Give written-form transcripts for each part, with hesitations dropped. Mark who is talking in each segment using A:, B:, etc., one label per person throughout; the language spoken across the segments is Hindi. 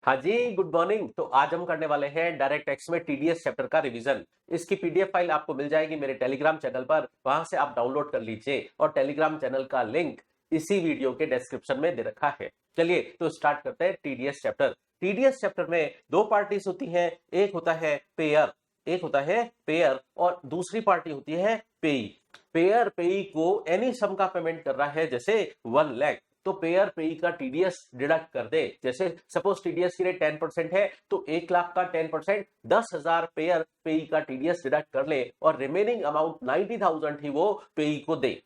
A: हाँ जी, गुड मॉर्निंग। तो आज हम करने वाले हैं डायरेक्ट टैक्स में टीडीएस चैप्टर का रिवीजन। इसकी पीडीएफ फाइल आपको मिल जाएगी मेरे टेलीग्राम चैनल पर, वहां से आप डाउनलोड कर लीजिए और टेलीग्राम चैनल का लिंक इसी वीडियो के डिस्क्रिप्शन में दे रखा है। चलिए तो स्टार्ट करते हैं टीडीएस चैप्टर। टीडीएस चैप्टर में दो पार्टीज होती हैं, एक होता है पेयर और दूसरी पार्टी होती है पेई। पेई को एनी सम का पेमेंट कर रहा है, जैसे 1 लाख, तो पेयर पेई का टीडीएस डिडक्ट कर दे। जैसे सपोज टीडीएस की रेट 10% है, तो 1 लाख का 10% 10,000 पेयर पेई का टीडीएस डिडक्ट कर ले और रिमेनिंग अमाउंट 90,000 ही वो पेई को दे।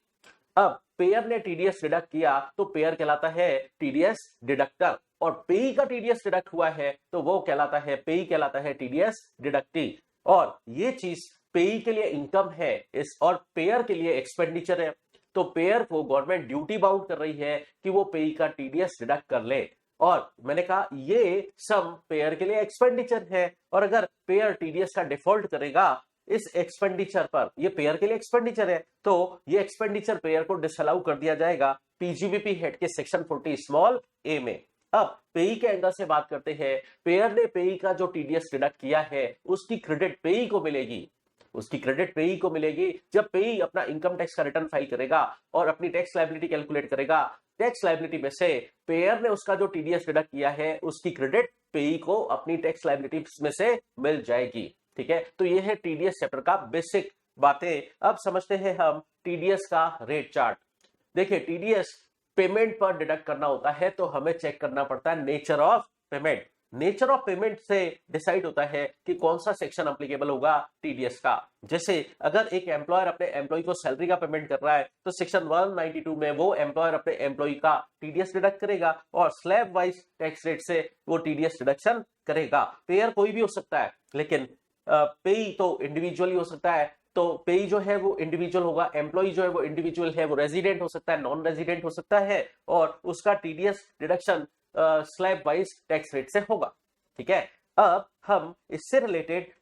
A: अब पेयर ने टीडीएस डिडक्ट किया तो पेयर कहलाता है टीडीएस डिडक्टर, और पेई का टीडीएस डिडक्ट हुआ है तो वो कहलाता है पेई कहलाता है टीडीएस डिडक्टी। और ये चीज पेई के लिए इनकम है इस और पेयर के लिए एक्सपेंडिचर है, तो पेयर को गवर्नमेंट ड्यूटी बाउंड कर रही है कि वो पेई का टीडीएस डिडक्ट कर ले। और मैंने कहा ये सम पेयर के लिए एक्सपेंडिचर है, और अगर पेयर टीडीएस का डिफॉल्ट करेगा इस एक्सपेंडिचर पर, ये पेयर के लिए एक्सपेंडिचर है, तो ये एक्सपेंडिचर पेयर को डिसअलाउ कर दिया जाएगा पीजीबीपी हेड के सेक्शन 40 स्मॉल ए में। अब पेई के एंगल से बात करते हैं। पेयर ने पेई का जो टीडीएस डिडक्ट किया है उसकी क्रेडिट पेई को मिलेगी, जब पेई अपना इनकम टैक्स का रिटर्न फाइल करेगा और अपनी टैक्स लायबिलिटी कैलकुलेट करेगा। टैक्स लायबिलिटी में से पेयर ने उसका जो टीडीएस डिडक्ट किया है उसकी क्रेडिट पेई को अपनी टैक्स लायबिलिटी में से मिल जाएगी। ठीक है, तो ये है टीडीएस चैप्टर का बेसिक बातें। अब समझते हैं हम टीडीएस का रेट चार्ट। देखिए, टीडीएस पेमेंट पर डिडक्ट करना होता है तो हमें चेक करना पड़ता है nature of payment. Nature of payment से डिसाइड होता है कि कौन सा सेक्शन अप्लीकेबल होगा टीडीएस का। जैसे अगर एक एम्प्लॉयर अपने एम्प्लॉय को सैलरी का पेमेंट कर रहा है तो सेक्शन 192 में वो एम्प्लॉयर अपने एम्प्लॉय का टीडीएस डिडक्ट करेगा और स्लैब वाइज टैक्स रेट से वो टीडीएस डिडक्शन करेगा। पेयर कोई भी हो सकता है, लेकिन पेई तो इंडिविजुअली हो सकता है, तो पेई जो है वो इंडिविजुअल होगा। एम्प्लॉय जो है वो इंडिविजुअल है, वो रेजिडेंट हो सकता है, नॉन रेजिडेंट हो सकता है, और उसका TDS deduction slab wise tax rate से होगा। ठीक है, अब हम इससे रिलेटेड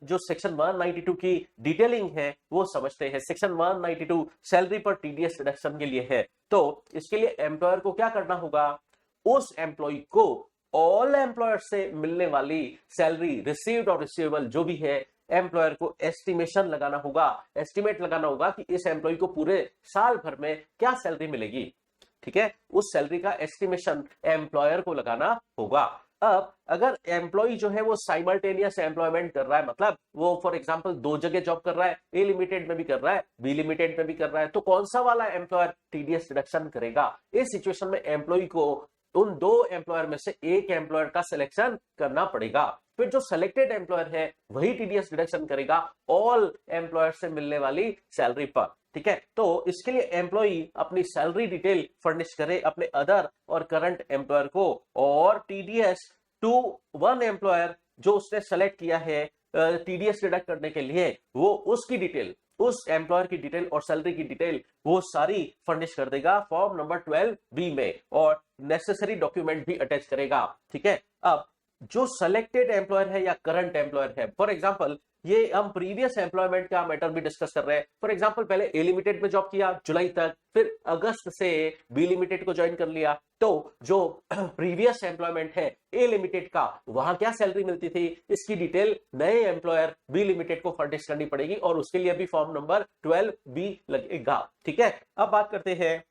A: जो सेक्शन 192 की डिटेलिंग है वो समझते हैं। सेक्शन 192 सैलरी पर टीडीएस डिडक्शन के लिए है, तो इसके लिए एम्प्लॉयर को क्या करना होगा, उस एम्प्लॉय को ऑल एम्प्लॉयर से मिलने वाली सैलरी रिसीव्ड और रिसीवेबल जो भी है, एम्प्लॉयर को एस्टिमेशन लगाना होगा, एस्टिमेट लगाना होगा कि इस एम्प्लॉय को पूरे साल भर में क्या सैलरी मिलेगी। ठीक है, उस सैलरी का एस्टिमेशन एम्प्लॉयर को लगाना होगा। अब अगर एम्प्लॉय जो है वो साइमल्टेनियस एम्प्लॉयमेंट कर रहा है, मतलब वो फॉर एग्जांपल 2 जगह जॉब कर रहा है, ए लिमिटेड में भी कर रहा है, बी लिमिटेड में भी कर रहा है, तो कौन सा वाला एम्प्लॉयर टीडीएस डिडक्शन करेगा। इस सिचुएशन में एम्प्लॉय को उन 2 एम्प्लॉयर में से एक एम्प्लॉयर का सिलेक्शन करना पड़ेगा। फिर जो सिलेक्टेड एम्प्लॉयर है वही टीडीएस डिडक्शन करेगा ऑल एम्प्लॉयर से मिलने वाली सैलरी पर। ठीक है, तो इसके लिए एम्प्लॉई अपनी सैलरी डिटेल फर्निश करे अपने अदर और करंट एम्प्लॉयर को, और टीडीएस टू वन एम्प्लॉयर जो उसने सेलेक्ट किया है टीडीएस डिडक्ट करने के लिए, वो उसकी डिटेल, उस एम्प्लॉयर की डिटेल और सैलरी की डिटेल वो सारी फर्निश कर देगा फॉर्म नंबर 12B में, और नेसेसरी डॉक्यूमेंट भी अटैच करेगा। ठीक है, अब जो सेलेक्टेड एम्प्लॉयर है या करंट एम्प्लॉयर है, फॉर एग्जांपल ये हम प्रीवियस एम्प्लॉयमेंट का मैटर भी डिस्कस कर रहे हैं। फॉर एग्जांपल पहले ए लिमिटेड में जॉब किया जुलाई तक, फिर अगस्त से बी लिमिटेड को ज्वाइन कर लिया, तो जो प्रीवियस एम्प्लॉयमेंट है ए लिमिटेड का, वहां क्या सैलरी मिलती थी, इसकी डिटेल नए एम्प्लॉयर बी लिमिटेड को फर्निश करनी पड़ेगी, और उसके लिए भी फॉर्म नंबर 12B लगेगा। ठीक है, अब बात करते हैं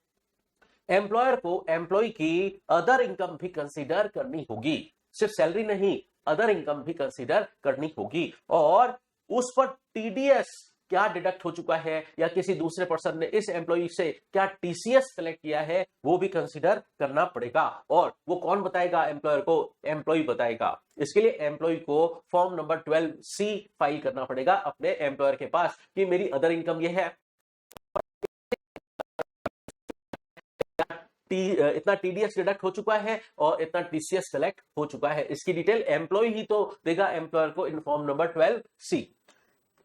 A: एम्प्लॉयर को एम्प्लॉय की अदर इनकम भी कंसीडर करनी होगी, सिर्फ सैलरी नहीं, अदर इनकम भी कंसीडर करनी होगी, और उस पर टीडीएस क्या डिडक्ट हो चुका है या किसी दूसरे पर्सन ने इस एम्प्लॉय से क्या टीसीएस कलेक्ट किया है वो भी कंसीडर करना पड़ेगा। और वो कौन बताएगा एम्प्लॉयर को, एम्प्लॉय बताएगा। इसके लिए एम्प्लॉय को फॉर्म नंबर 12C फाइल करना पड़ेगा अपने एम्प्लॉयर के पास कि मेरी अदर इनकम ये है, इतना टीडीएस डिडक्ट हो चुका है और इतना टीसीएस कलेक्ट हो चुका है। इसकी डिटेल एम्प्लॉय ही तो देगा एम्प्लॉयर को इन फॉर्म नंबर 12C।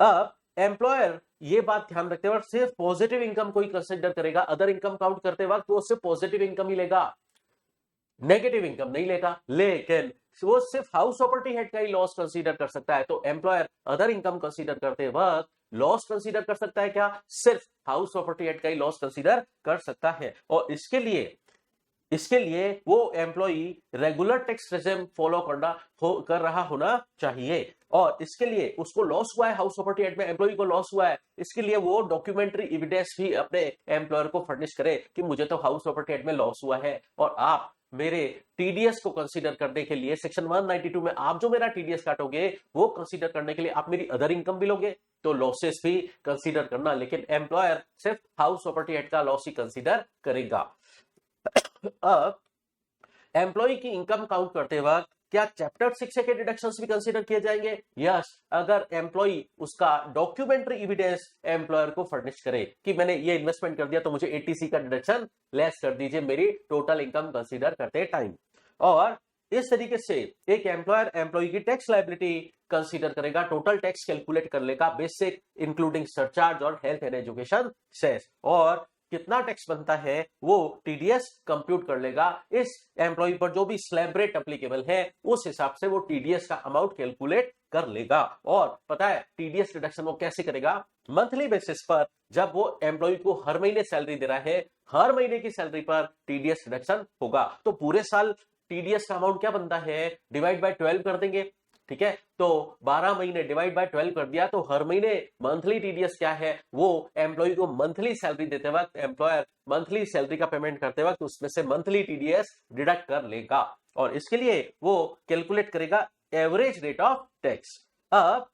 A: अब एम्प्लॉयर ये बात ध्यान रखते हुए सिर्फ पॉजिटिव इनकम को ही कंसीडर करेगा, अदर इनकम काउंट करते वक्त वो सिर्फ पॉजिटिव इनकम ही लेगा, नेगेटिव इनकम नहीं लेगा। लेकिन वो सिर्फ हाउस प्रॉपर्टी हेड का ही लॉस कंसीडर कर सकता है, तो एम्प्लॉयर अदर इनकम कंसीडर करते वक्त लॉस कंसीडर कर सकता है क्या, सिर्फ हाउस प्रॉपर्टी हेड का ही लॉस कंसीडर कर सकता है। और इसके लिए इसके लिए वो employee regular tax regime follow कर रहा होना चाहिए, और इसके लिए उसको लॉस हुआ है, हाउस प्रॉपर्टी एक्ट में एम्प्लॉई को लॉस हुआ है, इसके लिए वो डॉक्यूमेंट्री एविडेंस भी अपने एम्प्लॉयर को फर्निश करे कि मुझे तो हाउस प्रॉपर्टी एक्ट में लॉस हुआ है, और आप मेरे टीडीएस को कंसीडर करने के लिए सेक्शन 192 में आप जो मेरा टीडीएस काटोगे वो कंसीडर करने के लिए आप मेरी अदर इनकम भी लोगे, तो लॉसेस भी कंसीडर करना, लेकिन एम्प्लॉयर सिर्फ हाउस प्रॉपर्टी एक्ट का लॉस ही कंसीडर करेगा। अब एम्प्लॉय की इनकम काउंट करते वक्त क्या चैप्टर 6 के डिडक्शंस भी कंसीडर किए जाएंगे? यस, अगर एम्प्लॉय उसका डॉक्यूमेंट्री एविडेंस एम्प्लॉयर को फर्निश करे कि मैंने ये इन्वेस्टमेंट कर दिया तो मुझे एटीसी का डिडक्शन लेस कर दीजिए मेरी टोटल इनकम कंसीडर करते टाइम। और इस तरीके से एक एम्प्लॉयर एम्प्लॉय की टैक्स लायबिलिटी कंसीडर करेगा, टोटल टैक्स कैलकुलेट कर लेगा, बेसिक इंक्लूडिंग सरचार्ज और हेल्थ एंड एजुकेशन सेस, और कितना टैक्स बनता है वो टीडीएस कंप्यूट कर लेगा। इस एम्प्लॉय पर जो भी स्लैब रेट एप्लीकेबल है उस हिसाब से वो टीडीएस का अमाउंट कैलकुलेट कर लेगा। और पता है टीडीएस डिडक्शन वो कैसे करेगा? मंथली बेसिस पर, जब वो एम्प्लॉय को हर महीने सैलरी दे रहा है, हर महीने की सैलरी पर टीडीएस डिडक्शन होगा। तो पूरे साल टीडीएस का अमाउंट क्या बनता है, डिवाइड बाय 12 कर देंगे, ठीक है, तो 12 महीने डिवाइड बाय 12 कर दिया, तो हर महीने मंथली टीडीएस क्या है, वो एम्प्लॉय को मंथली सैलरी देते वक्त, एम्प्लॉयर मंथली सैलरी का पेमेंट करते वक्त उसमें से मंथली टीडीएस डिडक्ट कर लेगा, और इसके लिए वो कैलकुलेट करेगा एवरेज रेट ऑफ टैक्स। अब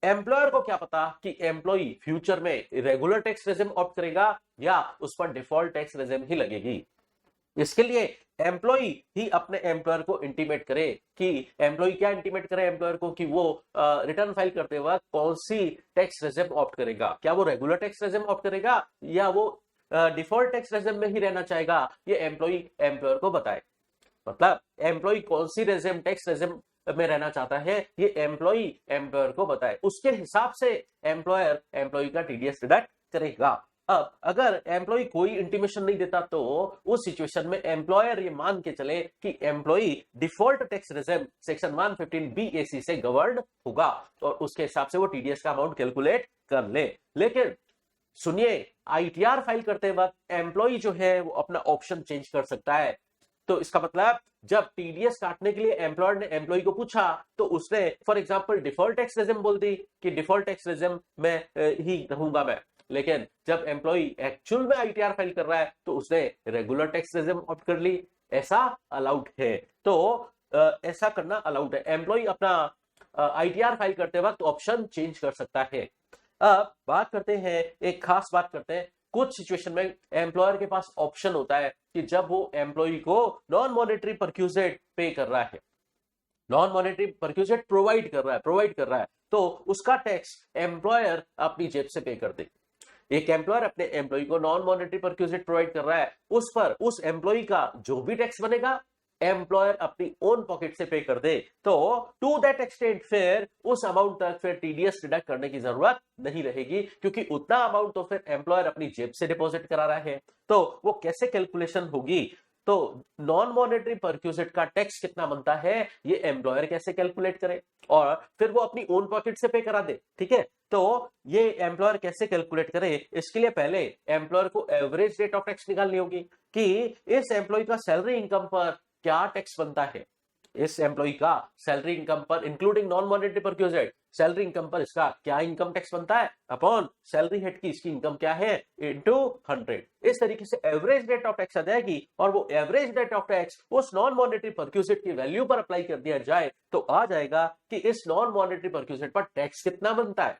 A: एम्प्लॉयर को क्या पता कि एम्प्लॉय फ्यूचर में रेगुलर टैक्स रेजिम ऑप्ट करेगा या उस पर डिफॉल्ट टैक्स रेजिम ही लगेगी। इसके लिए एम्प्लॉय ही अपने एम्प्लॉयर को इंटीमेट करे कि एम्प्लॉय क्या इंटीमेट करे एम्प्लॉयर को कि वो रिटर्न फाइल करते वक्त कौन सी टैक्स रेजिम ऑप्ट करेगा, क्या वो रेगुलर टैक्स रेजिम ऑप्ट करेगा या वो डिफॉल्ट टैक्स रेजिम में ही रहना चाहेगा, ये एम्प्लॉय एम्प्लॉयर को बताए। मतलब एम्प्लॉय कौन सी रेजिम टैक्स रेजिम में रहना चाहता है ये एम्प्लॉय एम्प्लॉयर को बताए, उसके हिसाब से एम्प्लॉयर एम्प्लॉय का टीडीएस डिडक्ट करेगा। अब अगर एम्प्लॉय कोई इंटीमेशन नहीं देता तो उस सिचुएशन में एम्प्लॉयर ये मान के चले कि employ default tax regime section 115 BAC से गवर्न होगा, और उसके हिसाब से वो टीडीएस का अमाउंट कैलकुलेट कर ले। लेकिन सुनिए, आईटीआर फाइल करते वक्त एम्प्लॉय जो है वो अपना ऑप्शन चेंज कर सकता है। तो इसका मतलब जब टीडीएस काटने के लिए एम्प्लॉयर ने एम्प्लॉय को पूछा तो उसने for example default tax regime बोल दी कि डिफॉल्ट टैक्स रेजिम में ही रहूंगा मैं, लेकिन जब एम्प्लॉय एक्चुअल में आईटीआर फाइल कर रहा है तो उसने रेगुलर टैक्स रेजिम ऑप्ट कर ली। ऐसा अलाउड है, तो ऐसा करना अलाउड है, एम्प्लॉय अपना आईटीआर फाइल करते वक्त ऑप्शन चेंज कर सकता है। अब बात करते हैं, एक खास बात करते हैं, कुछ सिचुएशन में एम्प्लॉयर के पास ऑप्शन होता है कि जब वो एम्प्लॉय को नॉन मॉनेटरी परक्यूजेट पे कर रहा है, नॉन मॉनेटरी परक्यूजेट प्रोवाइड कर रहा है, तो उसका टैक्स एम्प्लॉयर अपनी जेब से पे कर दे। एक एम्प्लॉयर अपने एम्प्लॉय को नॉन मॉनेटरी परक्यूजेट प्रोवाइड कर रहा है, उस पर उस एम्प्लॉय का जो भी टैक्स बनेगा एम्प्लॉयर अपनी ओन पॉकेट से पे कर दे, तो टू दैट एक्सटेंट फिर उस अमाउंट तक फिर टीडीएस डिडक्ट करने की जरूरत नहीं रहेगी, क्योंकि उतना अमाउंट तो फिर एम्प्लॉयर अपनी जेब से डिपॉजिट करा रहा है। तो वो कैसे कैलकुलेशन होगी, तो नॉन मॉनेटरी परक्यूजेट का टैक्स कितना बनता है ये एम्प्लॉयर कैसे कैलकुलेट करे और फिर वो अपनी ओन पॉकेट से पे करा दे, ठीक है। तो ये एम्प्लॉयर कैसे कैलकुलेट करे, इसके लिए पहले एम्प्लॉयर को एवरेज रेट ऑफ टैक्स निकालनी होगी कि इस एम्प्लॉय का सैलरी इनकम पर क्या टैक्स बनता है, इस एम्प्लॉय का सैलरी इनकम पर including non monetary perquisite salary income पर इसका क्या इनकम टैक्स बनता है अपॉन सैलरी हेड की इसकी इनकम क्या है इनटू 100। इस तरीके से एवरेज रेट ऑफ टैक्स आ जाएगी और वो एवरेज रेट ऑफ टैक्स उस नॉन मॉनेटरी परक्यूजेट की वैल्यू पर अप्लाई कर दिया जाए तो आ जाएगा कि इस नॉन मॉनेटरी परक्यूजेट पर टैक्स कितना बनता है।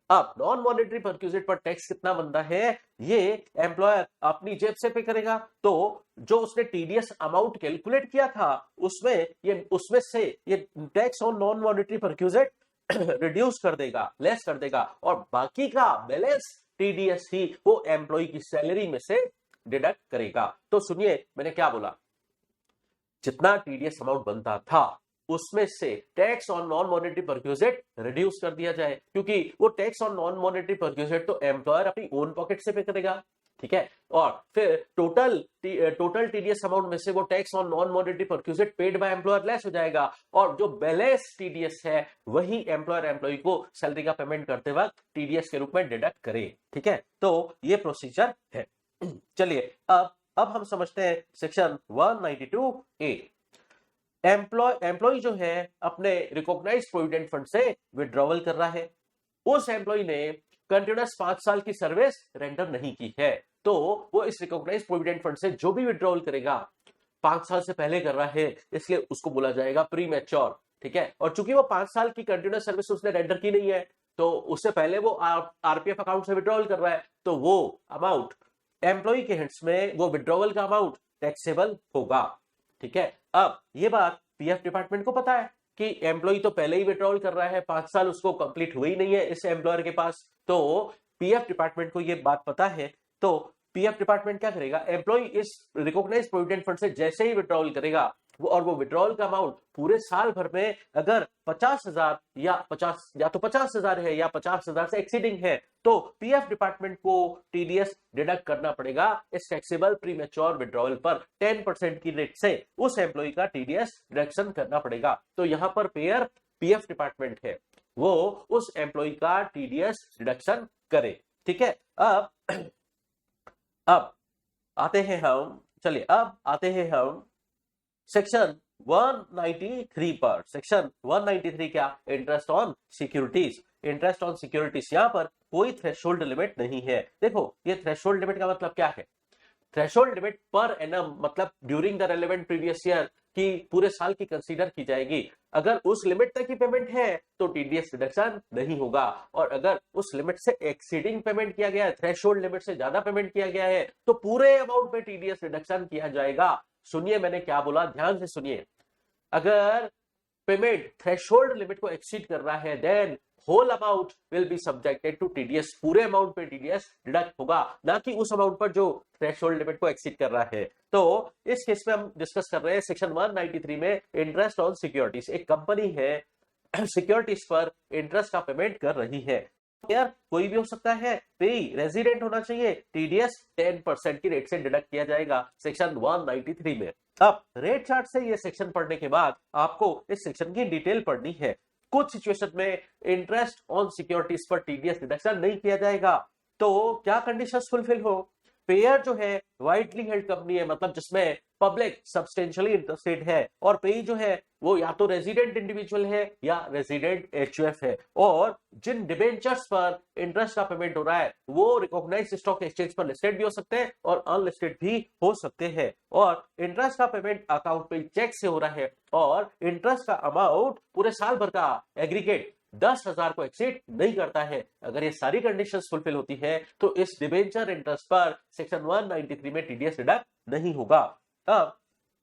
A: अब नॉन मॉनेटरी परक्यूजेट पर टैक्स कितना बनता है ये एम्प्लॉयर अपनी जेब से पे करेगा, तो जो उसने टीडीएस अमाउंट कैलकुलेट किया था उसमें से ये tax on non monetary perquisite reduce कर देगा, लेस कर देगा, और बाकी का बैलेंस टीडीएस ही वो एम्प्लॉय की सैलरी में से डिडक्ट करेगा। तो सुनिए मैंने क्या बोला, जितना टीडीएस अमाउंट बनता था उसमें से tax on non monetary perquisite reduce कर दिया जाए, क्योंकि वो tax on non monetary perquisite तो एम्प्लॉयर अपनी ओन पॉकेट से पे करेगा, ठीक है। और फिर टोटल टीडीएस अमाउंट में से वो tax on non monetary perquisite paid by employer less हो जाएगा, और जो बैलेंस टीडीएस है वही एम्प्लॉयर एम्प्लॉय को सैलरी का पेमेंट करते वक्त टीडीएस के रूप में डिडक्ट करे, ठीक है। तो ये प्रोसीजर है। चलिए अब अब हम समझते हैं सेक्शन 192A। एम्प्लॉय जो है अपने रिकॉग्नाइज्ड प्रोविडेंट फंड से विड्रॉवल कर रहा है। उस एम्प्लॉय ने कंटिन्यूअस 5 साल की सर्विस रेंडर नहीं की है, तो वो इस रिकॉग्नाइज्ड प्रोविडेंट फंड से जो भी विड्रॉवल करेगा 5 साल से पहले कर रहा है, इसलिए उसको बोला जाएगा प्री मैच्योर। ठीक है, और चूंकि वो 5 साल की कंटिन्यूअस सर्विस उसने रेंडर की नहीं है, तो उससे पहले वो आरपीएफ अकाउंट से विड्रॉवल कर रहा है, तो वो अमाउंट एम्प्लॉय के हैंड्स में, वो विड्रॉवल का अमाउंट टैक्सेबल होगा। ठीक है, अब ये बात पीएफ डिपार्टमेंट को पता है कि एम्प्लॉय तो पहले ही विड्रॉल कर रहा है, 5 साल उसको कंप्लीट हुई नहीं है इस एम्प्लॉयर के पास, तो पीएफ डिपार्टमेंट को ये बात पता है। तो पीएफ डिपार्टमेंट क्या करेगा, एम्प्लॉय इस रिकॉग्नाइज्ड प्रोविडेंट फंड से जैसे ही विड्रॉल करेगा वो विड्रॉल का अमाउंट पूरे साल भर में अगर 50,000 या 50,000 है या 50,000 से एक्सीडिंग है, तो पीएफ डिपार्टमेंट को टीडीएस डिडक्ट करना पड़ेगा इस टैक्सेबल प्रीमैच्योर विड्रॉवल पर 10% की रेट से उस एम्प्लॉय का टीडीएस डिडक्शन करना पड़ेगा। तो यहां पर पेयर पीएफ डिपार्टमेंट है, वो उस एम्प्लॉय का टीडीएस डिडक्शन करे। ठीक है, अब आते हैं हम सेक्शन 193 पर। सेक्शन 193 क्या, interest on securities. Interest on securities, यहां पर कोई थ्रेशोल्ड लिमिट नहीं है। देखो, ये थ्रेशोल्ड लिमिट का मतलब क्या है, थ्रेशोल्ड लिमिट पर एनम मतलब during the relevant previous year की पूरे साल की कंसीडर की जाएगी। अगर उस लिमिट तक की पेमेंट है तो टीडीएस डिडक्शन नहीं होगा, और अगर उस लिमिट से एक्सीडिंग पेमेंट किया गया है, थ्रेशोल्ड लिमिट से ज्यादा पेमेंट किया गया है, तो पूरे अमाउंट पे टीडीएस डिडक्शन किया जाएगा। सुनिए मैंने क्या बोला, ध्यान से सुनिए। अगर पेमेंट थ्रेशोल्ड लिमिट को एक्सीड कर रहा है, then whole amount will be subjected to TDS. पूरे अमाउंट पे टीडीएस डिडक्ट होगा, ना कि उस अमाउंट पर जो थ्रेशोल्ड लिमिट को एक्सीड कर रहा है। तो इस केस में हम डिस्कस कर रहे हैं सेक्शन 193 में इंटरेस्ट ऑन सिक्योरिटीज। एक कंपनी है सिक्योरिटीज पर इंटरेस्ट का पेमेंट कर रही है, यार कोई भी हो सकता है, पेई रेजिडेंट होना चाहिए, टीडीएस 10% की रेट से डिडक्ट किया जाएगा सेक्शन 193 में। अब रेट चार्ट से ये सेक्शन पढ़ने के बाद आपको इस सेक्शन की डिटेल पढ़नी है। कुछ सिचुएशन में इंटरेस्ट ऑन सिक्योरिटीज पर टीडीएस डिडक्शन नहीं किया जाएगा, तो क्या कंडीशंस फुलफिल हो, पेयर जो है वाइडली हेल्ड कंपनी है, मतलब जिसमें पब्लिक सब्सटेंशियली इंटरेस्टेड है, और पेई जो है वो या तो रेजिडेंट इंडिविजुअल है या रेजिडेंट एचयूएफ है, और जिन डिबेंचर्स पर इंटरेस्ट का पेमेंट हो रहा है वो रिकॉग्नाइज्ड स्टॉक एक्सचेंज पर लिस्टेड भी हो सकते हैं और अनलिस्टेड भी हो सकते हैं, और इंटरेस्ट का पेमेंट अकाउंट पे चेक से हो रहा है, और इंटरेस्ट का अमाउंट पूरे साल भर का एग्रीगेट 10,000 को एक्सीड नहीं करता है। अगर ये सारी कंडीशंस फुलफिल होती है तो इस डिबेंचर इंटरेस्ट पर सेक्शन 193 में टीडीएस डिडक्ट नहीं होगा। अब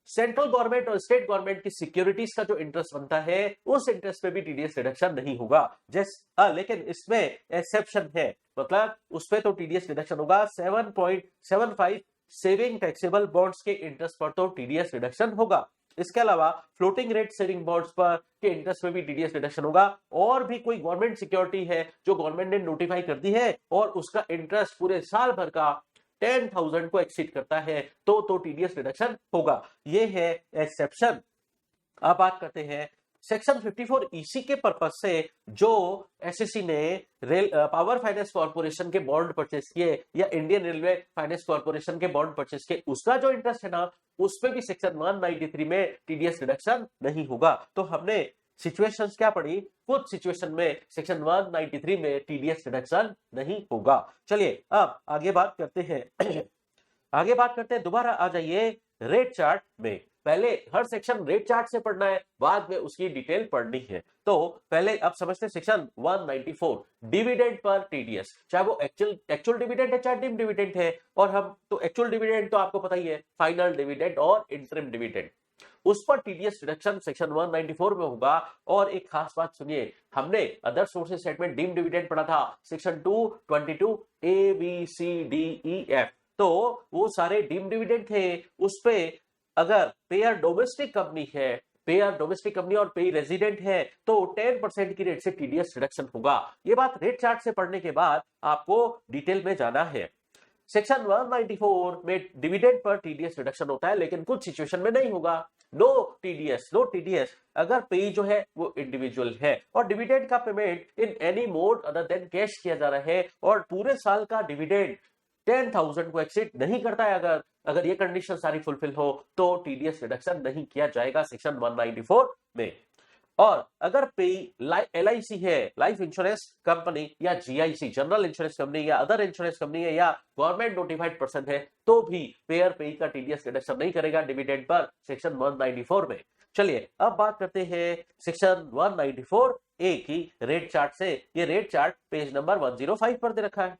A: सेंट्रल गवर्नमेंट और स्टेट गवर्नमेंट की सिक्योरिटीज का जो इंटरेस्ट बनता है उस इंटरेस्ट पे भी टीडीएस डिडक्शन नहीं होगा। लेकिन इसमें एक्सेप्शन है, मतलब उस पे तो टीडीएस डिडक्शन होगा। 7.75 सेविंग टैक्सेबल बॉन्ड्स के इंटरेस्ट पर तो टीडीएस डिडक्शन होगा। इसके अलावा फ्लोटिंग रेट सेविंग बॉन्ड्स पर के इंटरेस्ट में भी टीडीएस डिडक्शन होगा, और भी कोई गवर्नमेंट सिक्योरिटी है जो गवर्नमेंट ने नोटिफाई कर दी है और उसका इंटरेस्ट पूरे साल भर का 10,000 को एक्सीड करता है तो टीडीएस डिडक्शन होगा। ये है एक्सेप्शन। अब बात करते हैं सेक्शन 54 ईसी के पर्पज से जो एसएससी ने पावर फाइनेंस कॉर्पोरेशन के बॉन्ड परचेस किए या इंडियन रेलवे फाइनेंस कॉर्पोरेशन के बॉन्ड परचेस किए, उसका जो इंटरेस्ट है ना, उस पे भी सेक्शन 193 में टीडीएस डिडक्शन नहीं होगा। तो हमने सिचुएशंस क्या पढ़ी, कुछ सिचुएशन में सेक्शन 193 में टीडीएस डिडक्शन नहीं होगा। चलिए अब आगे बात करते हैं दोबारा आ जाइए रेट चार्ट में। पहले हर सेक्शन रेट चार्ट से पढ़ना है, बाद में उसकी डिटेल पढ़नी है। तो पहले अब समझते हैं सेक्शन 194 डिविडेंड पर टीडीएस, चाहे वो एक्चुअल डिविडेंड है चाहे डिम डिविडेंड है, और हम तो एक्चुअल डिविडेंड तो आपको पता ही है, फाइनल डिविडेंड और इंटरिम डिविडेंड, उस पर टीडीएस डिडक्शन सेक्शन 194 में होगा। और एक खास बात सुनिए, हमने अदर सोर्सेज सेटमेंट डीम डिविडेंड पढ़ा था सेक्शन 222 ABCDEF, तो वो सारे डीम डिविडेंड थे। उस पे अगर पेयर डोमेस्टिक कंपनी है, पेयर डोमेस्टिक कंपनी और पेयर रेजिडेंट है, तो 10% की रेट से टीडीएस डिडक्शन होगा। ये बात रेट चार्ट से पढ़ने के बाद आपको डिटेल में जाना है। सेक्शन 194 में डिविडेंड पर टीडीएस रिडक्शन होता है, लेकिन कुछ सिचुएशन में नहीं होगा। नो टीडीएस अगर पेई जो है वो इंडिविजुअल है और डिविडेंड का payment in any mode other than cash किया जा रहा है, और पूरे साल का डिविडेंड 10,000 को एक्सीड नहीं करता है अगर, अगर ये कंडीशन सारी फुलफिल हो तो टीडीएस डिडक्शन नहीं किया जाएगा सेक्शन 194 में। और अगर पेई LIC है, लाइफ इंश्योरेंस कंपनी, या GIC जनरल इंश्योरेंस कंपनी, या अदर इंश्योरेंस कंपनी है, या गवर्नमेंट नोटिफाइड पर्सन है, तो भी पेयर पेई का टीडीएस डिडक्शन नहीं करेगा डिविडेंड पर सेक्शन 194 में। चलिए अब बात करते हैं सेक्शन 194 ए की रेट चार्ट से। ये रेट चार्ट पेज नंबर 105 पर दे रखा है।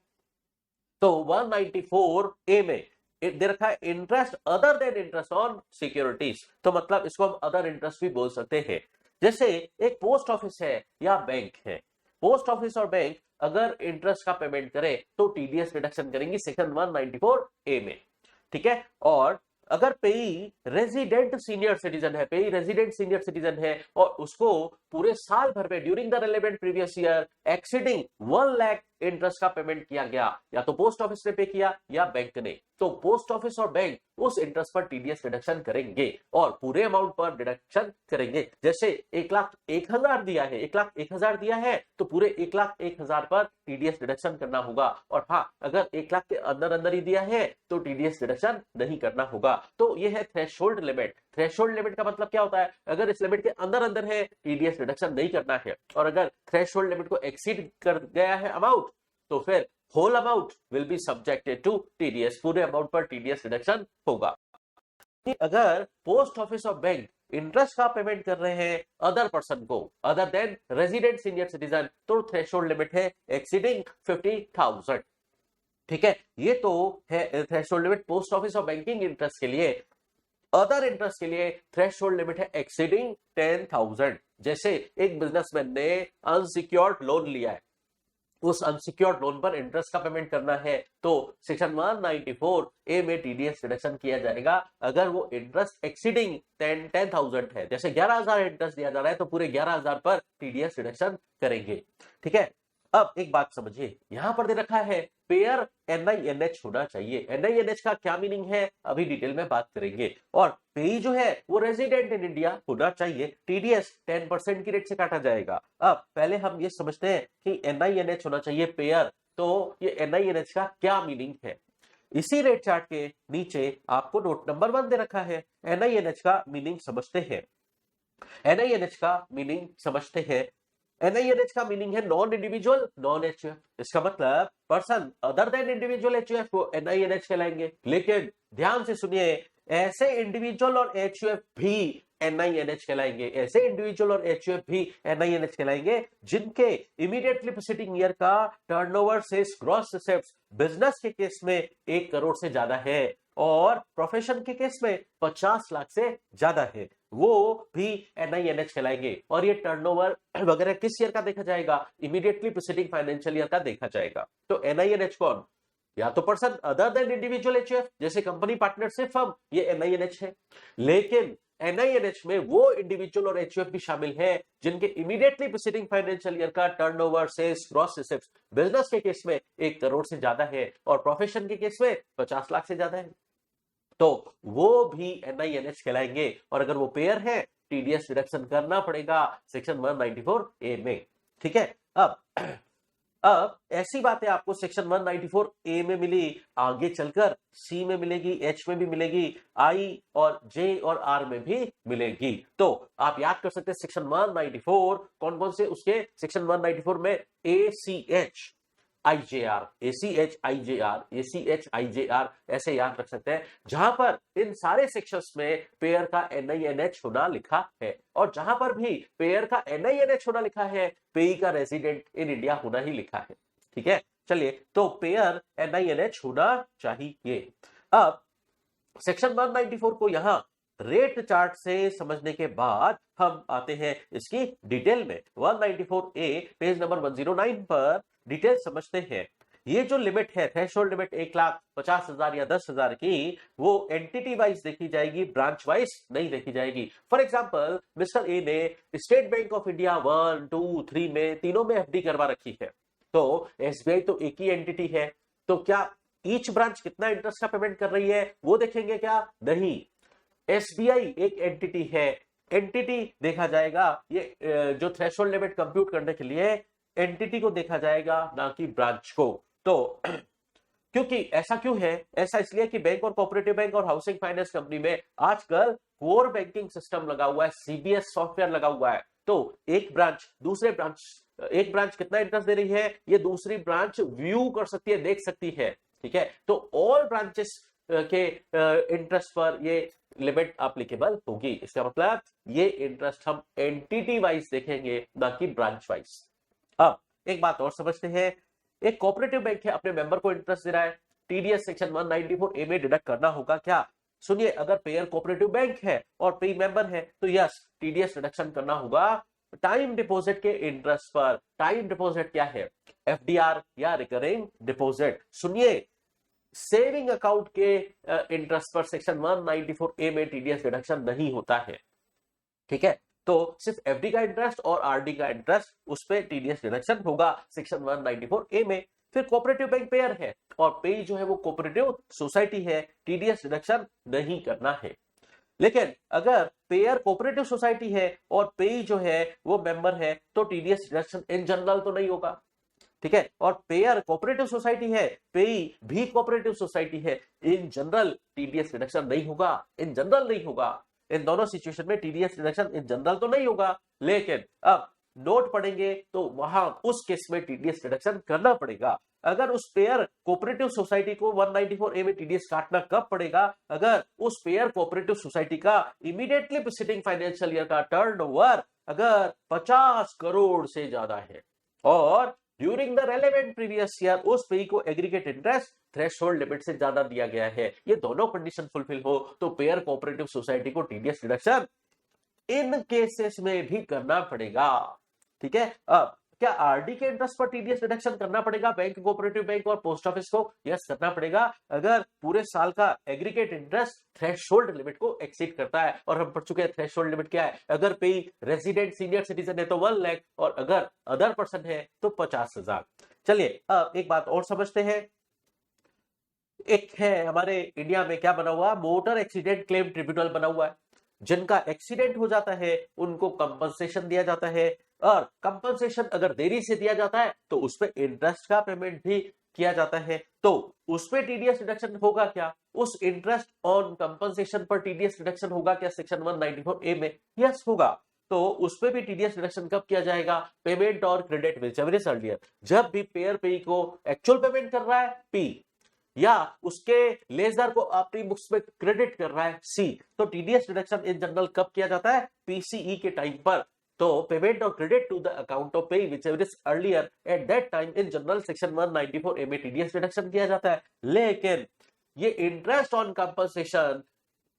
A: तो 194 ए में दे रखा है interest other than interest on securities. तो मतलब इसको हम अदर इंटरेस्ट भी बोल सकते हैं। जैसे एक पोस्ट ऑफिस है या बैंक है, पोस्ट ऑफिस और बैंक अगर इंटरेस्ट का पेमेंट करे तो टीडीएस डिडक्शन करेंगी सेक्शन 194 ए में, ठीक है। और अगर पेई रेजिडेंट सीनियर सिटीजन है, पेई रेजिडेंट सीनियर सिटीजन है और उसको पूरे साल भर में during the relevant previous year exceeding 1 lakh interest का पेमेंट किया गया, या तो पोस्ट ऑफिस ने पे किया या बैंक ने, तो पोस्ट ऑफिस और बैंक उस इंटरेस्ट पर टीडीएस डिडक्शन करेंगे और पूरे अमाउंट पर डिडक्शन करेंगे। जैसे 1,01,000 दिया है, 1,01,000 दिया है तो पूरे 1,01,000 पर टीडीएस डिडक्शन करना होगा। और हाँ, अगर 1 लाख के अंदर अंदर ही दिया है तो टीडीएस डिडक्शन नहीं करना होगा। तो ये है थ्रेशोल्ड लिमिट। थ्रेशोल्ड लिमिट का मतलब क्या होता है? अगर इस लिमिट के अंदर अंदर है टीडीएस डिडक्शन नहीं करना है, और अगर थ्रेशोल्ड लिमिट को एक्सीड कर गया है अमाउंट तो फिर whole amount will be subjected to TDS, पूरे अमाउंट पर टीडीएस डिडक्शन होगा। अगर पोस्ट ऑफिस और बैंक इंटरेस्ट का पेमेंट कर रहे हैं अदर पर्सन को other than resident senior citizen, तो थ्रेशोल्ड लिमिट है एक्सीडिंग 50,000, ठीक है। ये तो है थ्रेशोल्ड लिमिट पोस्ट ऑफिस और बैंकिंग इंटरेस्ट के लिए। अदर इंटरेस्ट के लिए थ्रेशोल्ड लिमिट है एक्सीडिंग 10,000। जैसे एक बिजनेसमैन ने अनसिक्योर्ड लोन लिया है, उस अनसिक्योर्ड लोन पर इंटरेस्ट का पेमेंट करना है तो सेक्शन 194 ए में टीडीएस डिडक्शन किया जाएगा अगर वो इंटरेस्ट एक्सीडिंग 10,000 है। जैसे 11,000 इंटरेस्ट दिया जा रहा है तो पूरे 11,000 पर टीडीएस डिडक्शन करेंगे, ठीक है। अब एक बात समझिए, यहां पर दे रखा है पेयर NINH होना चाहिए। NINH का क्या मीनिंग है अभी डिटेल में बात करेंगे। और पेई जो है वो रेजिडेंट इन इंडिया होना चाहिए। टीडीएस 10% की रेट से काटा जाएगा। अब पहले हम ये समझते हैं कि NINH होना चाहिए पेयर, तो ये NINH का क्या मीनिंग है। इसी रेट चार्ट के नीचे आपको नोट नंबर 1 दे रखा है। NINH का मीनिंग समझते हैं। NINH का मीनिंग समझते हैं। NINH का मीनिंग है नॉन इंडिविजुअल नॉन HUF। इसका मतलब person other than individual HUF को NINH कहलाएंगे। लेकिन ध्यान से सुनिए, ऐसे इंडिविजुअल और HUF भी NINH कहलाएंगे। ऐसे इंडिविजुअल और HUF भी NINH कहलाएंगे जिनके इमीडिएटली प्रीसीडिंग ईयर का टर्नओवर से ग्रॉस रिसीव्स बिजनेस के केस में 1 करोड़ से ज्यादा है और प्रोफेशन के केस में 50 लाख से ज्यादा है, वो भी NINH कहलाएंगे। और ये टर्नओवर वगैरह किस ईयर का देखा जाएगा? इमीडिएटली प्रीसीडिंग फाइनेंशियल ईयर का देखा जाएगा। तो NINH कौन? या तो person other than individual HUF, जैसे कंपनी पार्टनरशिप फर्म, ये NINH है। लेकिन NINH में वो इंडिविजुअल और HUF भी शामिल है जिनके इमीडिएटली प्रीसीडिंग फाइनेंशियल ईयर का turnover sales gross receives business के केस में 1 करोड़ से ज्यादा है और प्रोफेशन के केस में 50 लाख से ज्यादा है, तो वो भी NINH कहलाएंगे। और अगर वो पेयर है टीडीएस डिडक्शन करना पड़ेगा सेक्शन 194 ए में, ठीक है। अब ऐसी बातें आपको सेक्शन 194 ए में मिली, आगे चलकर सी में मिलेगी, एच में भी मिलेगी, आई और जे और आर में भी मिलेगी। तो आप याद कर सकते हैं सेक्शन 194 कौन कौन से उसके सेक्शन 194 में ACH IJR, ACH IJR, ACH IJR ऐसे याद रख सकते हैं, जहां पर इन सारे सेक्शंस में पेयर का NINH होना लिखा है। और जहां पर भी पेयर का NINH होना लिखा है, पेई का रेजिडेंट इन इंडिया होना ही लिखा है, ठीक है। चलिए, तो पेयर NINH होना चाहिए। अब सेक्शन 194 को यहां रेट चार्ट से समझने के बाद हम आते हैं इसकी डिटेल में। 194A पेज नंबर 109 पर डिटेल समझते हैं। ये जो लिमिट है थ्रेशोल्ड लिमिट 1,50,000 या 10,000 की, वो एंटिटी वाइज देखी जाएगी, ब्रांच वाइज नहीं देखी जाएगी। फॉर एग्जांपल मिस्टर ए ने स्टेट बैंक ऑफ इंडिया 1, 2, 3 में तीनों में FD करवा रखी है, तो SBI तो एक ही एंटिटी है, तो क्या ईच ब्रांच कितना इंटरेस्ट का पेमेंट कर रही है वो देखेंगे क्या? नहीं, SBI एक एंटिटी है, एंटिटी देखा जाएगा। ये जो थ्रेशोल्ड लिमिट कंप्यूट करने के लिए एंटिटी को देखा जाएगा, ना कि ब्रांच को। तो क्योंकि ऐसा क्यों है? ऐसा इसलिए कि बैंक और कोऑपरेटिव बैंक और हाउसिंग फाइनेंस कंपनी में आजकल कोर बैंकिंग सिस्टम लगा हुआ है, सीबीएस सॉफ्टवेयर लगा हुआ है। तो एक ब्रांच कितना इंटरेस्ट दे रही है, ये दूसरी ब्रांच व्यू कर सकती है, देख सकती है। ठीक है, तो ऑल ब्रांचेस के इंटरेस्ट पर ये लिमिट एप्लीकेबल होगी। इसका मतलब ये इंटरेस्ट हम एंटिटी वाइज देखेंगे, ना कि ब्रांच वाइज। अब एक बात और समझते हैं, एक कोऑपरेटिव बैंक है, अपने मेंबर को इंटरेस्ट दे रहा है, टीडीएस सेक्शन 194A में डिडक्ट करना होगा क्या? सुनिए, अगर पेयर कोऑपरेटिव बैंक है और पेई मेंबर है तो यस, टीडीएस रिडक्शन करना होगा टाइम डिपॉजिट के इंटरेस्ट पर। टाइम डिपॉजिट क्या है? एफडीआर या रिकरिंग डिपॉजिट। सुनिए, सेविंग अकाउंट के इंटरेस्ट पर सेक्शन 194A में टीडीएस रिडक्शन नहीं होता है। ठीक है, तो सिर्फ एफडी का इंटरेस्ट और आरडी का इंटरेस्ट, उस पे टीडीएस डिडक्शन होगा सेक्शन 194A में। फिर कोऑपरेटिव बैंक पेयर है और पेई जो है वो कोऑपरेटिव सोसाइटी है, टीडीएस डिडक्शन नहीं करना है। लेकिन अगर पेयर कोऑपरेटिव सोसाइटी है और पेई जो है वो मेंबर है, तो टीडीएस डिडक्शन इन जनरल तो नहीं होगा। ठीक है, और पेयर कोऑपरेटिव सोसाइटी है, पेई भी कोऑपरेटिव सोसाइटी है, इन जनरल टीडीएस डिडक्शन नहीं होगा। इन जनरल नहीं होगा, इन दोनों सिचुएशन में टीडीएस डिडक्शन इन जनरल तो नहीं होगा। लेकिन अब नोट पढ़ेंगे तो वहां उस केस में टीडीएस डिडक्शन करना पड़ेगा। अगर उस पेयर कोऑपरेटिव सोसाइटी को 194A में टीडीएस काटना कब पड़ेगा? अगर उस पेयर कोऑपरेटिव सोसाइटी का इमीडिएटली प्रीसीडिंग फाइनेंशियल ईयर का टर्नओवर अगर 50 करोड़ से ज्यादा है और during the relevant previous year उस पेई को एग्रीगेट इंटरेस्ट थ्रेशोल्ड लिमिट से ज्यादा दिया गया है, ये दोनों कंडीशन फुलफिल हो तो पेयर कोऑपरेटिव सोसाइटी को टीडीएस डिडक्शन इन केसेस में भी करना पड़ेगा। ठीक है, अब क्या आरडी के इंटरेस्ट पर टीडीएस डिडक्शन करना पड़ेगा बैंक, कोऑपरेटिव बैंक और पोस्ट ऑफिस को? यस, करना पड़ेगा अगर पूरे साल का एग्रीगेट इंटरेस्ट थ्रेशोल्ड लिमिट को एक्सीड करता है। और हम पढ़ चुके हैं थ्रेशोल्ड लिमिट क्या है। अगर पेई रेजिडेंट सीनियर सिटीजन है तो 1 लाख और अगर अदर पर्सन है तो 50,000। चलिए अब एक बात और समझते हैं। एक है हमारे इंडिया में क्या बना हुआ, मोटर एक्सीडेंट क्लेम ट्रिब्यूनल बना हुआ है। जिनका एक्सीडेंट हो जाता है उनको कंपनसेशन दिया जाता है, और कंपनसेशन अगर देरी से दिया जाता है तो उस पर इंटरेस्ट का पेमेंट भी किया जाता है। तो उस पर टीडीएस रिडक्शन होगा क्या? उस इंटरेस्ट ऑन कंपनसेशन पर टीडीएस रिडक्शन होगा क्या सेक्शन 194A में? यस, होगा। तो उस पर भी टीडीएस रिडक्शन कब किया जाएगा? पेमेंट और क्रेडिट व्हिचएवर इज अर्लियर। जब भी पेयर पेई को एक्चुअल पेमेंट कर रहा है पी, या उसके लेजर को अपनी बुक्स में क्रेडिट कर रहा है सी, तो टीडीएस डिडक्शन इन जनरल कब किया जाता है? पीसीई के टाइम पर। तो पेमेंट और credit to the account of payee whichever is earlier at that time in general section 194A में टीडीएस डिडक्शन किया जाता है। लेकिन ये इंटरेस्ट ऑन कंपनसेशन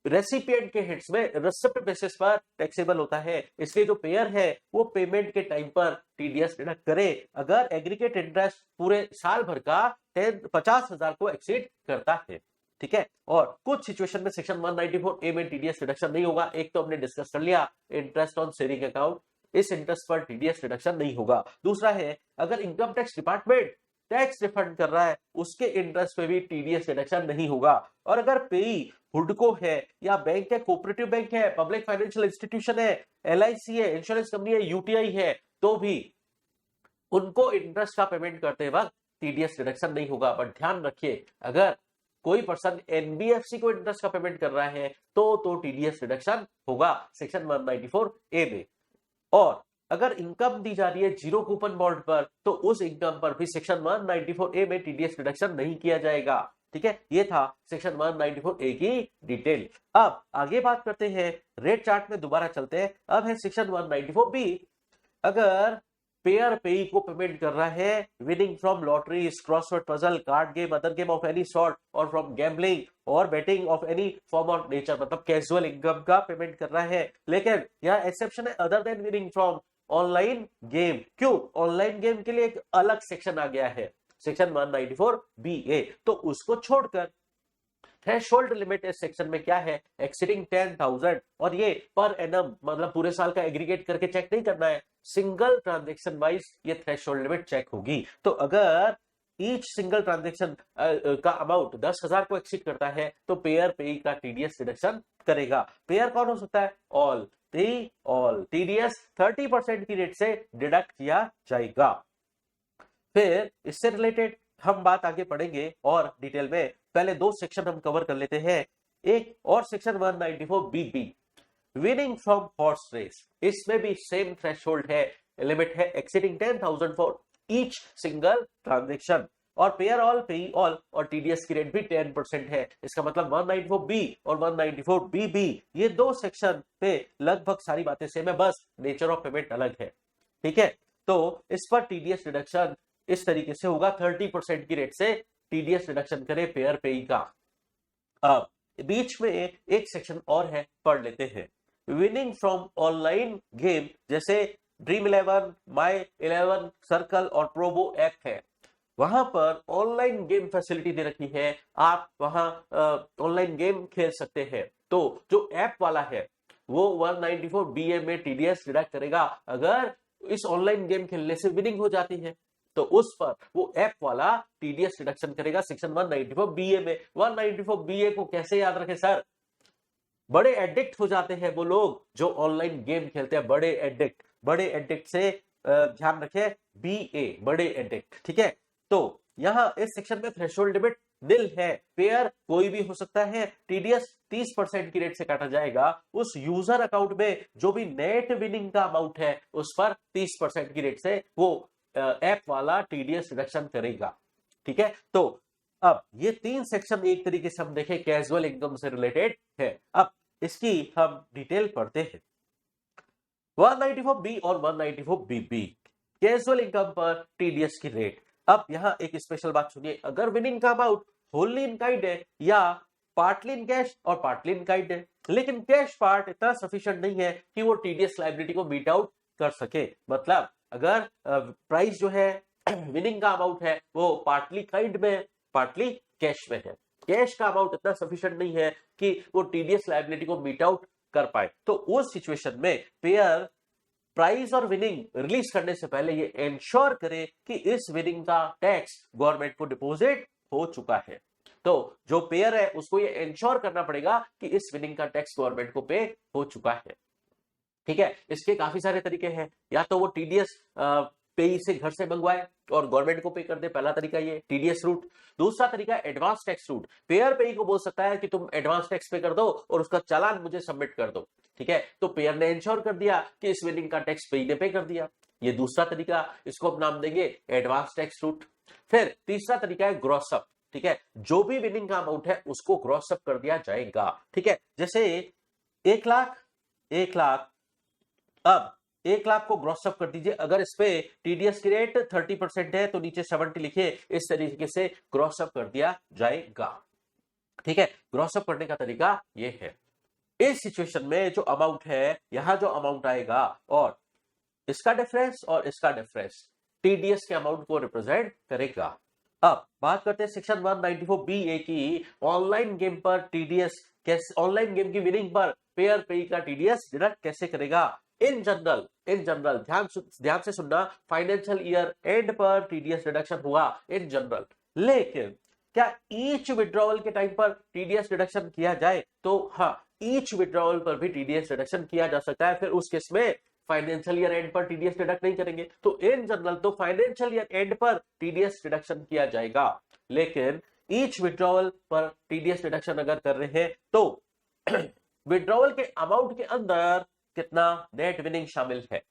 A: रेसिपिएंट के हिट्स में रिसिप्ट बेसिस पर टैक्सेबल होता है, इसलिए जो पेयर है वो पेमेंट के टाइम पर टीडीएस डिडक्ट करे अगर एग्रीगेट इंटरेस्ट पूरे साल भर का 50,000 को एक्सीड करता है। ठीक है, और कुछ सिचुएशन में सेक्शन 194A में टीडीएस रिडक्शन नहीं होगा। एक तो हमने डिस्कस कर लिया, इंटरेस्ट ऑन सेविंग अकाउंट, इस इंटरेस्ट पर टीडीएस रिडक्शन नहीं होगा। दूसरा है अगर income tax department tax refund कर रहा है उसके इंटरेस्ट पे भी टीडीएस रिडक्शन नहीं होगा। और अगर पेई हुडको है या बैंक है, कोऑपरेटिव बैंक है, पब्लिक फाइनेंशियल इंस्टीट्यूशन है, एलआईसी है, इंश्योरेंस कंपनी है, यूटीआई है, तो भी उनको इंटरेस्ट का पेमेंट करते वक्त टीडीएस रिडक्शन नहीं होगा। बट ध्यान रखिए, अगर कोई पर्सन एनबीएफसी को इंटरेस्ट का पेमेंट कर रहा है तो टीडीएस रिडक्शन होगा सेक्शन 194A में। और अगर इनकम दी जा रही है जीरो कूपन बॉन्ड पर तो उस इनकम पर भी सेक्शन 194A में टीडीएस रिडक्शन नहीं किया जाएगा। ठीक है, ये था सेक्शन 194A की डिटेल। अब आगे बात करते हैं, रेट चार्ट में दोबारा चलते हैं। अब है सेक्शन 194B। अगर पेयर पेई को पेमेंट कर रहा है winning from lottery, crossword puzzle, card game, other game of any sort और फ्रॉम गैम्बलिंग और betting of any form of nature, मतलब कैजुअल इनकम का पेमेंट कर रहा है। लेकिन यह एक्सेप्शन है other than winning from online game. क्यों? ऑनलाइन गेम के लिए एक अलग सेक्शन आ गया है, सेक्शन 194BA। तो उसको छोड़कर थ्रेशोल्ड लिमिट इस सेक्शन में क्या है? एक्सीडिंग 10,000। और ये पर एनम, मतलब पूरे साल का एग्रीगेट करके चेक नहीं करना है, सिंगल ट्रांजेक्शन वाइज ये थ्रेशोल्ड लिमिट चेक होगी। तो अगर ईच सिंगल ट्रांजेक्शन का अमाउंट 10,000 को एक्सीड करता है तो पेयर पेई का टीडीएस रिडक्शन करेगा। पेयर कौन हो सकता है? ऑल टीडीएस 30% की रेट से डिडक्ट किया जाएगा। फिर इससे रिलेटेड हम बात आगे पढ़ेंगे और डिटेल में, पहले दो सेक्शन हम कवर कर लेते हैं। एक और section 194 BB, winning from horse race. इसमें भी सेम थ्रेशोल्ड है, लिमिट है exceeding 10,000 for each single transaction, और पेयर ऑल, पेई ऑल और टीडीएस की रेट भी 10% है। इसका मतलब 194 बी और 194 बीबी, ये दो सेक्शन पे लगभग सारी बातें सेम है, बस नेचर ऑफ पेमेंट अलग है। ठीक है, तो इस पर टीडीएस रिडक्शन इस तरीके से होगा, 30% की रेट से टीडीएस रिडक्शन करे पेयर पेई का। अब बीच में एक सेक्शन और है, पढ़ लेते हैं। विनिंग फ्रॉम ऑनलाइन गेम जैसे ड्रीम 11, माई 11, सर्कल और प्रोबो ऐप है, वहां पर ऑनलाइन गेम फैसिलिटी दे रखी है, आप वहां ऑनलाइन गेम खेल सकते हैं। तो जो ऐप वाला है वो 194 बीए में टीडीएस डिडक्ट करेगा अगर इस ऑनलाइन गेम खेलने से विनिंग हो जाती है, तो उस पर वो ऐप वाला टीडीएस डिडक्शन करेगा सेक्शन 194 बीए में। 194 बीए को कैसे याद रखें सर? बड़े एडिक्ट हो जाते हैं वो लोग जो ऑनलाइन गेम खेलते हैं, बड़े एडिक्ट से ध्यान रखें, बीए बड़े एडिक्ट। ठीक है, तो यहां इस सेक्शन में थ्रेशोल्ड लिमिट निल है, पेयर कोई भी हो सकता है। टीडीएस 30% की रेट से काटा जाएगा, उस यूजर अकाउंट में जो भी नेट विनिंग का अमाउंट है उस पर 30% की रेट से वो ऐप वाला टीडीएस रिडक्शन करेगा। ठीक है, तो अब ये तीन सेक्शन एक तरीके से हम देखें कैजुअल इनकम से रिलेटेड है। अब इसकी हम डिटेल पढ़ते हैं। 194 बी और 194 बीबी, कैजुअल इनकम पर टीडीएस की रेट। अब यहाँ एक स्पेशल बात सुनिए, अगर विनिंग का अमाउंट होलली इन काइंड है या पार्टली इन कैश और पार्टली इन काइंड है, लेकिन कैश पार्ट इतना सफिशिएंट नहीं है कि वो टीडीएस लायबिलिटी को मीट आउट कर सके। मतलब अगर प्राइस जो है विनिंग का अमाउंट है वो पार्टली काइंड में, पार्टली कैश में है, कैश का अमाउंट इतना सफिशिएंट नहीं है कि वो टीडीएस लायबिलिटी को मीट आउट कर पाए, तो उस सिचुएशन में पेयर प्राइस और विनिंग रिलीज करने से पहले ये इंश्योर करे कि इस विनिंग का टैक्स गवर्नमेंट को डिपॉजिट हो चुका है। तो जो पेयर है उसको ये इंश्योर करना पड़ेगा कि इस विनिंग का टैक्स गवर्नमेंट को पे हो चुका है। ठीक है, इसके काफी सारे तरीके हैं, या तो वो टीडीएस पे से घर से मंगवाए और गवर्नमेंट को पे कर दे, पहला तरीका ये टीडीएस रूट। दूसरा तरीका एडवांस टैक्स रूट, पेयर पे को बोल सकता है कि तुम एडवांस टैक्स पे कर दो और उसका चालान मुझे सबमिट कर दो। ठीक है, तो पेयर ने इंश्योर कर दिया कि इस विनिंग का टैक्स पे ने पे कर दिया, ये दूसरा तरीका, इसको हम नाम देंगे एडवांस टैक्स रूट। फिर तीसरा तरीका है ग्रॉस अप। ठीक है, जो भी विनिंग का अमाउंट है उसको ग्रॉस अप कर दिया जाएगा। ठीक है, जैसे 1 लाख, अब 1 लाख को ग्रॉस अप कर दीजिए, अगर इस पे टीडीएस की रेट 30% है तो नीचे 70 लिखिए, इस तरीके से ग्रॉस अप कर दिया जाएगा। ठीक है, ग्रॉस अप करने का तरीका ये है। इस सिचुएशन में जो अमाउंट है, यहां जो अमाउंट आएगा और इसका डिफरेंस और इसका डिफरेंस टीडीएस के अमाउंट को रिप्रेजेंट करेगा। अब बात करते हैं सेक्शन 194 बी ए की, ऑनलाइन गेम पर टीडीएस कैसे, ऑनलाइन गेम की विनिंग पर पेयर पे का टीडीएस डिडक्ट कैसे करेगा। इन जनरल ध्यान से सुनना, फाइनेंशियल ईयर एंड पर टीडीएस डिडक्शन हुआ इन जनरल, लेकिन क्या ईच विड्रॉवल के टाइम पर टीडीएस डिडक्शन किया जाए? तो हाँ, ईच विड्रॉवल पर भी टीडीएस डिडक्शन किया जा सकता है। फिर उस केस में फाइनेंशियल ईयर एंड पर टीडीएस डिडक्ट नहीं करेंगे, तो इन जनरल तो फाइनेंशियल ईयर एंड पर टीडीएस डिडक्शन किया जाएगा, लेकिन ईच विड्रॉवल पर टीडीएस डिडक्शन अगर कर रहे हैं तो विड्रॉवल के अमाउंट के अंदर कितना नेट विनिंग शामिल है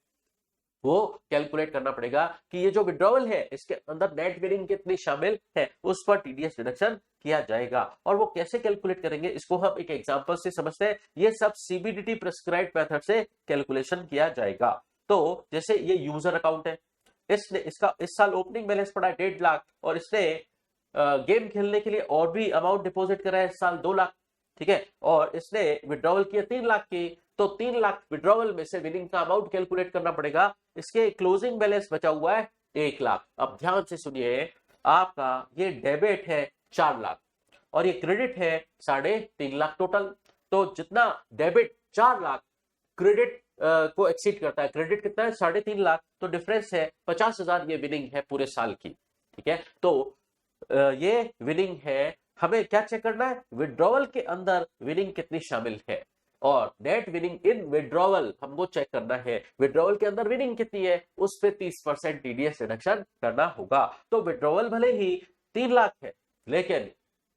A: वो कैलकुलेट करना पड़ेगा कि ये जो विड्रॉवल है इसके अंदर नेट विनिंग कितनी शामिल है, उस पर टीडीएस डिडक्शन किया जाएगा। और वो कैसे कैलकुलेट करेंगे इसको हम एक एग्जांपल से समझते हैं। ये सब सीबीडीटी प्रिस्क्राइब्ड मेथड से कैलकुलेशन किया जाएगा। तो जैसे ये यूजर अकाउंट है, इसने इसका इस साल ओपनिंग बैलेंस पड़ा है 1.5 लाख और इसने गेम खेलने के लिए और भी अमाउंट डिपॉजिट करा है इस साल 2 लाख। ठीक है, और इसने विड्रॉवल किया 3 लाख की, तो 3 लाख विड्रॉवल में से विनिंग का अमाउंट कैलकुलेट करना पड़ेगा। इसके क्लोजिंग बैलेंस बचा हुआ है 1 लाख। अब ध्यान से सुनिए, आपका ये डेबिट है 4 लाख और ये क्रेडिट है 3.5 लाख टोटल। तो जितना डेबिट 4 लाख क्रेडिट को एक्सीड करता है, क्रेडिट कितना है 3.5 लाख, तो डिफरेंस है 50,000, ये विनिंग है पूरे साल की। ठीक है, तो ये विनिंग है। हमें क्या चेक करना है? विड्रॉवल के अंदर विनिंग कितनी शामिल है, और नेट विनिंग इन विड्रॉवल हमको चेक करना है। विड्रॉवल के अंदर विनिंग कितनी है उस पे 30% टीडीएस रिडक्शन करना होगा। तो विड्रॉवल भले ही 3 लाख है, लेकिन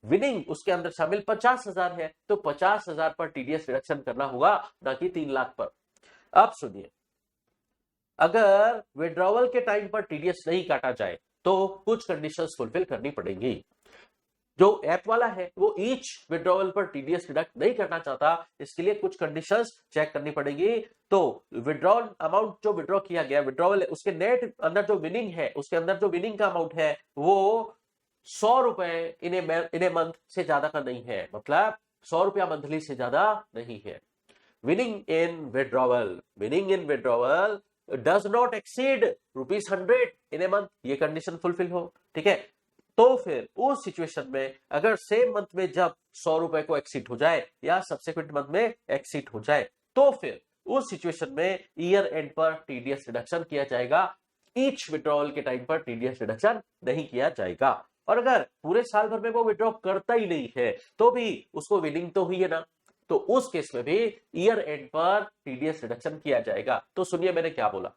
A: विनिंग उसके अंदर शामिल 50,000 है, तो 50,000 पर टीडीएस रिडक्शन करना होगा, ना कि 3 लाख पर। अब सुनिए, अगर विड्रॉवल के टाइम पर टीडीएस नहीं काटा जाए तो कुछ कंडीशंस फुलफिल करनी पड़ेंगी। जो ऐप वाला है वो ईच विड्रॉवल पर टीडीएस डिडक्ट नहीं करना चाहता, इसके लिए कुछ कंडीशंस चेक करनी पड़ेगी। तो विड्रॉल अमाउंट जो विड्रॉ किया गया विड्रॉवल उसके नेट अंदर जो विनिंग है, उसके अंदर जो विनिंग का अमाउंट है वो 100 रुपए इन ए मंथ से ज्यादा का नहीं है, मतलब 100 रुपया मंथली से ज्यादा नहीं है। Winning in withdrawal does not exceed ₹100 in a month, ये कंडीशन फुलफिल हो, ठीक है। तो फिर उस सिचुएशन में अगर सेम मंथ में जब 100 रुपए को एक्सीड हो जाए या सब्सिक्वेंट मंथ में एक्सीड हो जाए, तो फिर उस सिचुएशन में ईयर एंड पर टीडीएस रिडक्शन किया जाएगा। ईच विड्रॉवल के टाइम पर टीडीएस रिडक्शन नहीं किया जाएगा। और अगर पूरे साल भर में वो विड्रॉ करता ही नहीं है तो भी उसको विनिंग तो हुई है ना, तो उस केस में भी ईयर एंड पर टीडीएस रिडक्शन किया जाएगा। तो सुनिए मैंने क्या बोला,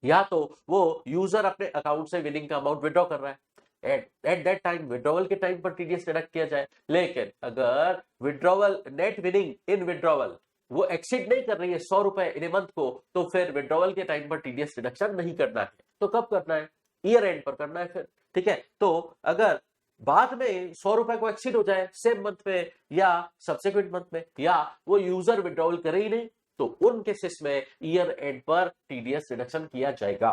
A: या तो वो यूजर अपने अकाउंट से विनिंग का अमाउंट विड्रॉ कर रहा है, एट दैट टाइम विड्रॉवल के टाइम पर टीडीएस डिडक्ट किया जाए। लेकिन अगर विड्रॉवल नेट विनिंग इन विड्रॉवल वो एक्सीड नहीं कर रही है 100 रुपए इन ए मंथ को, तो फिर विड्रॉवल के टाइम पर टीडीएस डिडक्शन नहीं करना है। तो कब करना है? ईयर एंड पर करना है फिर, ठीक है। तो अगर बाद में 100 रुपए को एक्सीड हो जाए सेम मंथ में या सब्सिक्वेंट मंथ में, या वो यूजर विड्रॉवल करे ही नहीं, तो उन केसेस में ईयर एंड पर टीडीएस रिडक्शन किया जाएगा।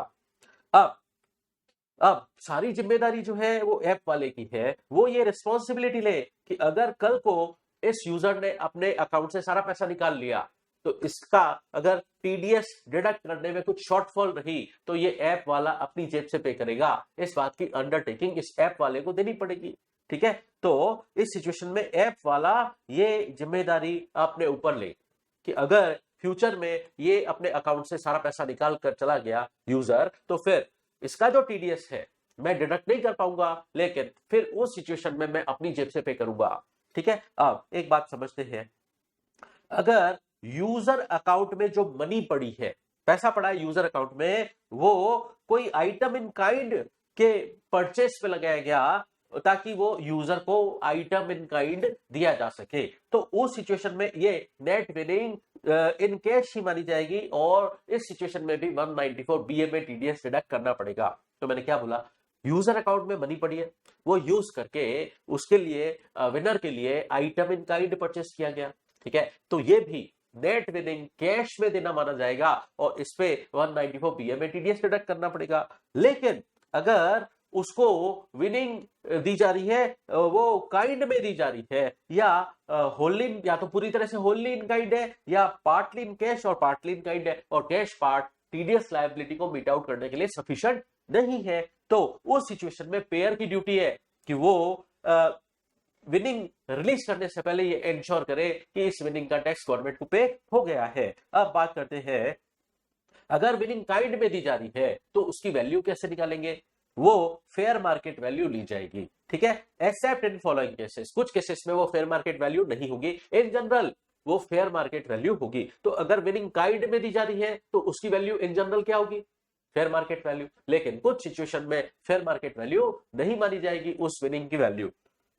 A: अब सारी जिम्मेदारी जो है वो ऐप वाले की है, वो ये रिस्पॉन्सिबिलिटी ले कि अगर कल को इस यूजर ने अपने अकाउंट से सारा पैसा निकाल लिया तो इसका अगर टीडीएस डिडक्ट करने में कुछ शॉर्टफॉल रही तो ये ऐप वाला अपनी जेब से पे करेगा। इस बात की अंडरटेकिंग इस ऐप वाले को देनी पड़ेगी, ठीक है। तो इस सिचुएशन में ऐप वाला ये जिम्मेदारी अपने ऊपर ले कि अगर फ्यूचर में ये अपने अकाउंट से सारा पैसा निकाल कर चला गया यूजर, तो फिर इसका जो टीडीएस है मैं डिडक्ट नहीं कर पाऊंगा, लेकिन फिर उस सिचुएशन में मैं अपनी जेब से पे करूंगा, ठीक है। अब एक बात समझते हैं, अगर यूजर अकाउंट में जो मनी पड़ी है, पैसा पड़ा है यूजर अकाउंट में, वो कोई आइटम इन काइंड के परचेस पे लगाया गया ताकि वो यूजर को आइटम इन काइंड दिया जा सके, तो उस सिचुएशन में ये नेट विनिंग इन कैश ही मानी जाएगी और इस सिचुएशन में भी 194 बीए में टीडीएस डिडक्ट करना पड़ेगा। तो मैंने क्या बोला, यूजर अकाउंट में मनी पड़ी है, वो यूज करके उसके लिए विनर के लिए आइटम इन काइंड परचेस किया गया, ठीक है। तो ये भी नेट विनिंग कैश में देना माना जाएगा और इस पे 194 बीए में टीडीएस डिडक्ट करना पड़ेगा। लेकिन अगर उसको विनिंग दी जा रही है, वो काइंड में दी जा रही है, या होलली, या तो पूरी तरह से होलली इन काइंड है या पार्टली इन कैश और पार्टली इन काइंड है, और कैश पार्ट टीडीएस लायबिलिटी को मीट आउट करने के लिए सफिशिएंट नहीं है, तो उस सिचुएशन में पेयर की ड्यूटी है कि वो विनिंग रिलीज करने से पहले ये इंश्योर करे कि इस विनिंग का टैक्स गवर्नमेंट को पे हो गया है। अब बात करते हैं, अगर विनिंग काइंड में दी जा रही है तो उसकी वैल्यू कैसे निकालेंगे? वो फेयर मार्केट वैल्यू ली जाएगी, ठीक है। एक्सेप्ट इन फॉलोइंग केसेस, कुछ केसेस में वो फेयर मार्केट वैल्यू नहीं होगी, इन जनरल वो फेयर मार्केट वैल्यू होगी। तो अगर विनिंग काइंड में दी जा रही है तो उसकी वैल्यू इन जनरल क्या होगी? Fair market value. लेकिन कुछ सिचुएशन में फेयर मार्केट वैल्यू नहीं मानी जाएगी उस विनिंग की वैल्यू।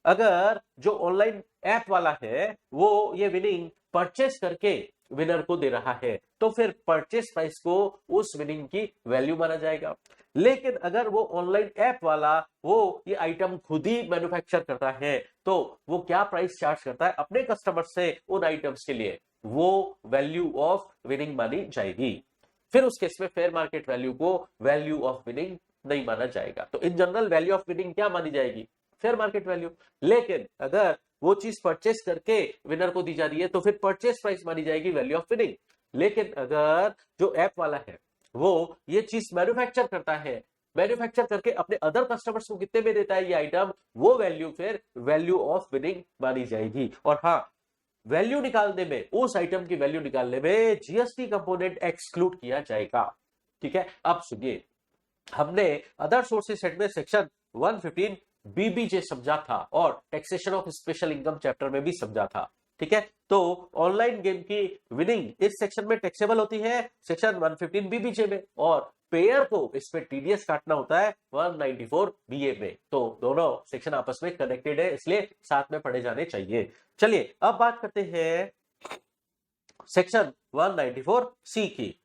A: अगर जो ऑनलाइन ऐप वाला है वो ये विनिंग परचेस करके विनर को दे रहा है तो फिर परचेस प्राइस को उस विनिंग की वैल्यू माना जाएगा। लेकिन अगर वो ऑनलाइन ऐप वाला वो ये आइटम खुद ही मैन्युफैक्चर करता है तो वो क्या प्राइस चार्ज करता है अपने कस्टमर से उन आइटम्स के लिए, वो वैल्यू ऑफ विनिंग मानी जाएगी। फिर उस केस में फेयर मार्केट वैल्यू को वैल्यू ऑफ विनिंग नहीं माना जाएगा। तो in general value of winning क्या मानी जाएगी? Fair market value. लेकिन अगर वो चीज परचेस करके विनर को दी जा रही है तो फिर परचेस प्राइस मानी जाएगी वैल्यू ऑफ विनिंग। लेकिन अगर जो ऐप वाला है वो ये चीज मैन्युफैक्चर करता है, मैन्युफैक्चर करके अपने अदर कस्टमर्स को कितने में देता है ये आइटम, वो वैल्यू फिर वैल्यू ऑफ विनिंग मानी जाएगी। और हाँ, वैल्यू निकालने में, उस आइटम की वैल्यू निकालने में जीएसटी कंपोनेंट एक्सक्लूड किया जाएगा, ठीक है। अब सुनिए, हमने अदर सोर्सेस सेट में सेक्शन 115 बीबीजे समझा था और taxation of special income chapter में भी समझा था, ठीक है। तो ऑनलाइन गेम की विनिंग इस सेक्शन में टैक्सेबल होती है सेक्शन 115 बीबीजे में, और पेयर को इस पे टीडीएस काटना होता है 194 बीए में। तो दोनों सेक्शन आपस में कनेक्टेड है, इसलिए साथ में पढ़े जाने चाहिए। चलिए अब बात करते हैं सेक्शन 194 सी की।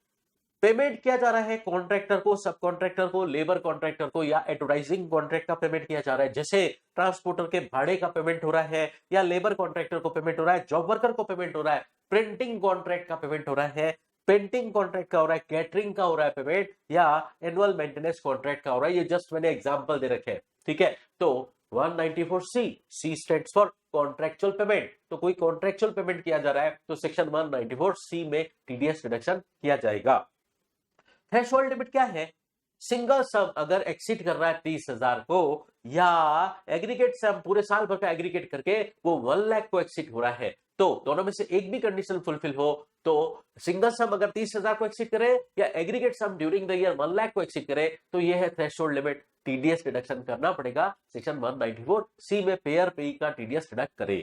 A: पेमेंट किया जा रहा है कॉन्ट्रैक्टर को, सब कॉन्ट्रैक्टर को, लेबर कॉन्ट्रैक्टर को, या एडवर्टाइजिंग कॉन्ट्रैक्ट का पेमेंट किया जा रहा है, जैसे ट्रांसपोर्टर के भाड़े का पेमेंट हो रहा है, या लेबर कॉन्ट्रैक्टर को पेमेंट हो रहा है, जॉब वर्कर को पेमेंट हो रहा है, प्रिंटिंग कॉन्ट्रैक्ट का पेमेंट हो रहा है, पेंटिंग कॉन्ट्रैक्ट का हो रहा है, कैटरिंग का हो रहा है पेमेंट, या एनुअल मेंटेनेंस कॉन्ट्रैक्ट का हो रहा है। ये जस्ट मैंने एग्जाम्पल दे रखे हैं, ठीक है। तो 194 C stands for contractual payment. तो कोई कॉन्ट्रैक्चुअल पेमेंट किया जा रहा है तो सेक्शन 194 सी में टीडीएस रिडक्शन किया जाएगा। थ्रेशोल्ड लिमिट क्या है? सिंगल सम अगर एक्सीड कर रहा है 30,000 को, या एग्रीगेट सम पूरे साल भर का एग्रीगेट करके वो 1 लाख को एक्सीड हो रहा है, तो दोनों में से एक भी कंडीशन फुलफिल हो, तो सिंगल सम अगर 30,000 को एक्सीड करे या aggregate sum during the year 1 lakh को एक्सीड करे, तो ये है थ्रेशोल्ड लिमिट। टीडीएस डिडक्शन करना पड़ेगा सेक्शन 194 सी में, पेयर पेई का टीडीएस डिडक्ट करे।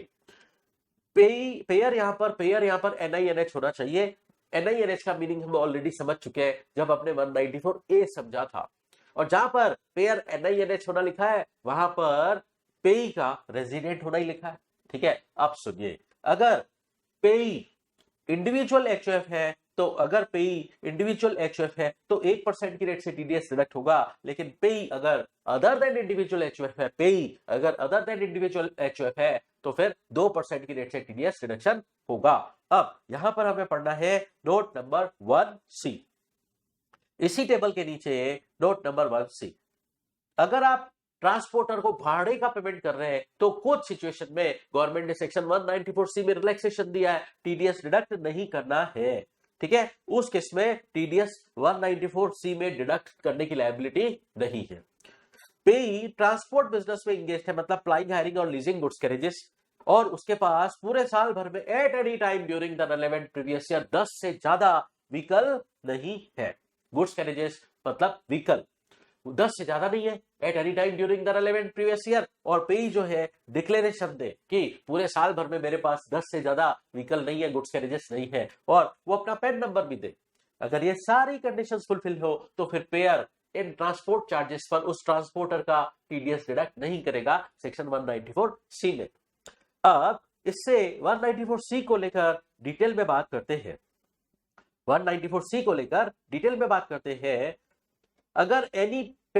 A: पेयर यहां पर एनआईएनएच होना चाहिए। एनआईएनएच का मीनिंग हम ऑलरेडी समझ चुके हैं जब आपने 194 ए समझा था, और जहां पर पेयर एनआईएनएच होना लिखा है वहां पर पेई का रेजिडेंट होना ही लिखा है, ठीक है। अब सुनिए, अगर पेई इंडिविजुअल एचओएफ है, तो अगर पेई इंडिविजुअल एचओएफ है तो 1% की रेट से टीडीएस डिडक्ट होगा, लेकिन पेई अगर अदर देन इंडिविजुअल एचओएफ है, पेई अगर अदर देन इंडिविजुअल एचओएफ है तो फिर 2% की रेट से टीडीएस रिडक्शन होगा। अब यहां पर हमें पढ़ना है नोट नंबर 1C। इसी टेबल के नीचे नोट नंबर 1C, अगर आप ट्रांसपोर्टर को भाड़े का पेमेंट कर रहे हैं तो कुछ सिचुएशन में गवर्नमेंट ने सेक्शन 194C में रिलैक्सेशन दिया है, टीडीएस डिडक्ट नहीं करना है, ठीक है। उस केस में टीडीएस 194C में डिडक्ट करने की लायबिलिटी नहीं है। पेई ट्रांसपोर्ट बिजनेस में इंगेज है, मतलब प्लाइंग, हायरिंग और लीजिंग गुड्स कैरेजेस, और उसके पास पूरे साल भर में at any time during the relevant previous year 10 से ज्यादा व्हीकल नहीं है। गुड्स कैरेजेस मतलब व्हीकल 10 से ज्यादा नहीं है at any time during the relevant previous year, और पेई जो है डिक्लेरेशन दे कि पूरे साल भर में मेरे पास 10 से ज्यादा व्हीकल नहीं है, गुड्स कैरेजेस नहीं है, और वो अपना पैन नंबर भी दे। अगर ये सारी कंडीशंस फुलफिल हो तो फिर पेयर इन ट्रांसपोर्ट चार्जेस पर उस ट्रांसपोर्टर का टीडीएस डिडक्ट नहीं करेगा सेक्शन 194C में। अब इससे 194C को लेकर डिटेल में बात करते हैं। 194C को लेकर डिटेल में बात करते हैं। अगर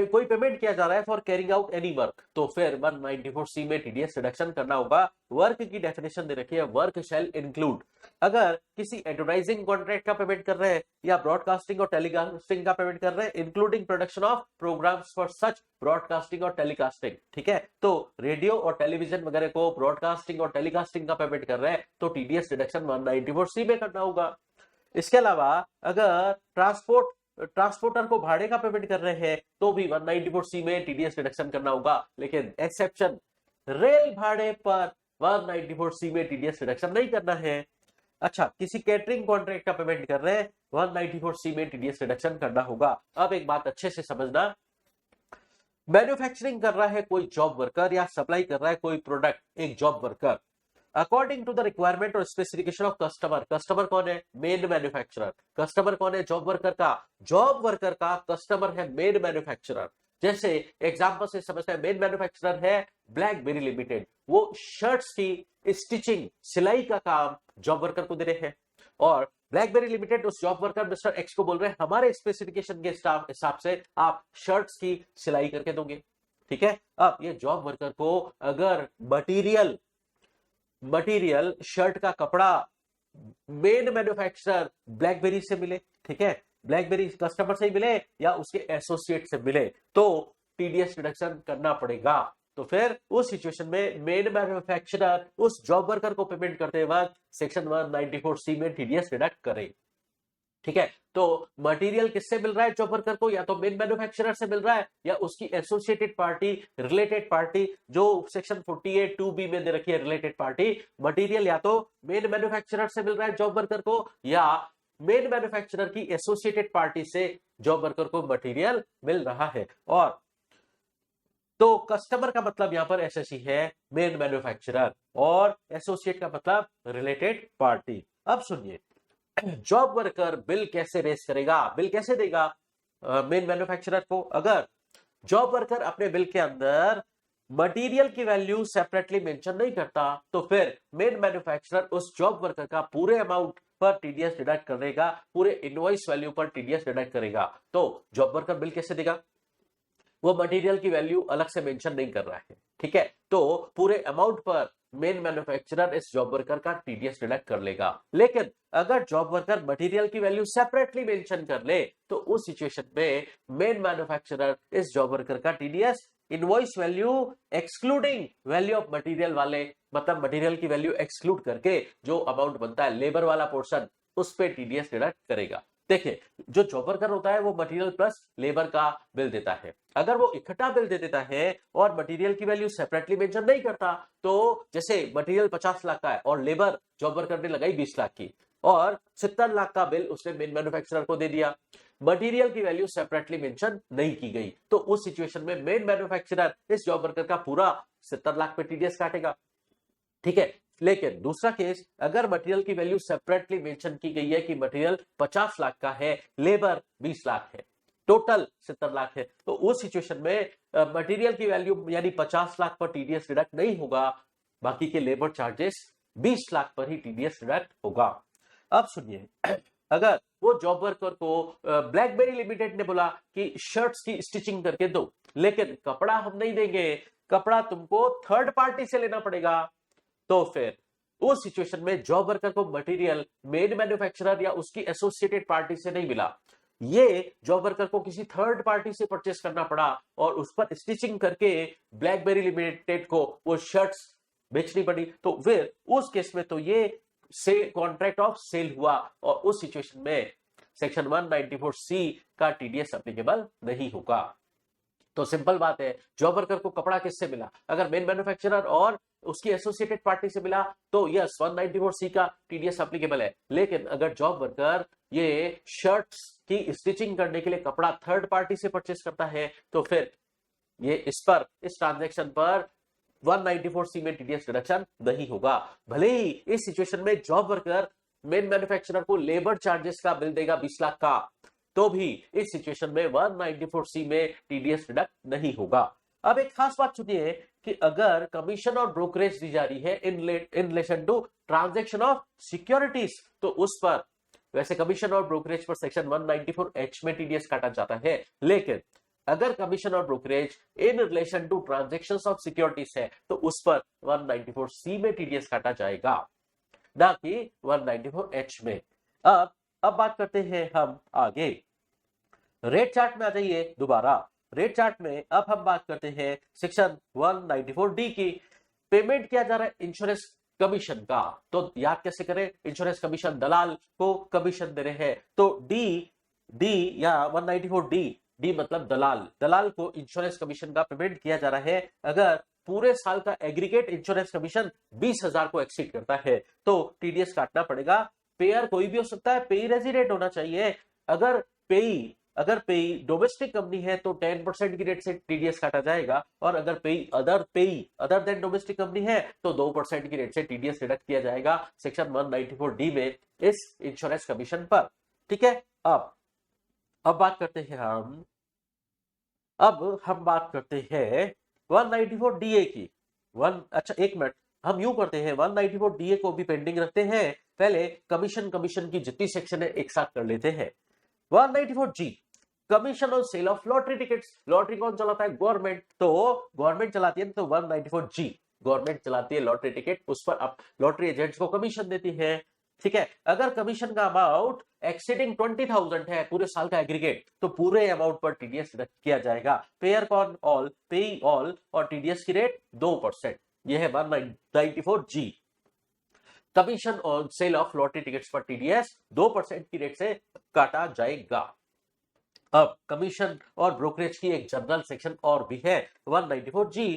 A: कोई पेमेंट किया जा रहा है for carrying out any work, तो फिर 194C में टीडीएस रिडक्शन करना होगा। वर्क की डेफिनेशन दे रखी है, वर्क शैल इंक्लूड। अगर किसी एडवर्टाइजिंग कॉन्ट्रैक्ट का पेमेंट कर रहे हैं या ब्रॉडकास्टिंग और टेलीकास्टिंग का पेमेंट कर रहे हैं, including production of programmes for such broadcasting और टेलीकास्टिंग, ठीक है, तो रेडियो और टेलीविजन वगैरह को ब्रॉडकास्टिंग और टेलीकास्टिंग का पेमेंट कर रहे हैं तो टीडीएस रिडक्शन 194C में करना होगा। इसके अलावा अगर ट्रांसपोर्टर को भाड़े का पेमेंट कर रहे हैं तो भी 194C में टीडीएस रिडक्शन करना होगा, लेकिन एक्सेप्शन रेल भाड़े पर 194C में टीडीएस रिडक्शन नहीं करना है। अच्छा, किसी कैटरिंग कॉन्ट्रैक्ट का पेमेंट कर रहे हैं 194C में टीडीएस रिडक्शन करना होगा। अब एक बात अच्छे से समझना, मैन्युफैक्चरिंग कर रहा है कोई जॉब वर्कर या सप्लाई कर रहा है कोई प्रोडक्ट एक job worker, according to the requirement और स्पेसिफिकेशन ऑफ कस्टमर। कस्टमर कौन है? Main manufacturer. कस्टमर कौन है? जॉब वर्कर का। जॉब वर्कर का कस्टमर है मेन मैन्युफैक्चरर। जैसे एग्जांपल से समझते हैं, मेन मैन्युफैक्चरर है ब्लैकबेरी लिमिटेड, वो शर्ट्स की स्टिचिंग सिलाई का काम जॉब वर्कर को दे रहे हैं, और ब्लैकबेरी लिमिटेड उस जॉब वर्कर मिस्टर एक्स को बोल रहे हैं हमारे स्पेसिफिकेशन के हिसाब से आप शर्ट्स की सिलाई करके दोगे, ठीक है। अब ये जॉब वर्कर को अगर मटीरियल शर्ट का कपड़ा मेन मैन्युफैक्चरर ब्लैकबेरी से मिले, ठीक है, ब्लैकबेरी कस्टमर से ही मिले या उसके एसोसिएट से मिले, तो टीडीएस रिडक्शन करना पड़ेगा। तो फिर उस सिचुएशन में मेन मैन्युफैक्चरर उस जॉब वर्कर को पेमेंट करते वक्त सेक्शन 194C में टीडीएस रिडक्ट करे, ठीक है। तो मटेरियल किससे मिल रहा है जॉब वर्कर को? या तो मेन मैन्युफैक्चरर से मिल रहा है या उसकी एसोसिएटेड पार्टी, रिलेटेड पार्टी, जो सेक्शन 48(2)B में दे रखी है रिलेटेड पार्टी। मटेरियल या तो मेन मैन्युफैक्चरर से मिल रहा है जॉब वर्कर को, या मेन मैन्युफैक्चरर की एसोसिएटेड पार्टी से जॉब वर्कर को मटेरियल मिल रहा है। और तो कस्टमर का मतलब यहां पर एसएससी है, मेन मैन्युफैक्चरर, और एसोसिएट का मतलब रिलेटेड पार्टी। अब सुनिए, जॉब वर्कर बिल कैसे रेस करेगा, बिल कैसे देगा मेन मैन्युफैक्चरर को? अगर जॉब वर्कर अपने बिल के अंदर मटेरियल की वैल्यू सेपरेटली मेंशन नहीं करता, तो फिर मेन मैन्युफैक्चरर उस जॉब वर्कर का पूरे अमाउंट पर टीडीएस डिडक्ट करेगा, पूरे इनवॉइस वैल्यू पर टीडीएस डिडक्ट करेगा। तो जॉब वर्कर बिल कैसे देगा? वो मटेरियल की वैल्यू अलग से मेंशन नहीं कर रहा है, ठीक है, तो पूरे अमाउंट पर मेन मैन्युफैक्चरर इस जॉब वर्कर का टीडीएस डिडक्ट कर लेगा। लेकिन अगर जॉब वर्कर मटेरियल की वैल्यू सेपरेटली मेंशन कर ले, तो उस सिचुएशन में मेन मैन्युफैक्चरर इस जॉब वर्कर का TDS invoice value excluding value of material वाले, मतलब मटेरियल की वैल्यू एक्सक्लूड करके जो अमाउंट बनता है लेबर वाला पोर्शन, उस पे टीडीएस डिडक्ट करेगा। देखिए, जो जॉब वर्कर होता है वो मटेरियल प्लस लेबर का बिल देता है। अगर वो इकट्ठा बिल दे देता है और मटेरियल की वैल्यू सेपरेटली मेंशन नहीं करता, तो जैसे मटेरियल 50 लाख का है और लेबर जॉब वर्कर ने लगाई 20 लाख की, और 70 लाख का बिल उसने मेन मैन्युफैक्चरर को दे दिया, मटेरियल की वैल्यू सेपरेटली मेंशन नहीं की गई, तो उस सिचुएशन में मेन मैन्युफैक्चरर इस जॉब वर्कर का पूरा 70 लाख पे टीडीएस काटेगा, ठीक है। लेकिन दूसरा केस, अगर मटेरियल की वैल्यू सेपरेटली मेंशन की गई है कि मटेरियल 50 लाख का है, लेबर 20 लाख है, टोटल 70 लाख है, तो उस सिचुएशन में मटेरियल की वैल्यू यानी 50 लाख पर टीडीएस डिडक्ट नहीं होगा, बाकी के लेबर चार्जेस 20 लाख पर ही टीडीएस डिडक्ट होगा। अब सुनिए, अगर वो जॉब वर्कर को ब्लैकबेरी लिमिटेड ने बोला कि शर्ट्स की स्टिचिंग करके दो, लेकिन कपड़ा हम नहीं देंगे, कपड़ा तुमको थर्ड पार्टी से लेना पड़ेगा, तो फिर उस सिचुएशन में जॉब वर्कर को मटेरियल मेन मैन्युफैक्चरर या उसकी एसोसिएटेड पार्टी से नहीं मिला, ये जॉब वर्कर को किसी थर्ड पार्टी से परचेस करना पड़ा और उस पर स्टिचिंग करके ब्लैकबेरी लिमिटेड को वो शर्ट्स बेचनी पड़ी, तो फिर उस केस में तो ये से कॉन्ट्रैक्ट ऑफ सेल हुआ, और उस सिचुएशन में सेक्शन 194 सी का टीडीएस एप्लीकेबल नहीं होगा। तो सिंपल बात है, जॉब वर्कर को कपड़ा किससे मिला? अगर मेन मैन्युफैक्चरर और उसकी एसोसिएटेड पार्टी से मिला तो यस 194 सी का टीडीएस एप्लीकेबल है। लेकिन अगर जॉब वर्कर ये शर्ट्स की स्टिचिंग करने के लिए कपड़ा थर्ड पार्टी से परचेस करता है, तो फिर ये इस ट्रांजैक्शन पर 194 सी में टीडीएस डिडक्शन नहीं होगा। भले ही इस सिचुएशन में जॉब वर्कर मेन मैन्युफैक्चरर को लेबर चार्जेस का बिल देगा 20 लाख का, तो भी इस सिचुएशन में 194 सी में टीडीएस डिडक्ट नहीं होगा। अब एक खास बात सुनिए कि अगर कमीशन और ब्रोकरेज दी जा रही है in relation to transaction of securities, तो उस पर वैसे कमीशन और ब्रोकरेज पर सेक्शन 194H में टीडीएस काटा जाता है, लेकिन अगर कमीशन और brokerage in relation to transactions of securities है, तो उस पर 194C में टीडीएस काटा जाएगा, ना कि 194H में। अब बात करते हैं हम आगे, रेट चार्ट में आ जाइए दोबारा। रेट चार्ट में अब हम बात करते हैं सेक्शन 194D की। पेमेंट किया जा रहा है इंश्योरेंस कमीशन का, तो याद कैसे करें? इंश्योरेंस कमीशन दलाल को कमीशन दे रहे हैं, तो डी या 194D, डी मतलब दलाल, दलाल को इंश्योरेंस कमीशन का पेमेंट किया जा रहा है। अगर पूरे साल का एग्रीगेट इंश्योरेंस कमीशन 20,000 को एक्सीड करता है, तो टीडीएस काटना पड़ेगा। पेयर कोई भी हो सकता है, पेई रेजिडेंट होना चाहिए। अगर पेई डोमेस्टिक कंपनी है तो 10% की रेट से टीडीएस काटा जाएगा, और अगर पेई अदर देन डोमेस्टिक कंपनी है तो 2% की रेट से टीडीएस डिडक्ट किया जाएगा सेक्शन 194D में इस इंश्योरेंस कमीशन पर, ठीक है। अब बात करते हैं हम बात करते हैं 194DA की। अच्छा एक मिनट, हम यूं करते हैं 194DA को भी पेंडिंग रखते हैं, पहले कमीशन की जितनी सेक्शन है एक साथ कर लेते हैं। 194G, commission on sale of lottery tickets. Lottery कौन चलाता है? गवर्नमेंट, तो गवर्नमेंट चलाती है, तो 194G गवर्नमेंट चलाती है लॉटरी टिकट, उस पर अब लॉटरी एजेंट्स को कमीशन देती है, ठीक है। अगर कमीशन का अमाउंट एक्सीडिंग 20,000 है पूरे साल का एग्रीगेट, तो पूरे अमाउंट पर टीडीएस किया जाएगा। पेयर कौन? ऑल, पेई ऑल, और टीडीएस की रेट 2%। यह है 194G। Commission on sale of lottery tickets पर टीडीएस 2% की रेट से काटा जाएगा। अब कमीशन और ब्रोकरेज की एक जनरल सेक्शन और भी है 194G।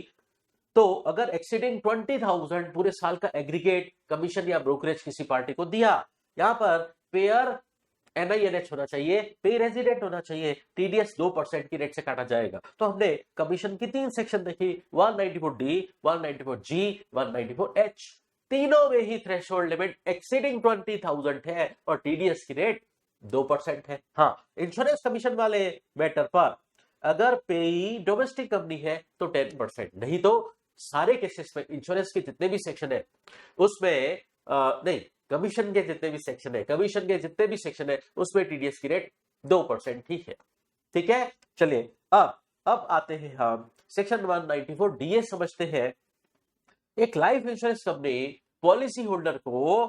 A: तो अगर एक्सीडिंग 20,000 पूरे साल का एग्रीगेट कमीशन या ब्रोकरेज किसी पार्टी को दिया, यहां पर पेयर NINH होना चाहिए, पे रेजिडेंट होना चाहिए, TDS 2% की रेट से काटा जाएगा। तो हमने कमीशन की 3 सेक्शन देखी, 194D, 194G, 194H। तीनों में ही थ्रेशोल्ड लिमिट एक्सीडिंग 20,000 है और TDS की रेट 2% है। हाँ, इंश्योरेंस कमीशन वाले मैटर पर अगर पेई डोमेस्टिक कंपनी है तो 10%, नहीं तो सारे केसेस में इंश्योरेंस के जितने भी सेक्शन है उसमें नहीं, कमीशन के जितने भी सेक्शन है, कमीशन के जितने भी सेक्शन है उसमें TDS की रेट 2% ही है। ठीक है, चलिए अब आते हैं हम सेक्शन 194 DA समझते हैं। एक life insurance company policy holder को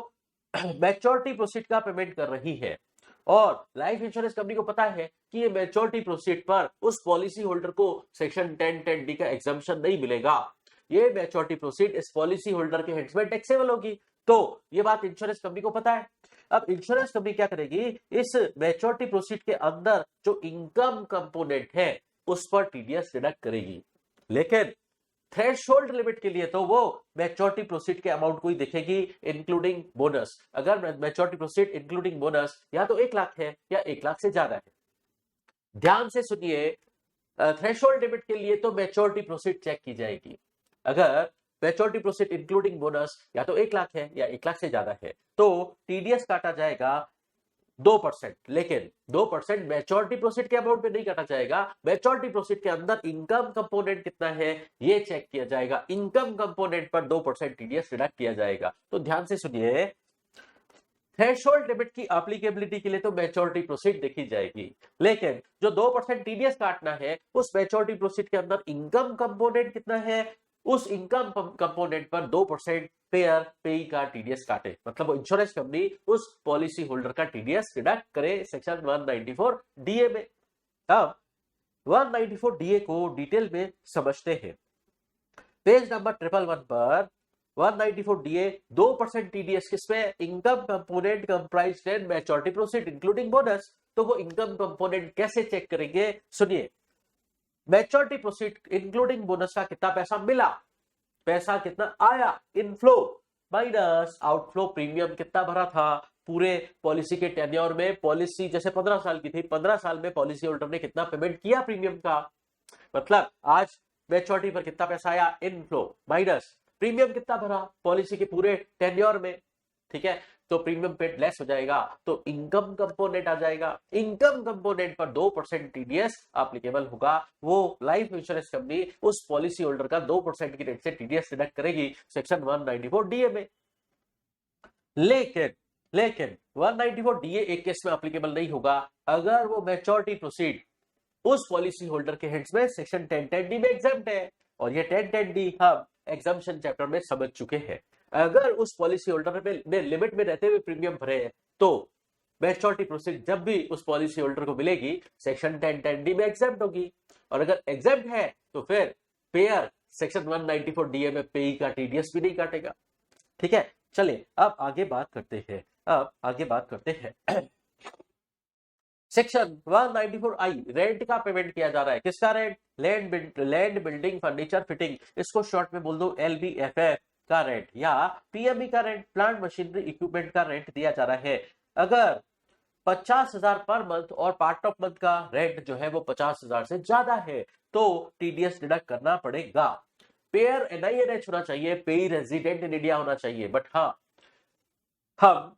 A: मैच्योरिटी प्रोसीड का पेमेंट कर रही है और लाइफ इंश्योरेंस कंपनी को पता है कि ये मैच्योरिटी प्रोसीड पर उस पॉलिसी होल्डर को सेक्शन 1010D का एग्जम्पशन नहीं मिलेगा। ये मैच्योरिटी प्रोसीड इस पॉलिसी होल्डर के हेड्स में टैक्सेबल होगी। तो ये बात इंश्योरेंस कंपनी को पता है। अब इंश्योरेंस कंपनी क्या करेगी, इस मैच्योरिटी प्रोसीड के अंदर जो इनकम कंपोनेंट है उस पर TDS डिडक्ट करेगी, लेकिन थ्रेशोल्ड लिमिट के लिए तो वो मैच्योरिटी प्रोसीड के अमाउंट को ही देखेगी इंक्लूडिंग बोनस। अगर मैच्योरिटी प्रोसीड इंक्लूडिंग बोनस या तो 1 लाख है या 1 लाख से ज्यादा है। ध्यान से सुनिए, थ्रेशोल्ड लिमिट के लिए तो मैच्योरिटी प्रोसीड चेक की जाएगी। अगर मैच्योरिटी प्रोसीड इंक्लूडिंग बोनस या तो 1 लाख है या 1 लाख से ज्यादा है तो TDS काटा जाएगा 2%, लेकिन 2% मैच्योरिटी प्रोसीड के अमाउंट पे नहीं काटा जाएगा। मैच्योरिटी प्रोसीड के अंदर इनकम कंपोनेंट कितना है ये चेक किया जाएगा। इनकम कंपोनेंट पर 2% TDS डिडक्ट किया जाएगा। तो ध्यान से सुनिए, थ्रेशोल्ड लिमिट की एप्लीकेबिलिटी के लिए तो मैच्योरिटी प्रोसीड देखी जाएगी, लेकिन जो 2% TDS काटना है उस मैच्योरिटी प्रोसीड के अंदर इनकम कंपोनेंट कितना है, उस इनकम कंपोनेंट पर 2% पेयर पेई का TDS काटे। मतलब इंश्योरेंस कंपनी उस पॉलिसी होल्डर का TDS डिडक्ट करे सेक्शन 194 DA में। अब 194 DA को डिटेल में समझते हैं। पेज नंबर 111 पर 194 DA 2% TDS किसमें, इनकम कंपोनेंट कंप्राइज्ड इन मैच्योरिटी प्रोसीड इंक्लूडिंग बोनस। तो वो इनकम कंपोनेंट कैसे चेक करेंगे, सुनिए। मैच्योरिटी प्रोसीड इंक्लूडिंग बोनस का कितना पैसा मिला, पैसा कितना आया, इनफ्लो माइनस आउटफ्लो, प्रीमियम कितना भरा था पूरे पॉलिसी के टेन्योर में। पॉलिसी जैसे 15 साल की थी, 15 साल में पॉलिसी होल्डर ने कितना पेमेंट किया प्रीमियम का, मतलब आज मैच्योरिटी पर कितना पैसा आया, इनफ्लो माइनस प्रीमियम कितना भरा पॉलिसी के पूरे टेन्योर में। ठीक है, तो प्रीमियम पेड लेस हो जाएगा तो इनकम कंपोनेंट आ जाएगा। इनकम कंपोनेंट पर 2% TDS एप्लीकेबल होगा। वो लाइफ इंश्योरेंस कंपनी उस पॉलिसी होल्डर का 2% की रेट से TDS डिडक्ट करेगी सेक्शन 194 DA में। लेकिन 194 DA एक केस में एप्लीकेबल नहीं होगा, अगर वो मैच्योरिटी प्रोसीड उस पॉलिसी होल्डर के हेड्स में सेक्शन 1010D में एग्जम्प्ट है। और ये 1010D हम एग्जम्पशन चैप्टर में समझ चुके हैं। अगर उस पॉलिसी होल्डर ने लिमिट में रहते हुए प्रीमियम भरे हैं तो मैच्योरिटी प्रोसीड जब भी उस पॉलिसी होल्डर को मिलेगी सेक्शन 1010D में एग्जम्प्ट होगी। और अगर एग्जम्प्ट है तो फिर पेयर सेक्शन 194 DA में पेई का TDS भी नहीं काटेगा। ठीक है, चलिए अब आगे बात करते हैं। सेक्शन 194I रेंट का पेमेंट किया जा रहा है। किसका rent, land building furniture fitting, इसको शॉर्ट में बोल दो LBFF का रेंट, या PME का रेंट, प्लांट मशीनरी इक्विपमेंट का रेंट दिया जा रहा है। अगर 50,000 पर मंथ और पार्ट ऑफ मंथ का रेंट जो है वो 50,000 से ज्यादा है तो TDS डिडक्ट करना पड़ेगा। पेयर NINH होना चाहिए, पेई रेजिडेंट इन इंडिया होना चाहिए। बट हाँ, हम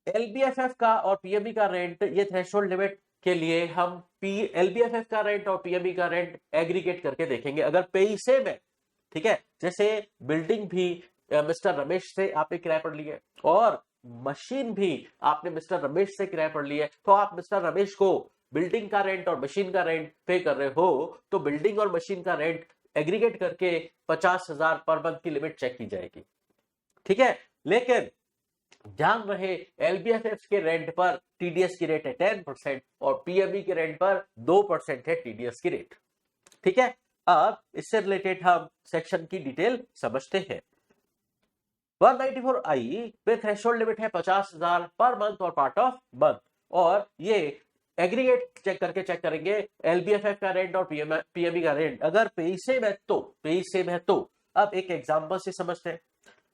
A: LBFF का और PME का रेंट, ये थ्रेशोल्ड लिमिट के लिए हम LBFF का रेंट और PME का रेंट एग्रीगेट करके देखेंगे। अगर पेई सेम है, ठीक है, जैसे बिल्डिंग भी मिस्टर रमेश से आपने किराए पर ली है और मशीन भी आपने मिस्टर रमेश से किराए पर ली है, तो आप मिस्टर रमेश को बिल्डिंग का रेंट और मशीन का रेंट पे कर रहे हो तो बिल्डिंग और मशीन का रेंट एग्रीगेट करके 50,000 पर मंथ की लिमिट चेक की जाएगी। ठीक है, लेकिन ध्यान रहे LBFF के रेंट पर TDS की रेट है 10% और PME के रेंट पर 2% है TDS की रेट। ठीक है, अब इससे रिलेटेड हम सेक्शन की डिटेल समझते हैं। 194I में थ्रेशोल्ड लिमिट है 50,000 पर मंथ और पार्ट ऑफ मंथ, और ये एग्रीगेट चेक करेंगे LBFF का रेंट और PME का रेंट। अगर पेई सेम है तो अब एक एग्जांपल से समझते हैं।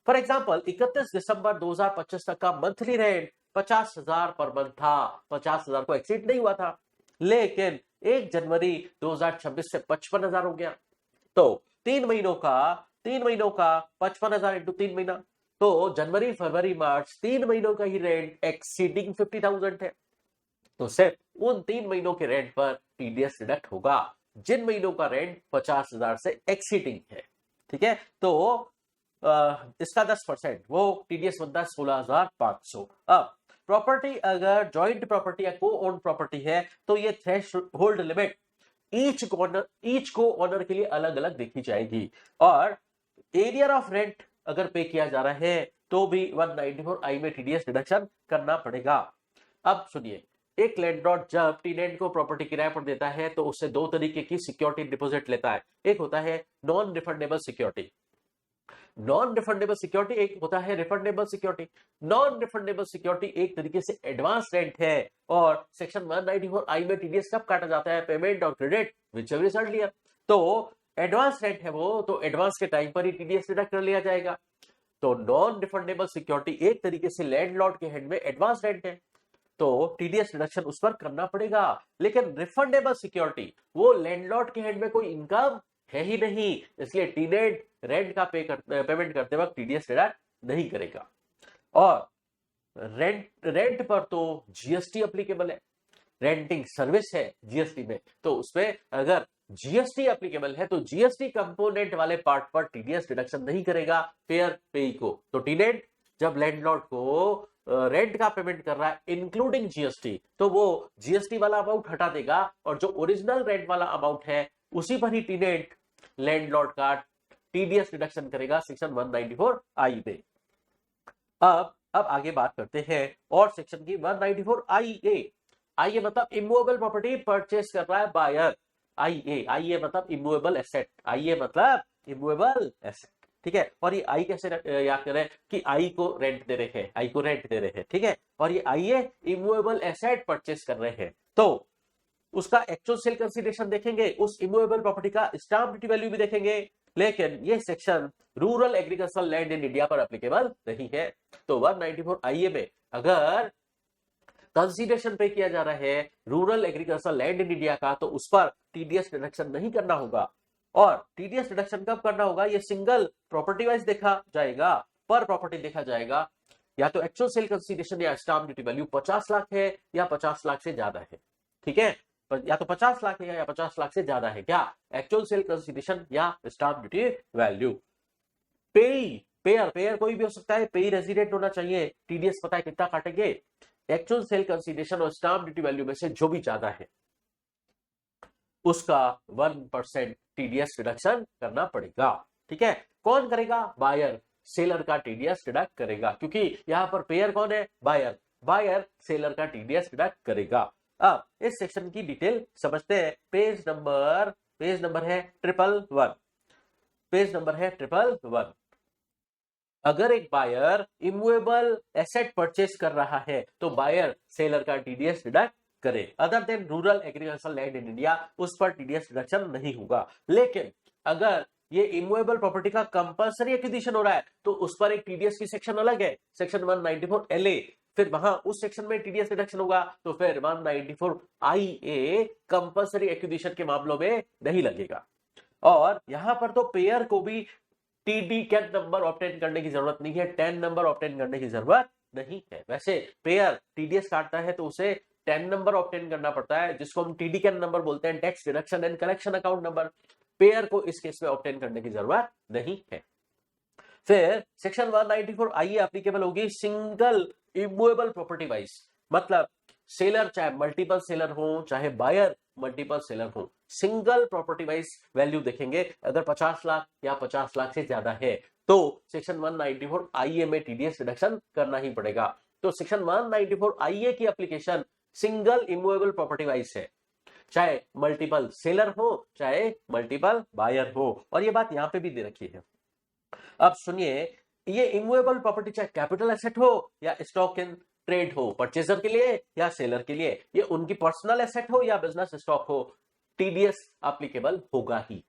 A: फॉर एग्जांपल 31 दिसंबर 2025 तक का मंथली रेंट 50,000 पर मंथ था, 50,000 को एक्सीड नहीं हुआ था, लेकिन 1 जनवरी 2026 से 55,000 हो गया। तो 3 महीनों का 55,000 इंटू 3 महीना, तो जनवरी फरवरी मार्च 3 महीनों का ही रेंट एक्सीडिंग 50,000 है। तो सिर्फ उन 3 महीनों के रेंट पर टीडीएस डिडक्ट होगा जिन महीनों का रेंट 50,000 से एक्सीडिंग है। ठीक है, तो इसका 10% वो टीडीएस बनता है 16,500। अब प्रॉपर्टी अगर जॉइंट प्रॉपर्टी या को ओन प्रॉपर्टी है तो ये थ्रेश होल्ड लिमिट ईच को ओनर के लिए अलग अलग देखी जाएगी, और एरिया ऑफ रेंट अगर पे किया जा रहा है तो भी 194I में टीडीएस डिडक्शन करना पड़ेगा। अब सुनिए, एक लैंडलॉर्ड जब टेनेंट को प्रॉपर्टी किराए पर देता है तो उससे दो तरीके की सिक्योरिटी डिपॉजिट लेता है। एक होता है नॉन रिफंडेबल सिक्योरिटी, एक होता है refundable security. Non refundable security एक तरीके से एडवांस रेंट है, और सेक्शन 194I में टीडीएस कब काटा जाता है? पेमेंट और क्रेडिट व्हिचएवर इज अर्लियर। तो एडवांस रेंट है वो, तो एडवांस के टाइम पर ही टीडीएस डिडक्ट कर लिया जाएगा। तो नॉन रिफंडेबल सिक्योरिटी एक तरीके से लैंडलॉर्ड के हेड में एडवांस रेंट है, तो टीडीएस डिडक्शन उस पर करना पड़ेगा। लेकिन रिफंडेबल सिक्योरिटी वो लैंडलॉर्ड के हेड में कोई इनकम है ही नहीं, इसलिए टेनेंट रेंट का पेमेंट करते वक्त टीडीएस डिडक्ट नहीं करेगा। और रेंट पर तो जीएसटी एप्लीकेबल है, रेंटिंग सर्विस है जीएसटी में, तो उसमें अगर जीएसटी एप्लीकेबल है तो जीएसटी कंपोनेंट वाले पार्ट पर टीडीएस डिडक्शन नहीं करेगा पेयर पेई को। तो टेनेंट जब लैंडलॉर्ड को रेंट का पेमेंट कर रहा है इंक्लूडिंग जीएसटी, तो वो जीएसटी वाला अमाउंट हटा देगा, और जो ओरिजिनल रेंट वाला अमाउंट है उसी पर ही टेनेंट लैंडलॉर्ड का टीडीएस डिडक्शन करेगा सेक्शन 194I में। अब आगे बात करते हैं और सेक्शन की 194IA। आईए मतलब इमूवेबल प्रॉपर्टी परचेस कर रहा है बायर। आईए मतलब इमूवेबल एसेट, आईए मतलब इमूवेबल एसेट। ठीक है, और ये आई कैसे याद करें कि आई को रेंट दे रहे हैं, ठीक है, और ये आईए इमूवेबल एसेट परचेस कर रहे हैं, तो उसका एक्चुअल सेल कंसीडरेशन देखेंगे, उस इमूवेबल प्रॉपर्टी का स्टाम्प ड्यूटी वैल्यू भी देखेंगे। लेकिन ये section rural agricultural land in India पर एप्लीकेबल नहीं है। तो 194IA में अगर कंसीडरेशन पे किया जा रहा है rural agricultural land in India का, तो उस पर टीडीएस डिडक्शन नहीं करना होगा। और टीडीएस डिडक्शन कब करना होगा? ये सिंगल प्रॉपर्टी वाइज देखा जाएगा, पर प्रॉपर्टी देखा जाएगा। या तो एक्चुअल सेल कंसीडरेशन या स्टाम्प ड्यूटी वैल्यू 50 लाख है या 50 लाख से ज्यादा है। ठीक है, या तो 50 लाख है या 50 लाख से ज्यादा है, क्या एक्चुअल सेल कंसीडरेशन या स्टाम्प ड्यूटी वैल्यू। पेयर कोई भी हो सकता है, पेई रेजिडेंट होना चाहिए। टीडीएस पता है कितना काटेंगे? एक्चुअल सेल कंसीडरेशन और स्टाम्प ड्यूटी वैल्यू में से जो भी ज्यादा है उसका 1% टीडीएस डिडक्शन करना पड़ेगा। ठीक है, कौन करेगा? बायर सेलर का टीडीएस डिडक्ट करेगा, क्योंकि यहां पर पेयर कौन है? बायर सेलर का टीडीएस डिडक्ट करेगा। अब इस सेक्शन की डिटेल समझते हैं। पेज नंबर है 111। अगर एक बायर इमूवेबल एसेट परचेस कर रहा है तो बायर सेलर का टीडीएस डिडक्ट करे। Other than rural agricultural land in India, उस पर टीडीएस डिडक्शन नहीं होगा। लेकिन अगर ये इमूवेबल प्रॉपर्टी का कंपल्सरी एक्विजिशन हो रहा है तो उस पर एक टीडीएस की सेक्शन अलग है, सेक्शन 194LA, फिर वहां उस सेक्शन में टीडीएस डिडक्शन होगा। तो फिर 194IA कंपल्सरी एक्विजिशन के मामलों में नहीं लगेगा। और यहां पर तो पेयर को भी टीडी कैन नंबर ऑब्टेन करने की जरूरत नहीं है, टेन नंबर ऑब्टेन करने की जरूरत नहीं है। वैसे पेयर टीडीएस काटता है तो उसे 10 नंबर ऑब्टेन करना पड़ता है, जिसको हम टीडी कैन नंबर बोलते हैं, tax deduction and collection account number. Pair को इस केस में ऑब्टेन करने की जरूरत नहीं है। फिर सेक्शन 194IA एप्लीकेबल होगी सिंगल इमूवेबल प्रॉपर्टी वाइज, मतलब सेलर चाहे मल्टीपल सेलर हो, चाहे बायर मल्टीपल सेलर हो, सिंगल प्रॉपर्टी वाइज वैल्यू देखेंगे। अगर 50 लाख या 50 लाख से ज्यादा है तो सेक्शन 194IA में टीडीएस डिडक्शन करना ही पड़ेगा। तो सेक्शन 194IA की application single immovable property wise है, चाहे मल्टीपल सेलर हो चाहे मल्टीपल बायर हो, और ये बात यहां पे भी दे रखी है। अब सुनिए, ये इमूवेबल प्रॉपर्टी चाहे कैपिटल एसेट हो या स्टॉक इन ट्रेड हो, परचेजर के लिए या सेलर के लिए, ये उनकी पर्सनल एसेट हो या बिजनेस स्टॉक हो, टीडीएस एप्लीकेबल होगा ही।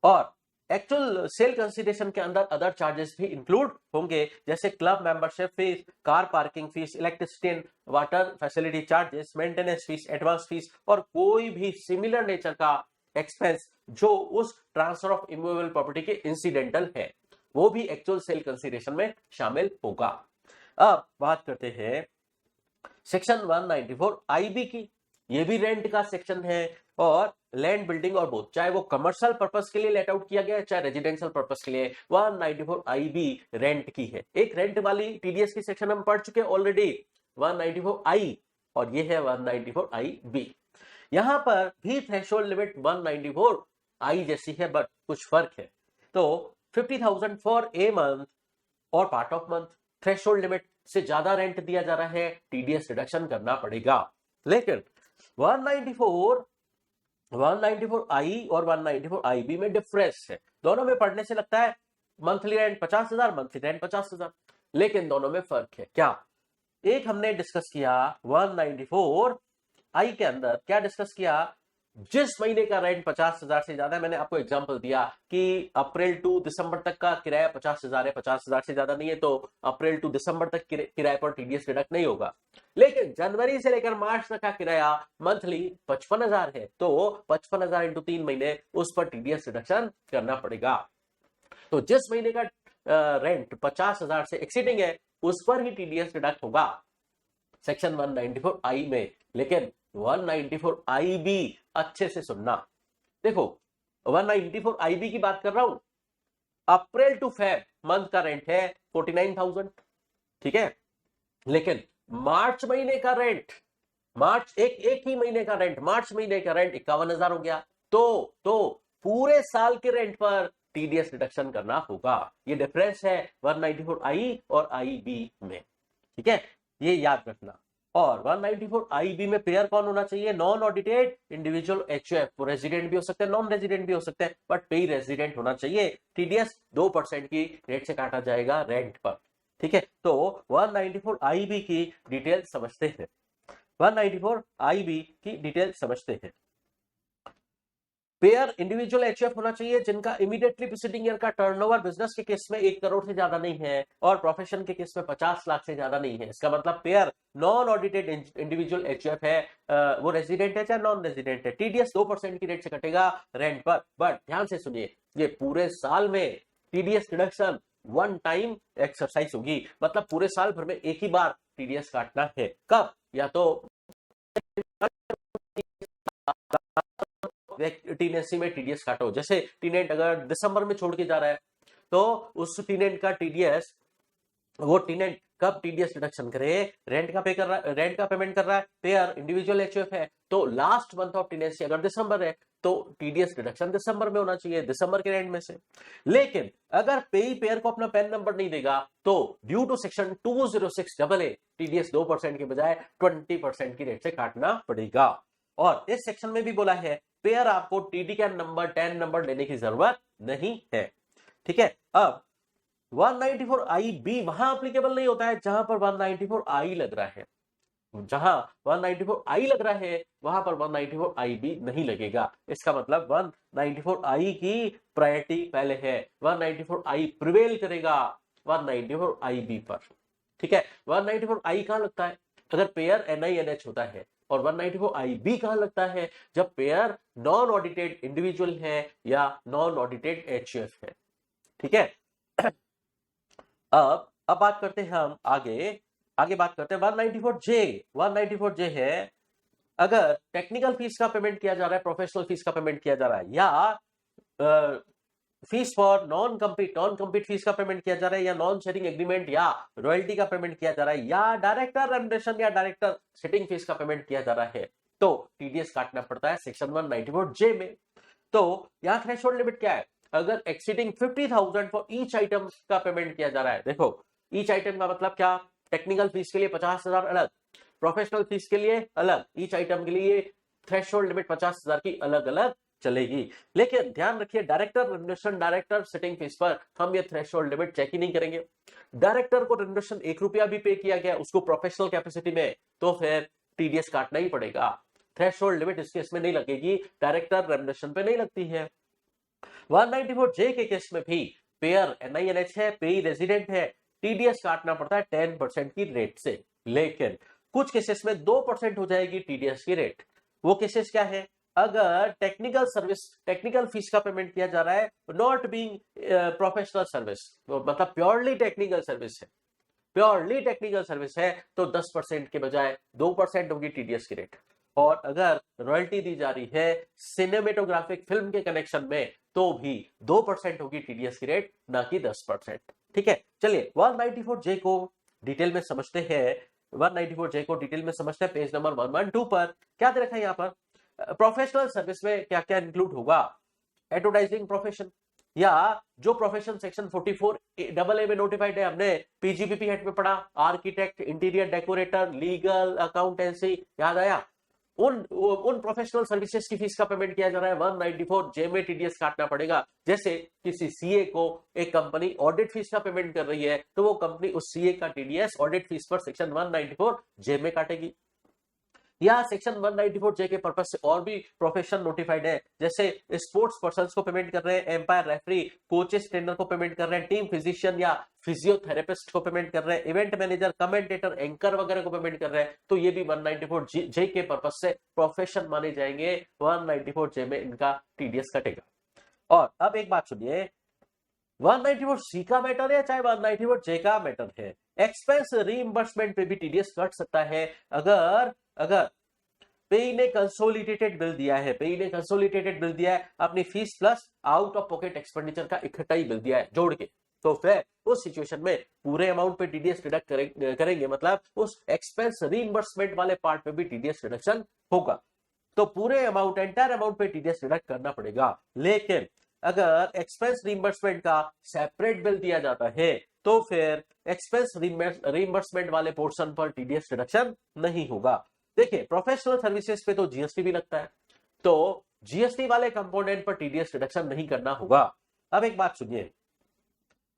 A: और एक्चुअल सेल कंसिडरेशन के अंदर अदर चार्जेस भी इंक्लूड होंगे, जैसे club membership fees, car parking fees, electricity and water facility charges, maintenance fees, advance fees और कोई भी सिमिलर नेचर का एक्सपेंस जो उस ट्रांसफर ऑफ इमूवेबल प्रॉपर्टी के इंसिडेंटल है, वो भी एक्चुअल सेल कंसिडरेशन में शामिल होगा। अब बात करते हैं सेक्शन 194 आईबी की। ये भी रेंट का सेक्शन है और लैंड बिल्डिंग और बोथ, चाहे वो कमर्शियल पर्पस के लिए लेट आउट किया गया है चाहे रेजिडेंशियल पर्पस के लिए, 194 आईबी रेंट की है। एक रेंट वाली टीडीएस की सेक्शन हम पढ़ चुके हैं ऑलरेडी, 194 आई, और ये है 194 आईबी। यहां पर भी थ्रेशोल्ड लिमिट 194 आई जैसी है, बट कुछ फर्क है। तो 50,000 फॉर ए मंथ और part of month, threshold limit से ज्यादा रेंट दिया जा रहा है, टीडीएस रिडक्शन करना पड़ेगा। लेकिन 194 आई और 194 आईबी में डिफरेंस है। दोनों में पढ़ने से लगता है मंथली रेंट 50,000, मंथली रेंट 50,000, लेकिन दोनों में फर्क है। क्या? एक हमने डिस्कस किया 194 आई के अंदर, क्या डिस्कस किया, जिस महीने का रेंट 50,000 से ज्यादा है, मैंने आपको एग्जांपल दिया कि अप्रैल टू दिसंबर तक का किराया 50,000 है, 50,000 से ज्यादा नहीं है, तो अप्रैल टू दिसंबर तक किराए पर टीडीएस डिडक्ट नहीं होगा। लेकिन जनवरी से लेकर मार्च तक का किराया मंथली 55,000 है, तो 55,000 इंटू 3 महीने, उस पर टीडीएस डिडक्शन करना पड़ेगा। तो जिस महीने का रेंट 50,000 से एक्सीडिंग है, उस पर ही टीडीएस डिडक्ट होगा सेक्शन 194 आई में। लेकिन 194 आईबी अच्छे से सुनना, देखो 194 आईबी की बात कर रहा हूं, अप्रैल टू फेब मंथ का रेंट है 49,000, ठीक है, लेकिन मार्च महीने का रेंट, मार्च एक ही महीने का रेंट, मार्च महीने का रेंट 51,000 हो गया, तो पूरे साल के रेंट पर टीडीएस डिडक्शन करना होगा। ये डिफरेंस है 194 आई और आईबी में, ठीक है, ये याद रखना। और 194 आईबी में पेयर कौन होना चाहिए? नॉन ऑडिटेड इंडिविजुअल एचयूएफ, वो रेजिडेंट भी हो सकते हैं, नॉन रेजिडेंट भी हो सकते हैं, बट पेई रेजिडेंट होना चाहिए। टीडीएस 2% की रेट से काटा जाएगा रेंट पर, ठीक है। तो 194 आईबी की डिटेल समझते हैं, 194 आईबी की डिटेल समझते हैं। पेयर इंडिविजुअल एचयूएफ होना चाहिए जिनका इमीडिएटली प्रीसीडिंग ईयर का टर्नओवर बिजनेस के केस में 1 करोड़ से ज्यादा नहीं है और प्रोफेशन के केस में 50 लाख से ज्यादा नहीं है। इसका मतलब pair non audited individual HUF है, वो रेजिडेंट है चाहे नॉन रेजिडेंट है, टीडीएस 2% की रेट से कटेगा रेंट पर। बट ध्यान से सुनिए, ये पूरे साल में TDS reduction one time exercise होगी, मतलब पूरे साल भर में एक ही बार टीडीएस काटना है। कब? या तो टीनेंसी में टीडीएस काटो, जैसे टीनेंट अगर दिसंबर में छोड़ के जा रहा है तो उस टीनेंट का टीडीएस, वो टीनेंट कब टीडीएस रिडक्शन करे? रेंट का पे कर रहा है, रेंट का पेमेंट कर रहा है, पेयर इंडिविजुअल एचयूएफ है, तो लास्ट मंथ ऑफ टीनेंसी अगर दिसंबर है तो टीडीएस रिडक्शन दिसंबर में होना चाहिए, दिसंबर के रेंट में से। लेकिन अगर पेई पेयर को अपना पैन नंबर नहीं देगा तो due to section 206AA TDS 2% के बजाय 20% की रेट से काटना पड़ेगा। और इस सेक्शन में भी बोला है पेयर आपको टीडी का नंबर 10 नंबर लेने की जरूरत नहीं है, ठीक है। अब 194 आई बी वहां एप्लीकेबल नहीं होता है जहां पर 194 आई लग रहा है, जहां 194 आई लग रहा है वहां पर 194 आई बी नहीं लगेगा। इसका मतलब 194 आई की प्रायोरिटी पहले है, 194 आई प्रिवेल करेगा 194 आई बी पर, ठीक है। 194 आई कहां लगता है? अगर पेयर NINH होता है। और 194 IB कहां लगता है? जब पेयर नॉन ऑडिटेड इंडिविजुअल है या नॉन ऑडिटेड एचयूएफ है, ठीक है। अब बात करते हैं हम आगे बात करते हैं 194J है अगर टेक्निकल फीस का पेमेंट किया जा रहा है, प्रोफेशनल फीस का पेमेंट किया जा रहा है, या fees for non compete fees का पेमेंट किया जा रहा है, या नॉन शेयरिंग एग्रीमेंट या रॉयल्टी का पेमेंट किया जा रहा है, या डायरेक्टर रेम्युनरेशन या डायरेक्टर सिटिंग फीस का पेमेंट किया जा रहा है, तो टीडीएस काटना पड़ता है सेक्शन 194J में। तो यहाँ थ्रेशोल्ड लिमिट क्या है? अगर एक्सीडिंग 50,000 फॉर ईच आइटम का पेमेंट किया जा रहा है, देखो ईच आइटम का मतलब क्या? टेक्निकल फीस के लिए 50,000 अलग, प्रोफेशनल फीस के लिए अलग, ईच आइटम के लिए थ्रेशोल्ड लिमिट 50,000 की अलग अलग चलेगी। लेकिन ध्यान रखिए director remuneration, director sitting fees पर हम ये थ्रेशोल्ड लिमिट चेक ही नहीं करेंगे। डायरेक्टर को रेम्युनरेशन 1 रुपया भी पे किया गया उसको प्रोफेशनल कैपेसिटी में, तो फिर टीडीएस काटना ही पड़ेगा। थ्रेशोल्ड लिमिट इस केस में नहीं लगेगी, डायरेक्टर रेम्युनरेशन पे नहीं लगती है। 194J के केस में भी पेयर NINH है, पेई रेजिडेंट है, टीडीएस काटना पड़ता है 10% की रेट से। लेकिन कुछ केसेस में 2% हो जाएगी टीडीएस की रेट। वो केसेस क्या है? अगर टेक्निकल फीस का पेमेंट किया जा रहा है, नॉट बीइंग प्रोफेशनल सर्विस, मतलब प्योरली टेक्निकल सर्विस है, प्योरली टेक्निकल सर्विस है, तो 10% के बजाय 2% होगी टीडीएस की रेट। और अगर रॉयल्टी दी जा रही है सिनेमेटोग्राफिक फिल्म के कनेक्शन में, तो भी 2% होगी टीडीएस की रेट, ना कि 10%। ठीक है, चलिए 194J को डिटेल में समझते हैं। 194J को डिटेल में समझते हैं। पेज नंबर 112 पर क्या दे रखा है? यहाँ पर प्रोफेशनल सर्विस में क्या क्या इंक्लूड होगा? एडवर्टाइजिंग प्रोफेशन, या जो प्रोफेशन सेक्शन 44AA में नोटिफाइड है, हमने पीजीबीपी हेड में पढ़ा, architect, interior decorator, legal, accountancy, याद आया? उन प्रोफेशनल सर्विसेज की फीस का पेमेंट किया जा रहा है 194J में टीडीएस काटना पड़ेगा। जैसे किसी सीए को एक कंपनी ऑडिट फीस का पेमेंट कर रही है, तो वो कंपनी उस सीए का टीडीएस ऑडिट फीस पर सेक्शन 194J में काटेगी। या सेक्शन 194J के पर्पज से और भी प्रोफेशन नोटिफाइड है, जैसे स्पोर्ट्स पर्संस को पेमेंट कर रहे हैं, एम्पायर, रेफरी, कोचेस, ट्रेनर को पेमेंट कर रहे हैं, टीम फिजिशियन या फिजियोथेरेपिस्ट को पेमेंट कर रहे हैं, इवेंट मैनेजर, कमेंटेटर, एंकर वगैरह को पेमेंट कर रहे हैं, तो ये भी 194J के पर्पज से प्रोफेशन माने जाएंगे। 194J में इनका टीडीएस कटेगा। और अब एक बात सुनिए, 194C का मैटर है चाहे 194J का मैटर है, एक्सपेंस रीइंबर्समेंट पे भी टीडीएस कट सकता है। अगर पेई ने कंसोलिडेटेड बिल दिया है, पेई ने कंसोलिडेटेड बिल दिया है, अपनी fees plus out of pocket expenditure का इकट्ठा ही बिल दिया है जोड़ के, तो फिर उस सिचुएशन में पूरे अमाउंट पे टीडीएस डिडक्ट करेंगे, मतलब उस एक्सपेंस रीइंबर्समेंट वाले पार्ट पे भी टीडीएस डिडक्शन होगा। तो पूरे अमाउंट, एंटायर अमाउंट पे टीडीएस डिडक्ट करना पड़ेगा। लेकिन अगर एक्सपेंस रीइंबर्समेंट का सेपरेट बिल दिया जाता है, तो फिर एक्सपेंस रीइंबर्समेंट वाले पोर्शन पर टीडीएस डिडक्शन नहीं होगा। देखिए, प्रोफेशनल सर्विसेज पे तो जीएसटी भी लगता है, तो जीएसटी वाले कंपोनेंट पर टीडीएस डिडक्शन नहीं करना होगा। अब एक बात सुनिए,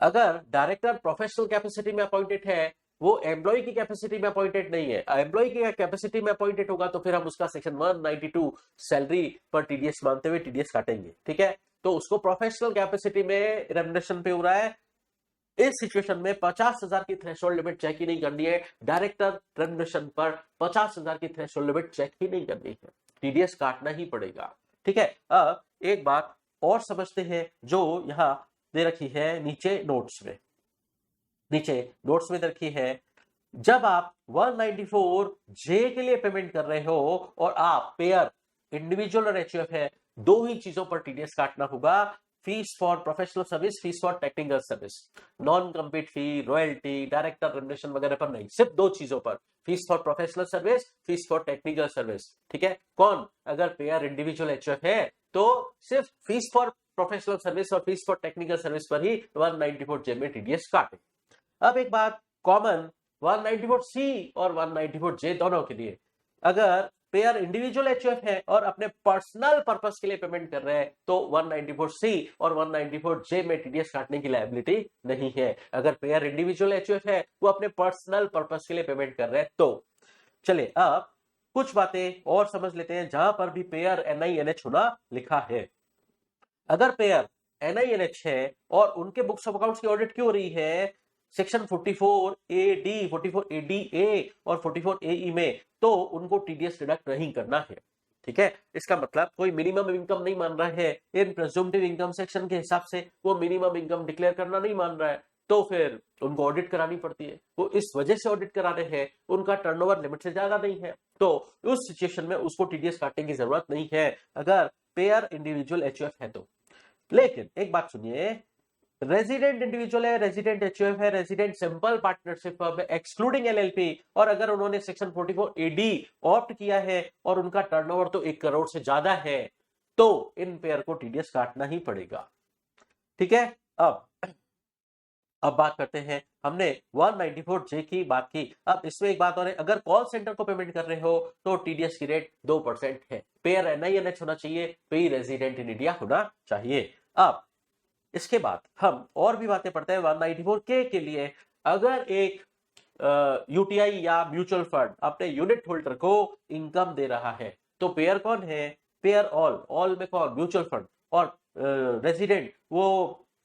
A: अगर डायरेक्टर प्रोफेशनल कैपेसिटी में अपॉइंटेड है, वो एम्प्लॉय की कैपेसिटी में अपॉइंटेड नहीं है, एम्प्लॉय की कैपेसिटी में अपॉइंटेड होगा, तो फिर हम उसका सेक्शन 192 सैलरी पर टीडीएस मानते हुए टीडीएस काटेंगे। ठीक है, तो उसको प्रोफेशनल कैपेसिटी में रेम्युनरेशन पे हो रहा है, इस सिचुएशन में 50,000 की थ्रेशोल्ड लिमिट चेक ही नहीं करनी है, डायरेक्टर रेम्युनरेशन पर 50,000 की थ्रेशोल्ड लिमिट चेक ही नहीं करनी है, टीडीएस काटना ही पड़ेगा। ठीक है, अब एक बात और समझते हैं जो यहां दे रखी है नीचे नोट्स में, दे रखी है, जब आप 194J के लिए पेमेंट कर रहे हो और आप पेयर, इंडिविजुअल और एचयूएफ है, दो ही चीजों पर टीडीएस काटना होगा, fees for professional service, fees for technical service, non compete fee, royalty, director remuneration वगैरह पर नहीं, सिर्फ दो चीजों पर, fees for professional service, fees for technical service. ठीक है, कौन? अगर पेयर, इंडिविजुअल, एचयूएफ है, तो सिर्फ फीस फॉर प्रोफेशनल सर्विस और फीस फॉर टेक्निकल सर्विस पर ही 194J में टीडीएस काटे। अब एक बात कॉमन 194C और 194J दोनों के लिए, अगर पेयर इंडिविजुअल एचयूएफ है और अपने पर्सनल पर्पस के लिए पेमेंट कर रहे हैं, तो 194C और 194J में टीडीएस काटने की लायबिलिटी नहीं है। अगर पेयर इंडिविजुअल एचयूएफ है, वो अपने पर्सनल पर्पस के लिए पेमेंट कर रहे हैं, तो चलिए अब कुछ बातें और समझ लेते हैं जहां पर भी पेयर NINH होना लिखा है। अगर पेयर NINH है और उनके बुक्स ऑफ अकाउंट्स की ऑडिट क्यों हो रही है सेक्शन 44AD, 44ADA और 44AE में, तो उनको टीडीएस डिडक्ट नहीं करना है। ठीक है, इसका मतलब कोई मिनिमम इनकम नहीं मान रहा है, इन प्रेज्यूम्टिव इनकम सेक्शन के हिसाब से वो मिनिमम इनकम डिक्लेयर करना नहीं मान रहा है, तो फिर उनको ऑडिट करानी पड़ती है। वो इस वजह से ऑडिट करा रहे हैं, उनका टर्नओवर लिमिट से ज्यादा नहीं है, तो उस सिचुएशन में उसको टीडीएस काटने की जरूरत नहीं है अगर पेयर इंडिविजुअल एचयूएफ है तो। लेकिन एक बात सुनिए, रेजिडेंट इंडिविजुअल है, रेजिडेंट एचयूएफ है, रेजिडेंट सिंपल पार्टनरशिप है एक्सक्लूडिंग एलएलपी, और अगर उन्होंने सेक्शन 44AD ऑप्ट किया है और उनका टर्नओवर तो 1 करोड़ से ज्यादा है, तो इन पेयर को टीडीएस काटना ही पड़ेगा। ठीक है, अब बात करते हैं, हमने 194J की बात की, अब इसमें एक बात और है, अगर कॉल सेंटर को पेमेंट कर रहे हो तो टीडीएस की रेट 2% है, पेयर NINH होना चाहिए, पेई रेजिडेंट इन इंडिया होना चाहिए। अब इसके बाद हम और भी बातें पढ़ते हैं 194K के लिए। अगर एक यूटीआई या म्यूचुअल फंड अपने यूनिट होल्डर को इनकम दे रहा है, तो पेयर कौन है? पेयर ऑल में कौन? Mutual fund. और रेजिडेंट वो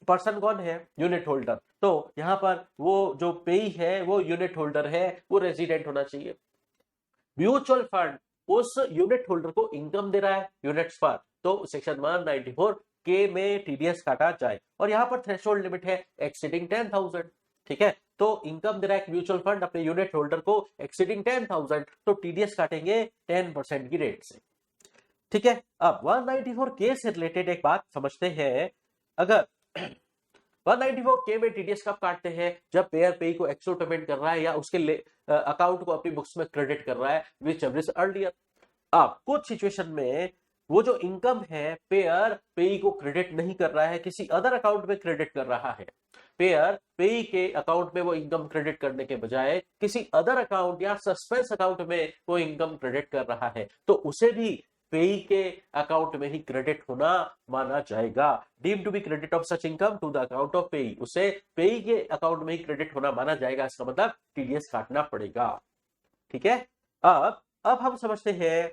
A: पर्सन कौन है, यूनिट होल्डर, तो यहां पर वो जो पेई है वो यूनिट होल्डर है, वो रेजिडेंट होना चाहिए। म्यूचुअल फंड उस यूनिट होल्डर को इनकम दे रहा है यूनिट्स पर, तो सेक्शन 194 के में टीडीएस काटा जाए। और यहां पर थ्रेशोल्ड लिमिट है एक्सीडिंग 10,000, ठीक है, तो इनकम दे रहा है म्यूचुअल फंड अपने यूनिट होल्डर को एक्सीडिंग 10,000, तो टीडीएस काटेंगे 10% की रेट से, ठीक है। अब 194 के से रिलेटेड एक बात समझते हैं। अगर 194 के में टीडीएस कब काटते हैं, जब पेयर पे को एक्चुअल पेमेंट कर रहा है या उसके अकाउंट को अपनी बुक्स में क्रेडिट कर रहा है विच एवरेज अर्लियर। अब कुछ सिचुएशन में वो जो इनकम है पेयर पेई को क्रेडिट नहीं कर रहा है, किसी अदर अकाउंट में क्रेडिट कर रहा है। पेयर पेई के अकाउंट में वो इनकम क्रेडिट करने के बजाय किसी अदर अकाउंट या सस्पेंस अकाउंट में वो इनकम क्रेडिट कर रहा है, तो उसे भी पेई के अकाउंट में ही क्रेडिट होना माना जाएगा। Deem to be credit of such income to the account of payee, उसे पेई के अकाउंट में ही क्रेडिट होना माना जाएगा, इसका मतलब टीडीएस काटना पड़ेगा, ठीक है। अब हम समझते हैं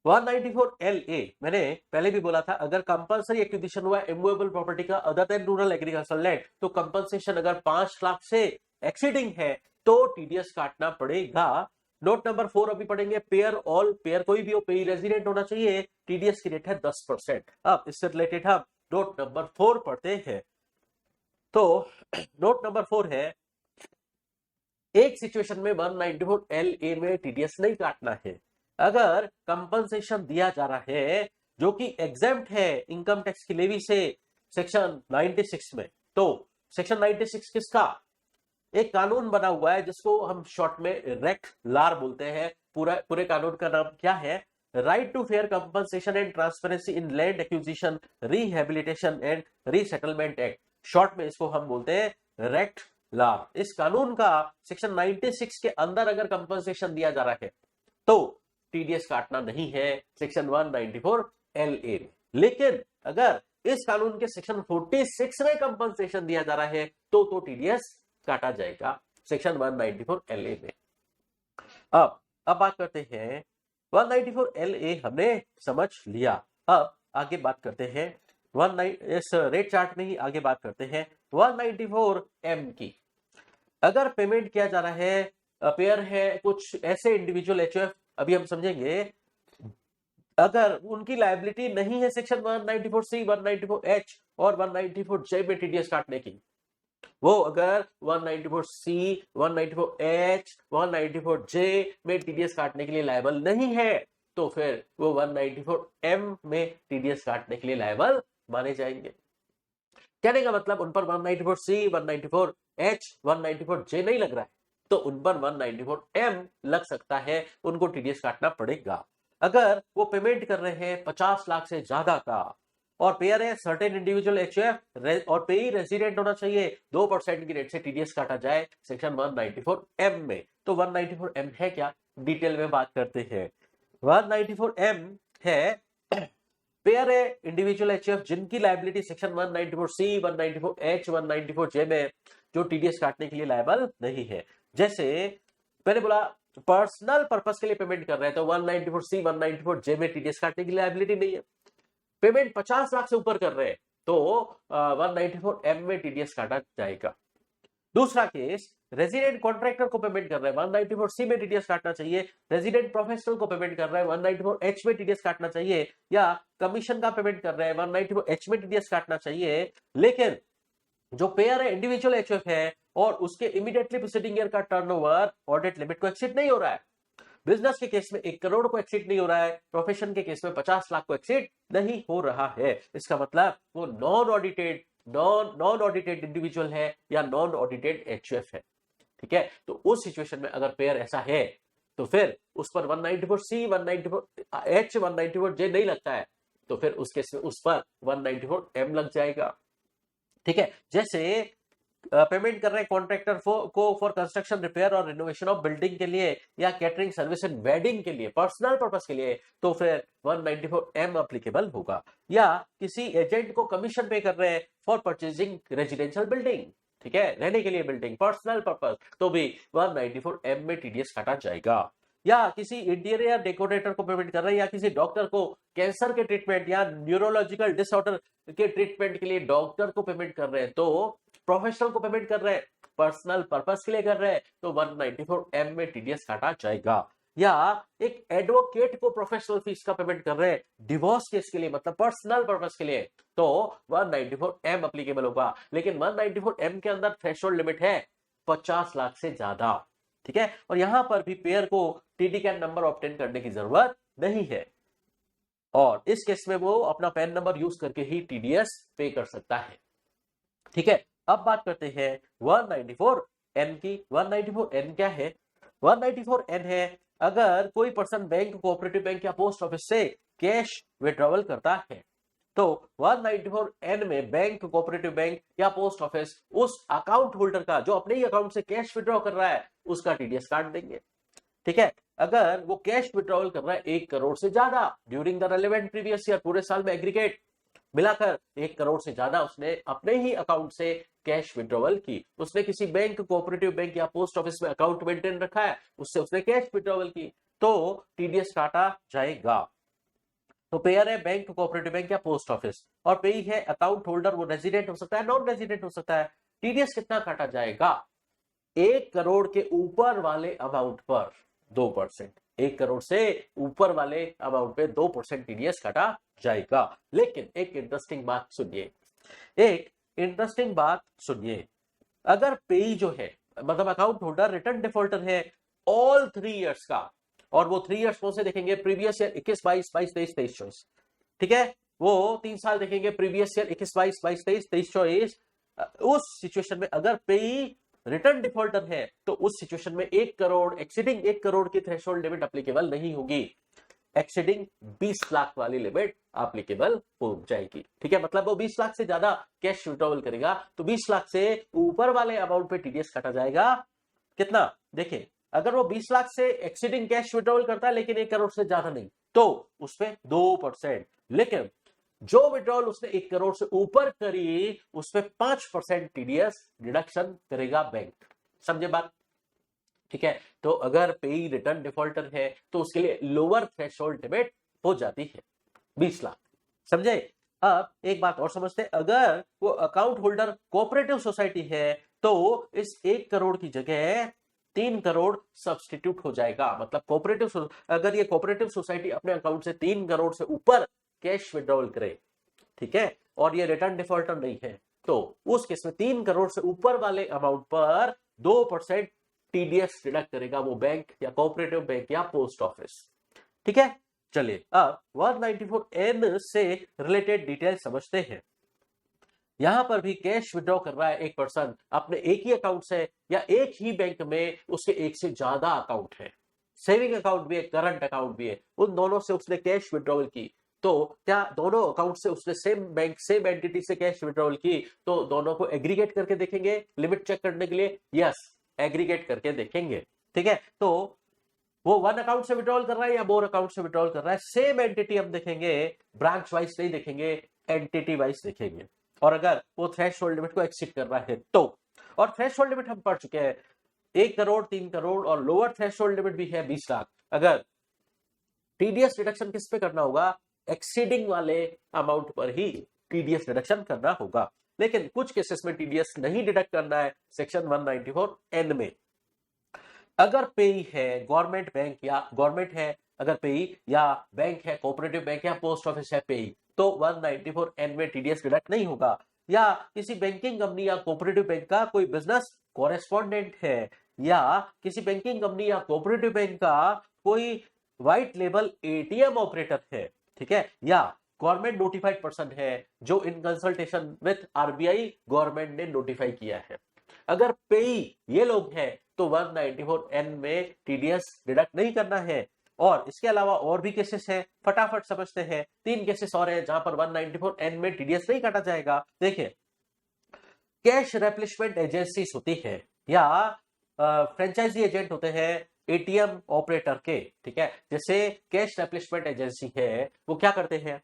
A: 194 LA। मैंने पहले भी बोला था अगर कंपल्सरी एक्विजिशन हुआ इमूवेबल प्रॉपर्टी का other than rural agriculture land, तो कंपनसेशन अगर 5 लाख से एक्सीडिंग है तो टीडीएस काटना पड़ेगा। नोट नंबर 4 अभी पढ़ेंगे। पेयर ऑल, पेयर कोई भी हो, पेई रेजिडेंट होना चाहिए, टीडीएस की रेट है 10%। अब इससे रिलेटेड हम नोट नंबर 4 पढ़ते हैं। तो नोट नंबर 4 है, एक सिचुएशन में 194 LA में टीडीएस नहीं काटना है। अगर कंपनसेशन दिया जा रहा है जो कि एग्जेम्प्ट है इनकम टैक्स की लेवी से सेक्शन 96 में, तो सेक्शन 96 किसका, एक कानून बना हुआ है जिसको हम शॉर्ट में रेक्ट लार बोलते हैं। पूरे कानून का नाम क्या है, right to fair compensation and transparency in land acquisition rehabilitation and resettlement act, short में इसको हम बोलते हैं रेक्ट लार। इस कानून का सेक्शन 96 के अंदर अगर कंपनसेशन दिया जा रहा है तो टीडीएस काटना नहीं है सेक्शन 194 LA में। लेकिन अगर इस कानून के सेक्शन 46 में कंपनसेशन दिया जा रहा है तो टीडीएस काटा जाएगा सेक्शन 194 LA में। अब बात करते हैं 194 LA हमने समझ लिया। अब आगे बात करते हैं इस रेट चार्ट में ही आगे बात करते हैं 194 M की। अगर पेमेंट किया जा रहा है, पेयर है कुछ ऐसे इंडिविजुअल HF, अभी हम समझेंगे, अगर उनकी लायबिलिटी नहीं है सेक्शन 194C 194H और 194J में टीडीएस काटने की, वो अगर 194C 194H 194J में टीडीएस काटने के लिए लायबल नहीं है, तो फिर वो 194M में टीडीएस काटने के लिए लायबल माने जाएंगे। कहने का मतलब उन पर 194C 194H 194J नहीं लग रहा है, तो उन पर 194M लग सकता है, उनको टीडीएस काटना पड़ेगा। अगर वो पेमेंट कर रहे हैं 50 लाख से ज्यादा का और पेयर है सर्टेन इंडिविजुअल HF और पेई रेजिडेंट होना चाहिए, 2% की रेट से टीडीएस काटा जाए सेक्शन 194M में। तो 194M है क्या, डिटेल में बात करते हैं। 194M है पेयर है इंडिविजुअल HF जिनकी liability section 194C 194H 194J में जो टीडीएस काटने के लिए लायबल नहीं है। जैसे मैंने बोला पर्सनल पर्पस के लिए पेमेंट कर रहे हैं तो 194C 194J में टीडीएस काटने की लायबिलिटी नहीं है। पेमेंट 50 लाख से ऊपर कर रहे हैं तो 194M में टीडीएस काटा जाएगा। दूसरा केस, रेजिडेंट कॉन्ट्रैक्टर को पेमेंट कर रहे हैं 194C में टीडीएस काटना चाहिए, रेजिडेंट प्रोफेशनल को पेमेंट कर रहे हैं 194H में टीडीएस काटना चाहिए, या कमीशन का पेमेंट कर रहे हैं 194H में टीडीएस काटना चाहिए। लेकिन जो पेयर है इंडिविजुअल HF है और उसके इमीडिएटली प्रीसीडिंग ईयर का टर्नओवर ऑडिट लिमिट को एक्सीड नहीं हो रहा है, बिजनेस के केस में 1 करोड़ को एक्सीड नहीं हो रहा है, प्रोफेशन के केस में 50 लाख को एक्सीड नहीं हो रहा है, इसका मतलब वो नॉन ऑडिटेड इंडिविजुअल है या नॉन ऑडिटेड HF है, ठीक है। तो उस सिचुएशन में अगर पेयर ऐसा है तो फिर उस पर 194C 194H 194J नहीं लगता है, तो फिर उस केस में उस पर 194M लग जाएगा, ठीक है। जैसे पेमेंट कर रहे हैं कॉन्ट्रैक्टर को फॉर कंस्ट्रक्शन रिपेयर और रिनोवेशन ऑफ बिल्डिंग के लिए या कैटरिंग सर्विस एंड वेडिंग के लिए, पर्सनल पर्पस के लिए, तो फिर 194M एप्लीकेबल होगा। या किसी एजेंट को कमीशन पे कर रहे हैं फॉर परचेजिंग रेजिडेंशियल बिल्डिंग, ठीक है, रहने के लिए बिल्डिंग, पर्सनल पर्पस, तो भी 194M में टीडीएस काटा जाएगा। या किसी इंटीरियर डेकोरेटर को पेमेंट कर रहे हैं, या किसी डॉक्टर को कैंसर के ट्रीटमेंट या न्यूरोलॉजिकल डिसऑर्डर के ट्रीटमेंट के लिए डॉक्टर को पेमेंट कर रहे हैं, तो प्रोफेशनल को पेमेंट कर रहे हैं, पर्सनल पर्पस के लिए कर रहे हैं, तो 194M में टीडीएस काटा जाएगा। या एक एडवोकेट को प्रोफेशनल फीस का पेमेंट कर रहे हैं डिवोर्स केस के लिए, मतलब पर्सनल पर्पस के लिए, तो 194M एप्लीकेबल होगा। लेकिन 194M के अंदर थ्रेशोल्ड लिमिट है 50 लाख से ज्यादा, ठीक है। और यहां पर भी पेयर को टीडी कैन नंबर ऑब्टेन करने की जरूरत नहीं है, और इस केस में वो अपना पैन नंबर यूज करके ही टीडीएस पे कर सकता है, ठीक है। अब बात करते हैं 194N की। 194N क्या है? 194N है अगर कोई पर्सन बैंक, कोऑपरेटिव बैंक या पोस्ट ऑफिस से कैश विड्रॉवल करता है, तो 194N में बैंक, कोऑपरेटिव बैंक या पोस्ट ऑफिस उस अकाउंट होल्डर का जो अपने ही अकाउंट से कैश विड्रॉ कर रहा है उसका टीडीएस काट देंगे, ठीक है। अगर वो कैश विड्रॉवल कर रहा है 1 करोड़ से ज्यादा during the relevant previous year, पूरे साल में एग्रीगेट मिलाकर 1 करोड़ से ज्यादा उसने अपने ही अकाउंट से कैश विड्रॉवल की, उसने किसी बैंक, कोऑपरेटिव बैंक या पोस्ट ऑफिस में अकाउंट मेंटेन रखा है, उससे उसने कैश विड्रॉवल की, तो टीडीएस काटा जाएगा। तो पेयर है बैंक, कोऑपरेटिव बैंक या पोस्ट ऑफिस, और पेई है अकाउंट होल्डर, वो रेजिडेंट हो सकता है, नॉन रेजिडेंट हो सकता है। टीडीएस कितना काटा जाएगा? 1 करोड़ के ऊपर वाले अमाउंट पर 2%, 1 करोड़ से ऊपर वाले अमाउंट पे 2% टीडीएस काटा जाएगा। लेकिन एक इंटरेस्टिंग बात सुनिए, अगर पेई जो है, मतलब अकाउंट होल्डर रिटर्न डिफॉल्टर है ऑल 3 इयर्स का, और वो 3 इयर्स कौन से देखेंगे? प्रीवियस ईयर 21, 22, 23, 24, ठीक है। वो 3 साल देखेंगे, प्रीवियस ईयर 21, 22, 23, 24। उस सिचुएशन में अगर पेई रिटर्न डिफॉल्टर है तो उस सिचुएशन में 1 करोड़, एक्सीडिंग 1 करोड़ की थ्रेशोल्ड लिमिट एप्लीकेबल नहीं होगी, एक्सीडिंग 20 लाख वाली लिमिट एप्लीकेबल हो जाएगी, ठीक है। मतलब वो 20 लाख से ज्यादा कैश विड्रॉवल करेगा तो 20 लाख से ऊपर वाले अमाउंट पे टीडीएस काटा जाएगा। कितना? देखिए, अगर वो 20 लाख से एक्सीडिंग कैश विड्रॉवल करता है लेकिन 1 करोड़ से ज्यादा नहीं, तो उसपे 2%। लेकिन जो विड्रॉवल उसने 1 करोड़ से ऊपर करी उसपे 5% टीडीएस डिडक्शन करेगा बैंक। समझे बात? ठीक है। तो अगर पेई रिटर्न डिफॉल्टर है तो उसके लिए लोअर थ्रेशोल्ड लिमिट हो जाती है 20 लाख। समझे? अब एक बात और समझते हैं, अगर वो अकाउंट होल्डर कोऑपरेटिव सोसाइटी है तो इस 1 करोड़ की जगह 3 करोड़ सब्सटीट्यूट हो जाएगा। मतलब अगर ये कोऑपरेटिव सोसाइटी अपने अकाउंट से 3 करोड़ से ऊपर कैश विड्रॉवल करे, ठीक है, और ये रिटर्न डिफॉल्टर नहीं है, तो उस केस में 3 करोड़ से ऊपर वाले अमाउंट पर 2% टीडीएस डिडक्ट करेगा वो बैंक या कोऑपरेटिव बैंक या पोस्ट ऑफिस, ठीक है। चलिए अब 194N से रिलेटेड डिटेल समझते हैं। यहां पर भी कैश विड्रॉ कर रहा है एक पर्सन अपने एक ही अकाउंट से या एक ही बैंक में उसके एक से ज्यादा अकाउंट है, सेविंग अकाउंट भी है, करंट अकाउंट भी है, उन दोनों से उसने कैश विड्रॉवल की, तो क्या दोनों अकाउंट से उसने सेम बैंक, सेम एंटिटी से कैश विड्रॉवल की, तो दोनों को एग्रीगेट करके देखेंगे लिमिट चेक करने के लिए। यस, एग्रीगेट करके देखेंगे, ठीक है। तो वो 1 अकाउंट से विड्रॉवल कर रहा है या मोर अकाउंट से विड्रॉवल कर रहा है, सेम एंटिटी हम देखेंगे, ब्रांच वाइज नहीं देखेंगे, एंटिटी वाइज देखेंगे। और अगर वो थ्रेशोल्ड लिमिट को एक्सीड कर रहा है तो, और थ्रेशोल्ड लिमिट हम पढ़ चुके हैं 1 करोड़, 3 करोड़, और लोअर थ्रेशोल्ड लिमिट भी है 20 लाख। अगर टीडीएस डिडक्शन किस पे करना होगा? एक्सीडिंग वाले अमाउंट पर ही टीडीएस डिडक्शन करना होगा। लेकिन कुछ केसेस में टीडीएस नहीं डिडक्ट करना है सेक्शन 194N में। अगर पेई है गवर्नमेंट बैंक या गवर्नमेंट है, अगर पेई या बैंक है, कोऑपरेटिव बैंक या पोस्ट ऑफिस है पेई, तो 194N में टीडीएस डिडक्ट नहीं होगा। या किसी बैंकिंग कंपनी या कोऑपरेटिव बैंक का कोई बिजनेस कॉरेस्पॉन्डेंट है, या किसी बैंकिंग कंपनी या कोऑपरेटिव बैंक का कोई व्हाइट लेबल एटीएम ऑपरेटर है, ठीक है, या गवर्नमेंट नोटिफाइड पर्सन है जो in consultation with RBI government ने नोटिफाई किया है, अगर पेई ये लोग हैं तो 194N में टीडीएस डिडक्ट नहीं करना है। और इसके अलावा और भी केसेस हैं, फटाफट समझते हैं। 3 केसेस और हैं जहां पर 194N में टीडीएस नहीं काटा जाएगा। देखिए, कैश रिप्लेसमेंट एजेंसीज होती है या फ्रेंचाइजी एजेंट होते हैं एटीएम ऑपरेटर के, ठीक है। जैसे कैश रिप्लेसमेंट एजेंसी है, वो क्या करते हैं?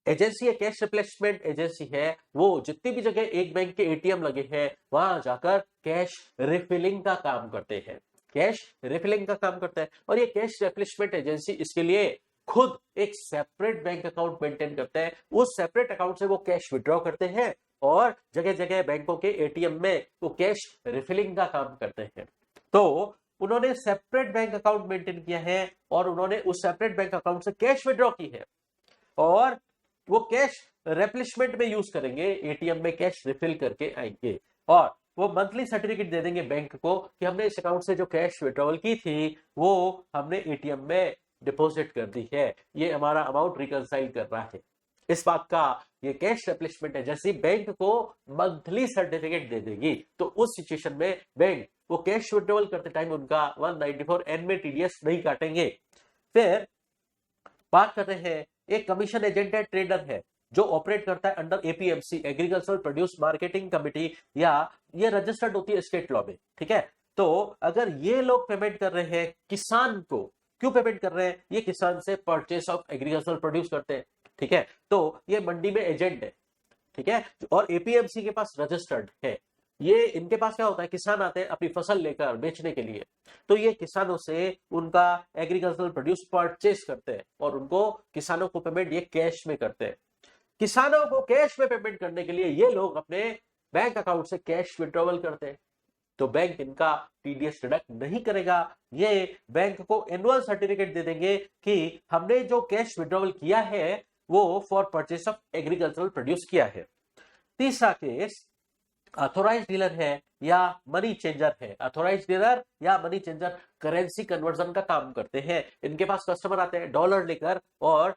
A: एजेंसी है, कैश रिप्लेसमेंट एजेंसी है, वो जितनी भी जगह एक बैंक के एटीएम लगे हैं वहां जाकर कैश रिफिलिंग का काम करते हैं। कैश रिफिलिंग का काम करता है। और ये कैश रिप्लेसमेंट एजेंसी इसके लिए खुद एक सेपरेट बैंक अकाउंट मेंटेन करते हैं। उस सेपरेट अकाउंट से वो कैश विड्रॉ करते हैं और जगह जगह बैंकों के एटीएम में वो कैश रिफिलिंग का काम करते हैं। तो उन्होंने सेपरेट बैंक अकाउंट मेंटेन किया है और उन्होंने उस सेपरेट बैंक अकाउंट से कैश विड्रॉ की है और वो कैश रिप्लेसमेंट में यूज करेंगे, एटीएम में कैश रिफिल करके आएंगे और वो मंथली सर्टिफिकेट दे देंगे बैंक को कि हमने इस अकाउंट से जो कैश विड्रॉवल की थी वो हमने एटीएम में डिपॉजिट कर दी है, ये हमारा अमाउंट रिकंसाइल कर रहा है। इस बात का ये कैश रिप्लेसमेंट एजेंसी बैंक को मंथली सर्टिफिकेट दे देगी। तो उस सिचुएशन में बैंक वो कैश विड्रॉवल करते टाइम उनका 194N में टीडीएस नहीं काटेंगे। फिर बात कर रहे हैं एक कमीशन एजेंट है, ट्रेडर है जो ऑपरेट करता है under APMC, agricultural produce marketing committee, या ये रजिस्टर्ड होती है स्टेट लॉ में, ठीक है। तो अगर ये लोग पेमेंट कर रहे हैं किसान को, क्यों पेमेंट कर रहे हैं, ये किसान से परचेस ऑफ एग्रीकल्चरल प्रोड्यूस करते हैं, ठीक है। तो ये मंडी में एजेंट है, ठीक है, और एपीएमसी के पास रजिस्टर्ड है। ये इनके पास क्या होता है, किसान आते हैं अपनी फसल लेकर बेचने के लिए, तो ये किसानों से उनका एग्रीकल्चरल प्रोड्यूस परचेस करते हैं और उनको किसानों को पेमेंट ये कैश में करते हैं। किसानों को कैश में पेमेंट करने के लिए ये लोग अपने बैंक अकाउंट से कैश विड्रॉवल करते हैं, तो बैंक इनका टीडीएस डिडक्ट नहीं करेगा। ये बैंक को एनुअल सर्टिफिकेट दे देंगे कि हमने जो कैश विड्रॉवल किया है वो for purchase of agricultural produce किया है। तीसरा केस ऑथोराइज डीलर है या मनी चेंजर है। ऑथोराइज डीलर या मनी चेंजर करेंसी कन्वर्जन का काम करते हैं। इनके पास कस्टमर आते हैं डॉलर लेकर और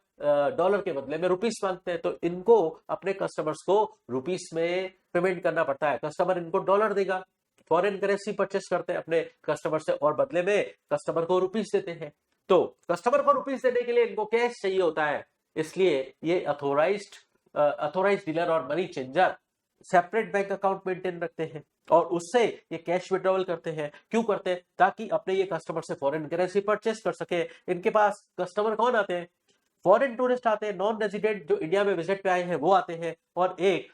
A: डॉलर के बदले में रुपीस मांगते हैं, तो इनको अपने कस्टमर्स को रुपीस में पेमेंट करना पड़ता है। कस्टमर इनको डॉलर देगा, फॉरेन करेंसी परचेस करते हैं अपने कस्टमर से और बदले में कस्टमर को रुपीस देते हैं। तो कस्टमर को रुपीस देने के लिए इनको कैश चाहिए होता है, इसलिए ये ऑथोराइज डीलर और money changer separate bank account maintain रखते हैं और उससे ये कैश विड्रॉवल करते हैं। क्यों करते हैं, ताकि अपने ये कस्टमर से फॉरेन करेंसी परचेस कर सके। इनके पास कस्टमर कौन आते हैं, फॉरेन टूरिस्ट आते हैं, नॉन रेजिडेंट जो इंडिया में विजिट पे आए हैं वो आते हैं, और एक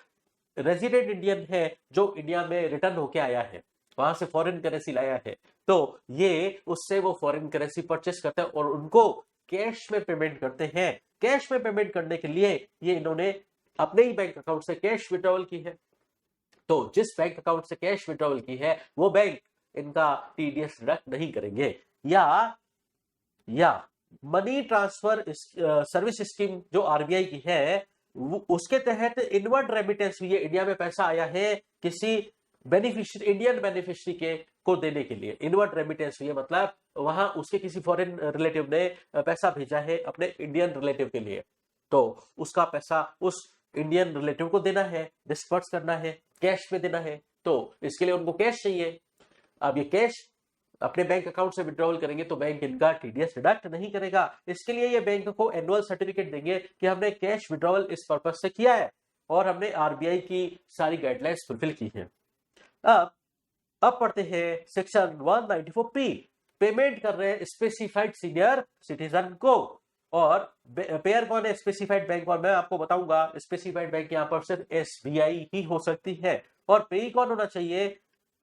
A: रेजिडेंट इंडियन है जो इंडिया में रिटर्न होके आया है, वहां से फॉरेन करेंसी लाया है, तो ये उससे वो फॉरेन करेंसी परचेस करते हैं और उनको कैश में पेमेंट करते हैं। कैश में पेमेंट करने के लिए ये इन्होंने अपने ही बैंक अकाउंट से कैश विड्रॉवल की है, तो जिस बैंक अकाउंट से कैश विड्रॉवल की है वो बैंक इनका टीडीएस डिडक्ट नहीं करेंगे। या मनी ट्रांसफर सर्विस स्कीम जो आरबीआई की है उसके तहत इनवर्ड रेमिटेंस हुई है, इंडिया में पैसा आया है किसी बेनिफिशियरी, इंडियन बेनिफिशियरी के को देने के लिए। इनवर्ड रेमिटेंस हुई है मतलब वहां उसके किसी फॉरेन रिलेटिव ने पैसा भेजा है अपने इंडियन रिलेटिव के लिए, तो उसका पैसा उस इंडियन रिलेटिव को देना है, डिस्पर्स करना है, कैश में देना है, तो इसके लिए उनको कैश चाहिए। अब ये कैश अपने बैंक अकाउंट से विड्रॉवल करेंगे तो बैंक इनका टीडीएस डिडक्ट नहीं करेगा। इसके लिए ये बैंक को एनुअल सर्टिफिकेट देंगे कि हमने कैश विड्रॉवल इस पर्पज से किया है और हमने आरबीआई की सारी गाइडलाइंस फुलफिल की है। अब पढ़ते हैं सेक्शन 194P। पेमेंट कर रहे हैं स्पेसिफाइड सीनियर सिटीजन को, और पेयर कौन है, स्पेसिफाइड बैंक, और मैं आपको बताऊंगा स्पेसिफाइड बैंक यहाँ पर सिर्फ एसबीआई ही हो सकती है। और पेई कौन होना चाहिए,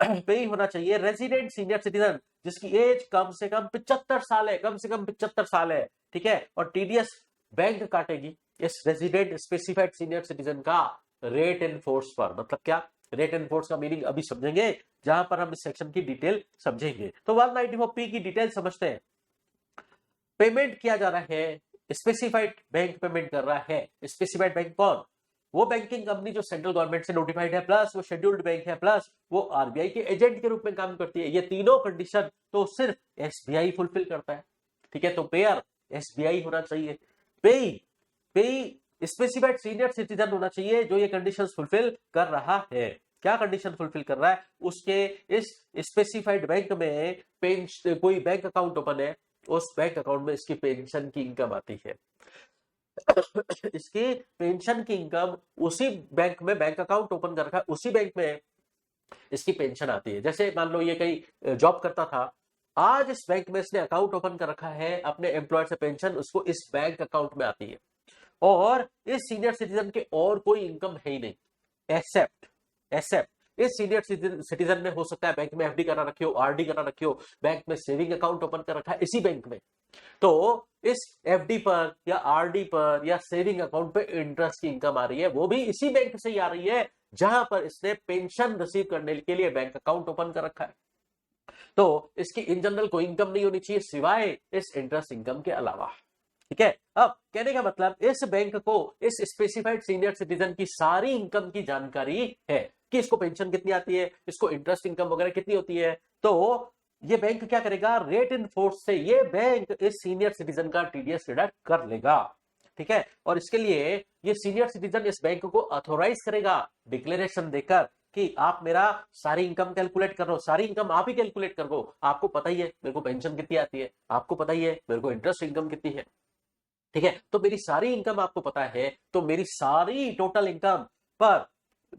A: पेई होना चाहिए रेजिडेंट सीनियर सिटीजन जिसकी एज कम से कम 75 साल है, कम से कम 75 साल है, ठीक है। और टीडीएस बैंक काटेगी इस रेजिडेंट स्पेसिफाइड सीनियर सिटीजन का रेट एंड फोर्स पर। मतलब क्या, रेट एंड फोर्स का मीनिंग अभी समझेंगे जहां पर हम इस सेक्शन की डिटेल समझेंगे। तो 194P की डिटेल समझते हैं। पेमेंट किया जा रहा है, स्पेसिफाइड बैंक पेमेंट कर रहा है। स्पेसिफाइड बैंक कौन, वो बैंकिंग कंपनी जो सेंट्रल गवर्नमेंट से नोटिफाइड है, प्लस वो शेड्यूल्ड बैंक है, प्लस वो आरबीआई के एजेंट के रूप में काम करती है। ये तीनों कंडीशन तो सिर्फ एसबीआई फुलफिल करता है, ठीक है। तो पेयर एसबीआई होना चाहिए, पेई स्पेसिफाइड सीनियर सिटीजन होना चाहिए जो ये कंडीशंस फुलफिल कर रहा है। क्या कंडीशन फुलफिल कर रहा है, उसके इस स्पेसिफाइड बैंक में कोई बैंक अकाउंट ओपन है, उस बैंक अकाउंट में इसकी पेंशन की इनकम आती है। इसकी पेंशन की इनकम उसी बैंक में बैंक अकाउंट ओपन कर रखा है, उसी बैंक में इसकी पेंशन आती है। जैसे मान लो ये कहीं जॉब करता था, आज इस बैंक में इसने अकाउंट ओपन कर रखा है अपने एम्प्लॉयर से, पेंशन उसको इस बैंक अकाउंट में आती है, और इस सीनियर सिटीजन के और कोई इनकम है ही नहीं एक्सेप्ट इस सीनियर सिटीजन में हो सकता है बैंक में एफडी करा रखी हो, आरडी करा रखी हो, बैंक में सेविंग अकाउंट ओपन कर रखा है इसी बैंक में, तो इस एफडी पर या आरडी पर या सेविंग अकाउंट पे इंटरेस्ट की इनकम आ रही है, वो भी इसी बैंक से ही आ रही है जहां पर इसने पेंशन रिसीव करने के लिए बैंक अकाउंट ओपन कर रखा है। तो इसकी इन जनरल कोई इनकम नहीं होनी चाहिए सिवाय इस इंटरेस्ट इनकम के अलावा। ठीक है, अब कहने का मतलब इस बैंक को इस स्पेसिफाइड सीनियर सिटीजन की सारी इनकम की जानकारी है कि इसको पेंशन कितनी आती है, इसको इंटरेस्ट इनकम वगैरह कितनी होती है। तो ये बैंक क्या करेगा, रेट इन फोर्स से ये बैंक इस सीनियर सिटीजन का टीडीएस डिडक्ट कर लेगा। ठीक है, और इसके लिए ये सीनियर सिटीजन इस बैंक को ऑथोराइज करेगा डिक्लेरेशन देकर कि आप मेरा सारी इनकम कैलकुलेट कर रहे हो, सारी इनकम आप ही कैलकुलेट कर रहे हो, आपको पता ही है मेरे को पेंशन कितनी आती है, आपको पता ही है मेरे को इंटरेस्ट इनकम कितनी है। ठीक है, तो मेरी सारी इनकम आपको पता है, तो मेरी सारी टोटल इनकम पर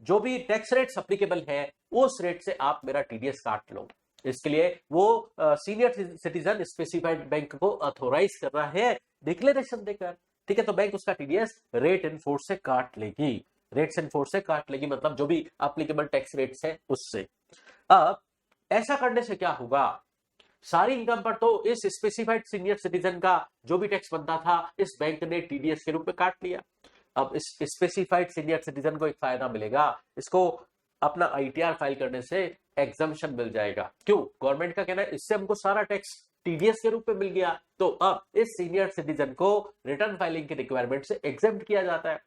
A: जो भी टैक्स रेट्स एप्लीकेबल है उस रेट से आप मेरा टीडीएस काट लो। इसके लिए वो सीनियर सिटीजन स्पेसिफाइड बैंक को ऑथोराइज कर रहा है डिक्लेरेशन देकर। ठीक है, तो बैंक उसका टीडीएस रेट इन फोर्स से काट लेगी, रेट्स इन फोर्स से काट लेगी, मतलब जो भी एप्लीकेबल टैक्स रेट्स है उससे। अब ऐसा करने से क्या होगा, सारी इनकम पर तो इस स्पेसिफाइड सीनियर सिटीजन का जो भी टैक्स बनता था इस बैंक ने टीडीएस के रूप में काट लिया। अब इस स्पेसिफाइड सीनियर सिटीजन को एक फायदा मिलेगा, इसको अपना आईटीआर फाइल करने से एग्जम्पशन मिल जाएगा। क्यों, गवर्नमेंट का कहना है इससे हमको सारा टैक्स टीडीएस के रूप में मिल गया, तो अब इस सीनियर सिटीजन को रिटर्न फाइलिंग की रिक्वायरमेंट से एग्जेम्प्ट किया जाता है।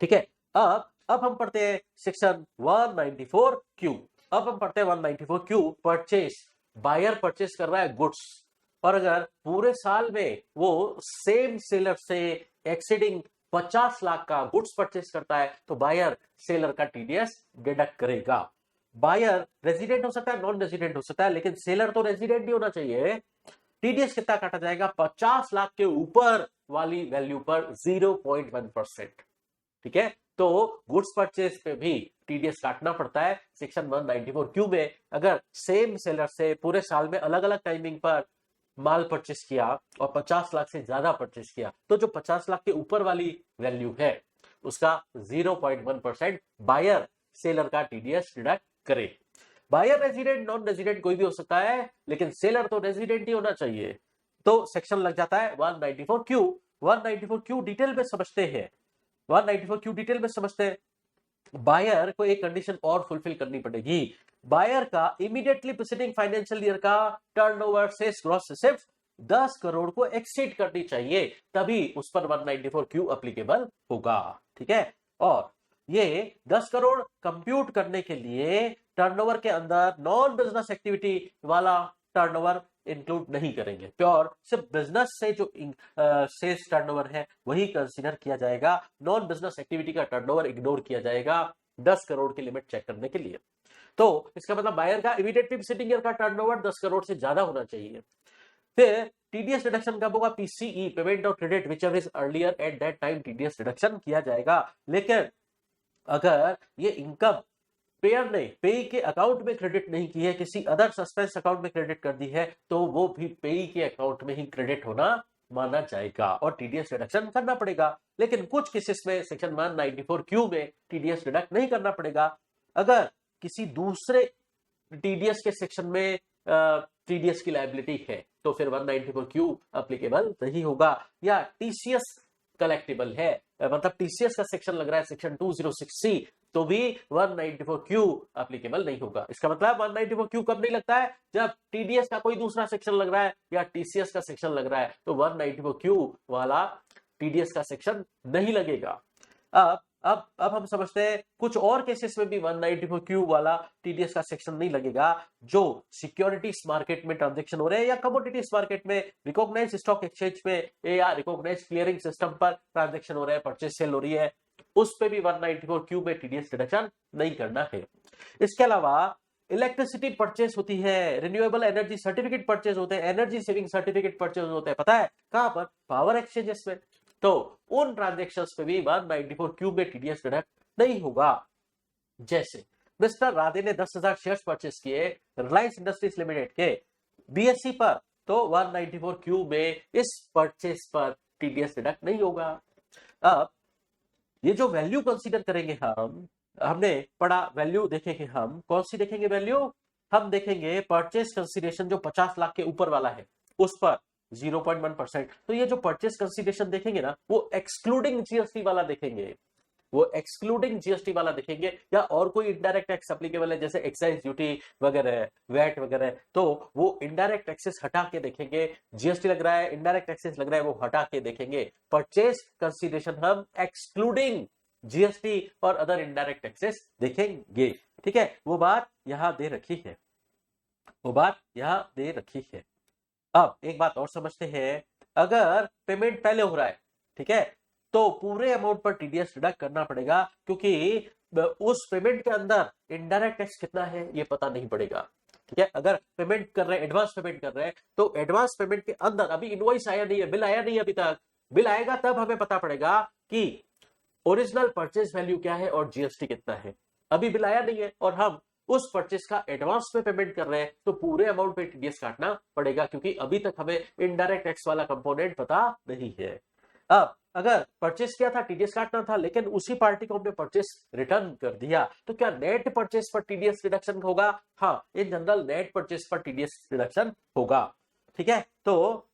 A: ठीक है, अब हम पढ़ते हैं सेक्शन 194Q। अब हम पढ़ते हैं 194Q, परचेस। बायर परचेस कर रहा है गुड्स, और अगर पूरे साल में वो सेम सेलर से एक्सीडिंग 50 लाख का गुड्स परचेस करता है तो बायर सेलर का टीडीएस डिडक्ट करेगा। बायर रेजिडेंट हो सकता है, नॉन रेजिडेंट हो सकता है, लेकिन सेलर तो रेजिडेंट नहीं होना चाहिए। टीडीएस कितना काटा जाएगा, 50 लाख के ऊपर वाली वैल्यू पर 0.1%। ठीक है, तो गुड्स परचेस पे भी टीडीएस काटना पड़ता है सेक्शन 194Q में। अगर सेम सेलर से पूरे साल में अलग अलग टाइमिंग पर माल परचेस किया और 50 लाख से ज्यादा परचेस किया, तो जो 50 लाख के ऊपर वाली वैल्यू है उसका 0.1% बायर सेलर का टीडीएस डिडक्ट करे। बायर रेजिडेंट नॉन रेजिडेंट कोई भी हो सकता है, लेकिन सेलर तो रेजिडेंट ही होना चाहिए, तो सेक्शन लग जाता है 194Q। 194Q डिटेल में समझते हैं, 194Q डिटेल में समझते हैं। बायर को एक कंडीशन और फुलफिल करनी पड़ेगी, बायर का इमीडिएटली प्रीसीडिंग फाइनेंशियल ईयर का टर्नओवर से ग्रॉस रिसीव्स 10 करोड़ को एक्सीड करनी चाहिए, तभी उस पर 194Q एप्लीकेबल होगा। ठीक है, और ये 10 करोड़ कंप्यूट करने के लिए टर्नओवर के अंदर नॉन बिजनेस एक्टिविटी वाला टर्नओवर इंक्लूड नहीं करेंगे, प्योर सिर्फ बिजनेस से जो सेल्स टर्नओवर है वही कंसीडर किया जाएगा, नॉन बिजनेस एक्टिविटी का टर्नओवर इग्नोर किया जाएगा 10 करोड़ की लिमिट चेक करने के लिए। तो इसका मतलब बायर का इमीडिएटली प्रीसीडिंग ईयर का टर्नओवर 10 करोड़ से ज्यादा होना चाहिए। फिर टीडीएस डिडक्शन कब होगा, पीसीई, payment of credit whichever is earlier at that time TDS deduction किया जाएगा। लेकिन अगर ये इनकम पेयर ने पेई के अकाउंट में क्रेडिट नहीं की है, किसी अदर सस्पेंस अकाउंट में क्रेडिट कर दी है, तो वो भी पेई के अकाउंट में ही क्रेडिट होना माना जाएगा और टीडीएस डिडक्शन करना पड़ेगा। लेकिन कुछ केसेस में सेक्शन 194Q में टीडीएस डिडक्ट नहीं करना पड़ेगा। अगर किसी दूसरे टीडीएस के सेक्शन में टीडीएस की लायबिलिटी है तो फिर 194Q एप्लीकेबल नहीं होगा, या टीसीएस कलेक्टेबल है, मतलब टीसीएस का सेक्शन लग रहा है सेक्शन 206C, तो भी 194Q एप्लीकेबल नहीं होगा। इसका मतलब 194Q कब नहीं लगता है, जब टीडीएस का कोई दूसरा सेक्शन लग रहा है या टीसीएस का सेक्शन लग रहा है, तो 194Q वाला टीडीएस का सेक्शन नहीं लगेगा। अब हम समझते हैं कुछ और केसेस में भी 194Q वाला टीडीएस का सेक्शन नहीं लगेगा, जो सिक्योरिटीज मार्केट में ट्रांजैक्शन हो रहे हैं या कमोडिटीज मार्केट में रिकॉग्नाइज्ड स्टॉक एक्सचेंज में या रिकॉग्नाइज्ड क्लियरिंग सिस्टम पर ट्रांजैक्शन हो रहे हैं, परचेज सेल हो रही है, उस पे भी 194Q में टीडीएस डिडक्शन नहीं करना है। इसके अलावा इलेक्ट्रिसिटी परचेस होती है, रिन्यूएबल एनर्जी सर्टिफिकेट परचेस होते हैं, एनर्जी सेविंग सर्टिफिकेट परचेस होते हैं, पता है कहां पर, पावर एक्सचेंजेस में, तो उन ट्रांजैक्शंस पे भी 194Q में टीडीएस डिडक्ट नहीं होगा। जैसे मिस्टर राधे ने 10,000 शेयर्स परचेस किए रिलायंस इंडस्ट्रीज लिमिटेड के बीएससी पर, तो 194Q में इस परचेस पर टीडीएस डिडक्ट नहीं होगा। अब ये जो वैल्यू कंसीडर करेंगे हम, हमने पढ़ा वैल्यू देखेंगे, हम कौन सी देखेंगे वैल्यू, हम देखेंगे परचेज कंसीडरेशन जो 50 लाख के ऊपर वाला है उस पर 0.1%। तो ये जो परचेज कंसीडरेशन देखेंगे ना वो एक्सक्लूडिंग जीएसटी वाला देखेंगे, वो एक्सक्लूडिंग जीएसटी वाला देखेंगे, या और कोई इनडायरेक्ट टैक्स एप्लीकेबल है जैसे एक्साइज ड्यूटी वगैरह, वैट वगैरह, तो वो इनडायरेक्ट टैक्सेस हटा के देखेंगे। जीएसटी लग रहा है, इनडायरेक्ट टैक्सेस लग रहा है, वो हटा के देखेंगे। परचेज कंसीडरेशन हम एक्सक्लूडिंग जीएसटी और अदर इनडायरेक्ट टैक्सेस देखेंगे। ठीक है, वो बात यहां दे रखी है, वो बात यहां दे रखी है। अब एक बात और समझते हैं, अगर पेमेंट पहले हो रहा है, ठीक है, तो पूरे अमाउंट पर टीडीएस डिडक्ट करना पड़ेगा, क्योंकि उस पेमेंट के अंदर इनडायरेक्ट टैक्स कितना है ये पता नहीं पड़ेगा। ठीक है, अगर पेमेंट कर रहे हैं, एडवांस पेमेंट कर रहे हैं, तो एडवांस पेमेंट के अंदर अभी इनवॉइस आया नहीं है, बिल आया नहीं है अभी तक, बिल आएगा तब हमें पता पड़ेगा कि ओरिजिनल परचेज वैल्यू क्या है और जीएसटी कितना है। अभी बिल आया नहीं है और हम उस परचेज का एडवांस में पेमेंट कर रहे हैं, तो पूरे अमाउंट पे टीडीएस काटना पड़ेगा, क्योंकि अभी तक हमें इनडायरेक्ट टैक्स वाला कंपोनेंट पता नहीं है। अब अगर परचेस किया था, टीडीएस काटना था, लेकिन उसी पार्टी को हमने परचेस रिटर्न कर दिया, तो क्या नेट परचेस पर टीडीएस रिडक्शन होगा? हाँ, इन जनरल नेट परचेस पर टीडीएस रिडक्शन होगा। ठीक है, तो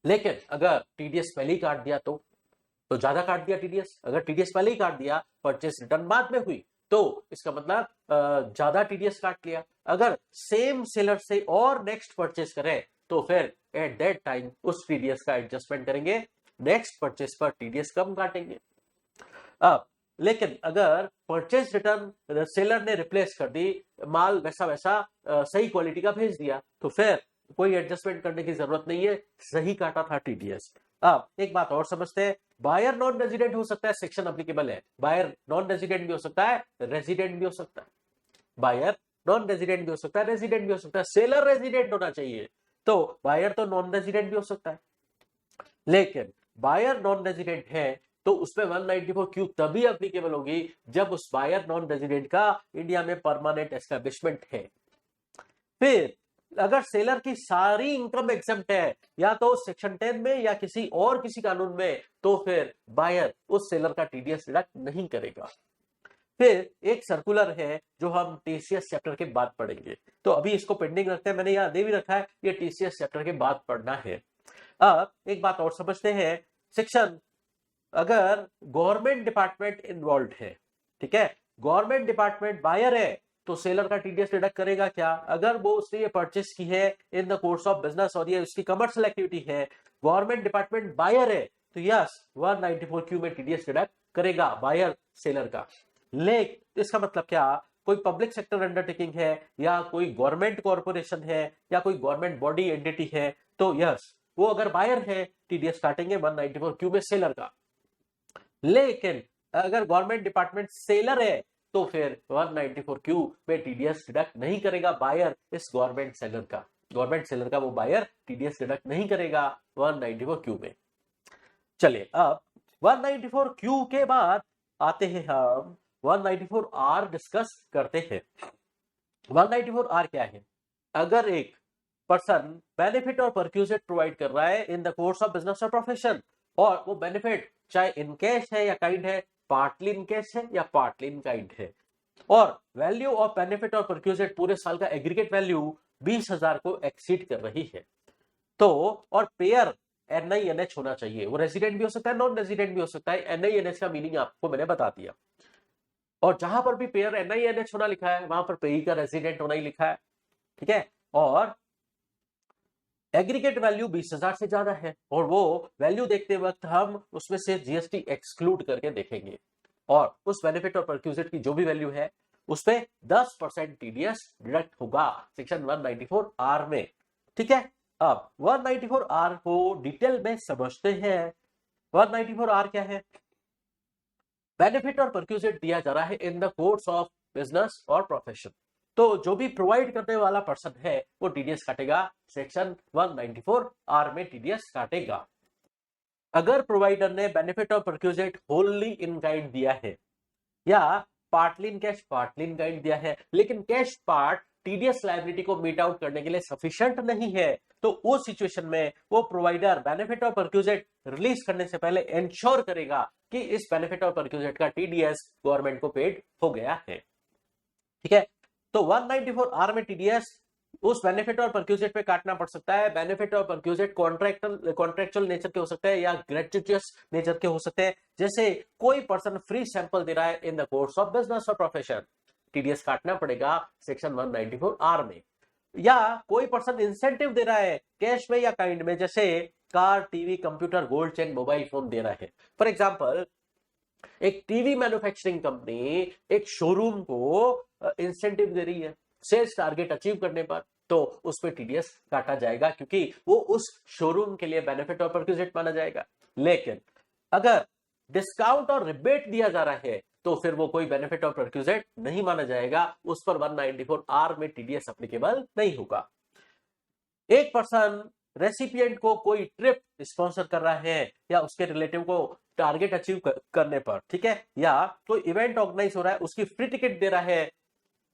A: लेकिन अगर टीडीएस पहले ही काट दिया तो ज्यादा काट दिया टीडीएस। अगर टीडीएस पहले ही काट दिया, परचेस रिटर्न बाद में हुई, तो इसका मतलब ज्यादा टीडीएस काट लिया। अगर सेम सेलर से और नेक्स्ट परचेस करें, तो फिर एट दैट टाइम उस टीडीएस का एडजस्टमेंट करेंगे, नेक्स्ट परचेस पर टीडीएस कम काटेंगे। अब लेकिन अगर परचेस रिटर्न सेलर ने रिप्लेस कर दी, माल वैसा वैसा सही क्वालिटी का भेज दिया, तो फिर कोई एडजस्टमेंट करने की जरूरत नहीं है, सही काटा था टीडीएस। अब एक बात और समझते हैं, बायर नॉन रेजिडेंट हो सकता है, सेक्शन एप्लीकेबल है। बायर नॉन रेजिडेंट भी हो सकता है, रेजिडेंट भी हो सकता है। बायर नॉन रेजिडेंट भी हो सकता है, रेजिडेंट भी हो सकता है। सेलर रेजिडेंट होना चाहिए, तो बायर तो नॉन रेजिडेंट भी हो सकता है। लेकिन बायर नॉन रेजिडेंट है तो उसमें 194Q तभी एप्लीकेबल होगी जब उस बायर नॉन रेजिडेंट का इंडिया में परमानेंट एस्टेब्लिशमेंट है। फिर अगर सेलर की सारी इनकम एग्जेम्प्ट है, या तो सेक्शन 10 में या किसी कानून में, तो फिर बायर उस सेलर का टीडीएस डिडक्ट नहीं करेगा। फिर एक सर्कुलर है जो हम टीसीएस चैप्टर के बाद पढ़ेंगे, तो अभी इसको पेंडिंग रखते हैं, मैंने यहां दे भी रखा है, ये टीसीएस चैप्टर के बाद पढ़ना है। अब एक बात और समझते हैं, सेक्शन, अगर गवर्नमेंट डिपार्टमेंट इन्वॉल्व है, ठीक है, गवर्नमेंट डिपार्टमेंट बायर है, तो सेलर का टीडीएस डिडक्ट करेगा क्या? अगर वो उसने ये परचेस की है in the course of business और ये उसकी कमर्शियल एक्टिविटी है, गवर्नमेंट डिपार्टमेंट बायर है, तो यस 194Q में टीडीएस डिडक्ट करेगा बायर सेलर का। लेकिन इसका मतलब क्या, कोई पब्लिक सेक्टर अंडरटेकिंग है, या कोई गवर्नमेंट कॉर्पोरेशन है, या कोई गवर्नमेंट बॉडी एंटिटी है, तो यस वो अगर बायर है टीडीएस काटेंगे 194Q में सेलर का। लेकिन अगर गवर्नमेंट डिपार्टमेंट सेलर है, तो फिर 194Q में टीडीएस डिडक्ट नहीं करेगा बायर इस गवर्नमेंट सेलर का, गवर्नमेंट सेलर का वो बायर टीडीएस डिडक्ट नहीं करेगा 194Q में। चलिए, अब 194Q के बाद आते हैं हम 194R डिस्कस करते हैं। 194R क्या है? अगर एक पर्सन बेनिफिट और परक्यूजिट प्रोवाइड कर रहा है in the course of business और प्रोफेशन, और वो बेनिफिट चाहे इन कैश है या काइंड है, पार्टली इन कैश है या पार्टली इन काइंड है, और वैल्यू ऑफ बेनिफिट और परक्यूजिट पूरे साल का एग्रीगेट वैल्यू 20,000 को एक्सीड कर रही है, तो और पेयर NINH होना चाहिए। वो रेजिडेंट भी हो सकता है, नॉन रेजिडेंट भी हो सकता है। NINH का मीनिंग आपको मैंने बता दिया, और जहां पर भी पेयर NINH होना लिखा है वहां पर पेई का रेजिडेंट होना ही लिखा है। ठीक है, और एग्रीगेट वैल्यू 20,000 से ज्यादा है, और वो वैल्यू देखते वक्त हम उसमें से जीएसटी एक्सक्लूड करके देखेंगे, और उस बेनिफिट और परक्यूजिट की जो भी वैल्यू है उस पे 10% टीडीएस डिडक्ट होगा सेक्शन 194R में। ठीक है, अब 194R को डिटेल में समझते हैं। 194R क्या है? बेनिफिट और परक्यूजिट दिया जा रहा है in the course of business और प्रोफेशन, तो जो भी प्रोवाइड करने वाला पर्सन है वो टीडीएस काटेगा, सेक्शन 194R में टीडीएस काटेगा। अगर प्रोवाइडर ने बेनिफिट और परक्यूजिट होलली इन काइंड दिया है, या partly in cash partly in kind दिया है, लेकिन कैश पार्ट टीडीएस लायबिलिटी को मीट आउट करने के लिए सफिशिएंट नहीं है, तो उस सिचुएशन में वो प्रोवाइडर बेनिफिट और परक्यूजेट रिलीज करने से पहले इंश्योर करेगा कि इस बेनिफिट और परक्यूजेट का टीडीएस गवर्नमेंट को पेड हो गया है। ठीक है, तो 194 आर में टीडीएस उस बेनिफिट और परक्यूजेट पे काटना पड़ सकता है। बेनिफिट और परक्यूजेट कॉन्ट्रेक्चुअल नेचर के हो सकते हैं या ग्रेचुइटस नेचर के हो सकते हैं। जैसे कोई पर्सन फ्री सैंपल दे रहा है in the course of business और प्रोफेशन, टीडीएस काटना पड़ेगा सेक्शन 194 आर में। या कोई पर्सन इंसेंटिव दे रहा है कैश में या काइंड में, जैसे car, TV, computer, gold chain, mobile phone दे रहा है। फॉर एग्जाम्पल, एक टीवी मैन्युफैक्चरिंग कंपनी एक शोरूम को इंसेंटिव दे रही है सेल्स टारगेट अचीव करने पर, तो उस पर टीडीएस काटा जाएगा क्योंकि वो उस शोरूम के लिए बेनिफिट और परक्यूजेट माना जाएगा। लेकिन अगर डिस्काउंट और रिबेट दिया जा रहा है तो फिर वो कोई बेनिफिट और परक्यूजेट नहीं माना जाएगा, उस पर 194 में टीडीएस एप्लीकेबल नहीं होगा। एक पर्सन रेसिपिएंट को कोई ट्रिप स्पॉन्सर कर रहा है या उसके रिलेटिव को टारगेट अचीव करने पर, ठीक है, या कोई इवेंट ऑर्गेनाइज हो रहा है उसकी फ्री टिकट दे रहा है,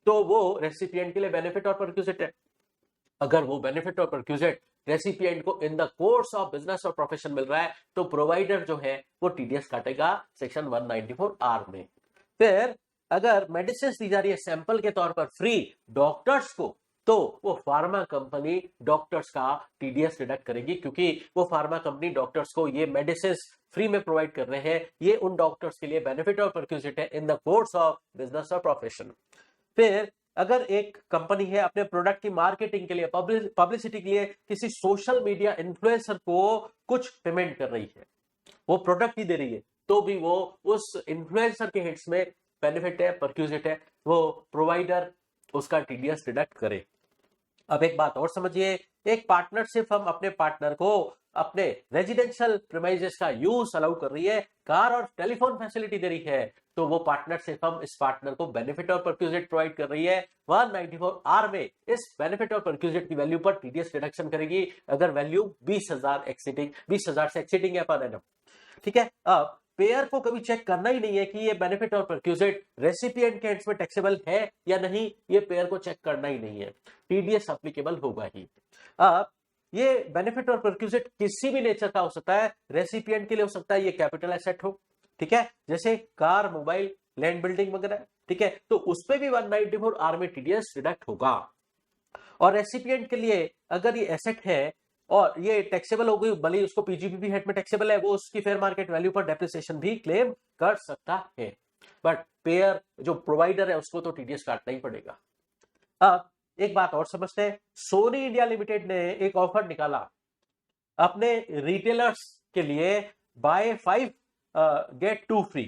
A: तो वो रेसिपिएंट के लिए बेनिफिट और परक्यूजेट है। अगर वो बेनिफिट और परक्यूजेट रेसिपिएंट को in the course of business और प्रोफेशन मिल रहा है तो प्रोवाइडर जो है वो टीडीएस काटेगा सेक्शन 194 में। फिर अगर मेडिसिन दी जा रही है सैंपल के तौर पर फ्री डॉक्टर्स को, तो वो फार्मा कंपनी डॉक्टर्स का टीडीएस डिडक्ट करेगी, क्योंकि वो फार्मा कंपनी डॉक्टर्स को ये मेडिसिन फ्री में प्रोवाइड कर रहे हैं, ये उन डॉक्टर्स के लिए बेनिफिट और परक्यूजेट है in the course of business और प्रोफेशन। फिर अगर एक कंपनी है अपने प्रोडक्ट की मार्केटिंग के लिए, पब्लिसिटी के लिए किसी सोशल मीडिया इन्फ्लुएंसर को कुछ पेमेंट कर रही है, वो प्रोडक्ट ही दे रही है, तो भी वो उस इन्फ्लुएंसर के हिट्स में बेनिफिट है, परक्यूजेट है, वो प्रोवाइडर उसका टीडीएस डिडक्ट करे। अब एक बात और समझिए, एक पार्टनरशिप हम अपने पार्टनर को अपने रेजिडेंशियल प्रीमाइसेस का यूज अलाउ कर रही है, कार और टेलीफोन फैसिलिटी दे रही है, तो वो पार्टनरशिप हम इस पार्टनर को बेनिफिट और परक्यूजेट प्रोवाइड कर रही है। 194 में इस बेनिफिट और परक्यूजेट की वैल्यू पर टीडीएस डिडक्शन करेगी अगर वैल्यू 20,000 से एक्सीडिंग है पर एनम। ठीक है, अब पेयर को कभी चेक करना ही नहीं है कि ये बेनिफिट और परक्यूजेट रेसिपिएंट के हैंड्स में टैक्सेबल है या नहीं, ये पेयर को चेक करना ही नहीं है, टीडीएस एप्लीकेबल होगा ही। अब ये बेनिफिट और परक्यूजेट किसी भी नेचर का हो सकता है, रेसिपिएंट के लिए हो सकता है ये कैपिटल एसेट हो, ठीक है, जैसे कार, मोबाइल, लैंड बिल्डिंग वगैरह, ठीक है, तो उस पर भी 194 में टीडीएस डिडक्ट होगा। और रेसिपिएंट के लिए अगर ये एसेट है और ये टैक्सेबल हो गई, भले उसको पीजीबीपी हेड में टैक्सेबल है, वो उसकी फेयर मार्केट वैल्यू पर डेप्रिसिएशन भी क्लेम कर सकता है, बट पेयर जो प्रोवाइडर है उसको तो टीडीएस काटना ही पड़ेगा। अब एक बात और समझते हैं, सोनी इंडिया लिमिटेड ने एक ऑफर निकाला अपने रिटेलर्स के लिए, बाय 5 गेट 2 फ्री,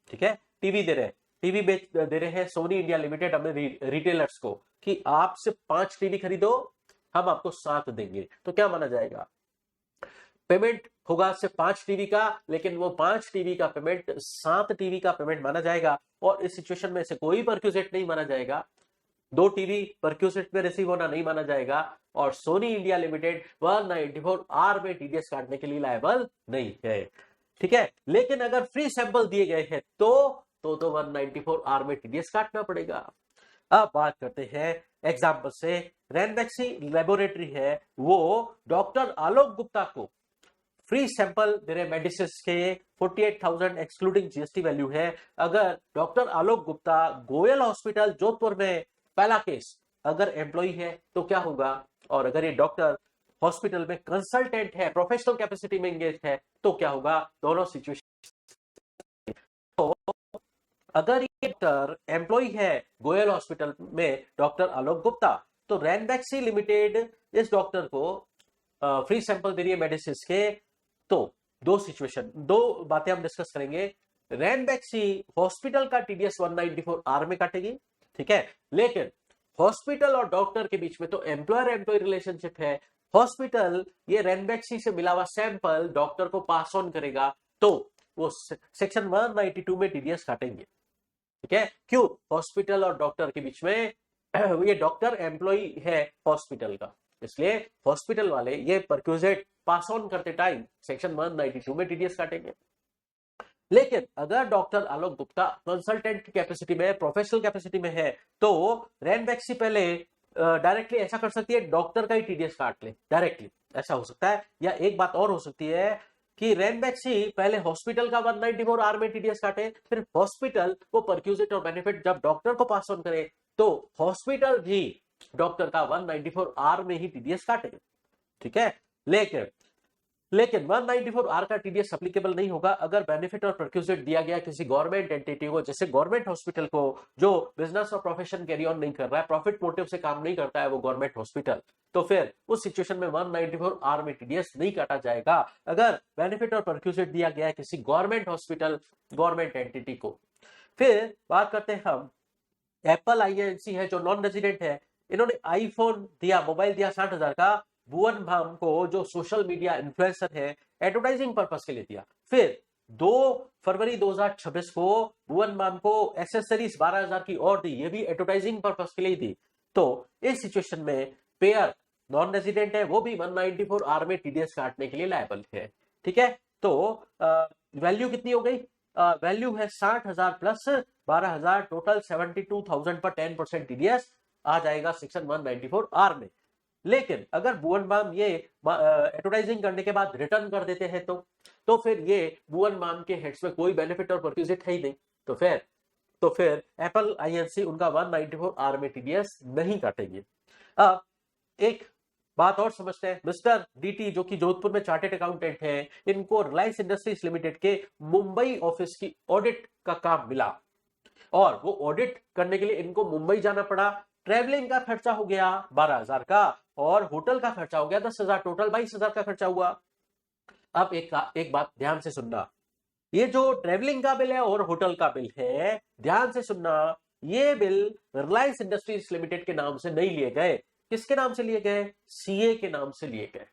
A: ठीक है, टीवी दे रहे हैं, टीवी दे रहे हैं सोनी इंडिया लिमिटेड अपने रिटेलर्स को कि आप सिर्फ 5 टीवी खरीदो, हम आपको 7 देंगे। तो क्या माना जाएगा, पेमेंट होगा सिर्फ 5 टीवी का, लेकिन वो 5 टीवी का पेमेंट 7 टीवी का पेमेंट माना जाएगा, और इस सिचुएशन में से कोई परक्यूजेट नहीं माना जाएगा, 2 टीवी परक्यूजेट में रिसीव होना नहीं माना जाएगा, और सोनी इंडिया लिमिटेड 194 में टीडीएस काटने के लिए लायबल नहीं है। ठीक है, लेकिन अगर फ्री सैंपल दिए गए हैं तो 194 में टीडीएस काटना पड़ेगा। अब बात करते हैं एग्जाम्पल से, रैनबैक्सी लेबोरेटरी है, वो डॉक्टर आलोक गुप्ता को फ्री सैंपल दे रहे मेडिसिन के 48,000 एक्सक्लूडिंग जीएसटी वैल्यू है। अगर डॉक्टर आलोक गुप्ता गोयल हॉस्पिटल जोधपुर में पहला केस अगर एम्प्लॉय है तो क्या होगा, और अगर ये डॉक्टर हॉस्पिटल में कंसल्टेंट है, प्रोफेशनल कैपेसिटी में एंगेज है तो क्या होगा, दोनों सिचुएशन। तो अगर ये डॉक्टर एम्प्लॉय है गोयल हॉस्पिटल में डॉक्टर आलोक गुप्ता, तो रैनबैक्सी लिमिटेड इस डॉक्टर को फ्री सैंपल दे रही है मेडिसिन के, तो दो बातें हम डिस्कस करेंगे। रैनबैक्सी हॉस्पिटल का टीडीएस 194 में काटेगी, ठीक है, लेकिन हॉस्पिटल और डॉक्टर के बीच में तो एम्प्लॉयर एम्प्लॉय रिलेशनशिप है, हॉस्पिटल ये रैनबैक्सी से मिला हुआ सैंपल डॉक्टर को पास ऑन करेगा, तो वो सेक्शन 192 में टीडीएस काटेंगे। ठीक है, क्यों, हॉस्पिटल और डॉक्टर के बीच में ये डॉक्टर एम्प्लॉय है हॉस्पिटल का, इसलिए हॉस्पिटल वाले ये परक्यूजेट पास ऑन करते टाइम सेक्शन 192 में टीडीएस काटेंगे। लेकिन अगर डॉक्टर आलोक गुप्ता कंसल्टेंट की कैपेसिटी में, प्रोफेशनल कैपेसिटी में है, तो रैनबैक्सी पहले डायरेक्टली ऐसा कर सकती है, डॉक्टर का ही टीडीएस काट ले डायरेक्टली, ऐसा हो सकता है। या एक बात और हो सकती है कि रैनबैक्सी पहले हॉस्पिटल का 194R में टीडीएस काटे, फिर हॉस्पिटल वो परक्यूजिट और बेनिफिट जब डॉक्टर को पास ऑन करे तो हॉस्पिटल भी डॉक्टर का 194R में ही टीडीएस काटे, ठीक है। लेकिन 194R का टीडीएस एप्लीकेबल नहीं होगा अगर बेनिफिट और परक्यूजिट दिया गया किसी गवर्नमेंट एंटिटी को, जैसे गवर्नमेंट हॉस्पिटल को, जो बिजनेस और प्रोफेशन कैरी ऑन नहीं कर रहा है, प्रॉफिट मोटिव से काम नहीं करता है वो गवर्नमेंट हॉस्पिटल, तो फिर उस सिचुएशन में 194R में टीडीएस नहीं काटा जाएगा अगर बेनिफिट और परक्यूजिट दिया गया है किसी गवर्नमेंट हॉस्पिटल, गवर्नमेंट एंटिटी को। फिर बात करते हैं हम एप्पल आईएनसी है जो नॉन रेजिडेंट है, इन्होंने आईफोन दिया, मोबाइल दिया 60,000 का भुवन बाम को जो सोशल मीडिया इन्फ्लुएंसर है, एडवर्टाइजिंग पर्पस के लिए दिया। फिर 2 फरवरी 2026 को भुवन बाम को एक्सेसरीज 12,000 की और दी, ये भी एडवर्टाइजिंग पर्पस के लिए दी। तो इस सिचुएशन में पेयर नॉन रेजिडेंट है, वो भी 194R में टीडीएस काटने के लिए लायबल है, ठीक है। तो वैल्यू कितनी हो गई? वैल्यू है 60,000 प्लस 12,000, टोटल 72,000 पर 10% टीडीएस आ जाएगा सेक्शन 194R में। लेकिन अगर भुवन बाम ये एडवर्टाइजिंग करने के बाद रिटर्न कर देते हैं तो फिर ये भुवन बाम के हेड्स में कोई बेनिफिट और परक्यूजिट है ही नहीं, तो फिर एप्पल आईएनसी उनका 194R में टीडीएस नहीं काटेगी। अब एक बात और समझते हैं, मिस्टर डीटी जो कि जोधपुर में चार्टेड अकाउंटेंट हैं, इनको रिलायंस इंडस्ट्रीज लिमिटेड के मुंबई ऑफिस की ऑडिट का काम मिला और वो ऑडिट करने के लिए इनको मुंबई जाना पड़ा। ट्रेवलिंग का खर्चा हो गया 12,000 का और होटल का खर्चा हो गया 10,000, टोटल 22,000 का खर्चा हुआ। अब एक बात ध्यान से सुनना, ये जो ट्रेवलिंग का बिल है और होटल का बिल है, ध्यान से सुनना, ये बिल रिलायंस इंडस्ट्रीज लिमिटेड के नाम से नहीं लिए गए। किसके नाम से लिए गए? सीए के नाम से लिए गए,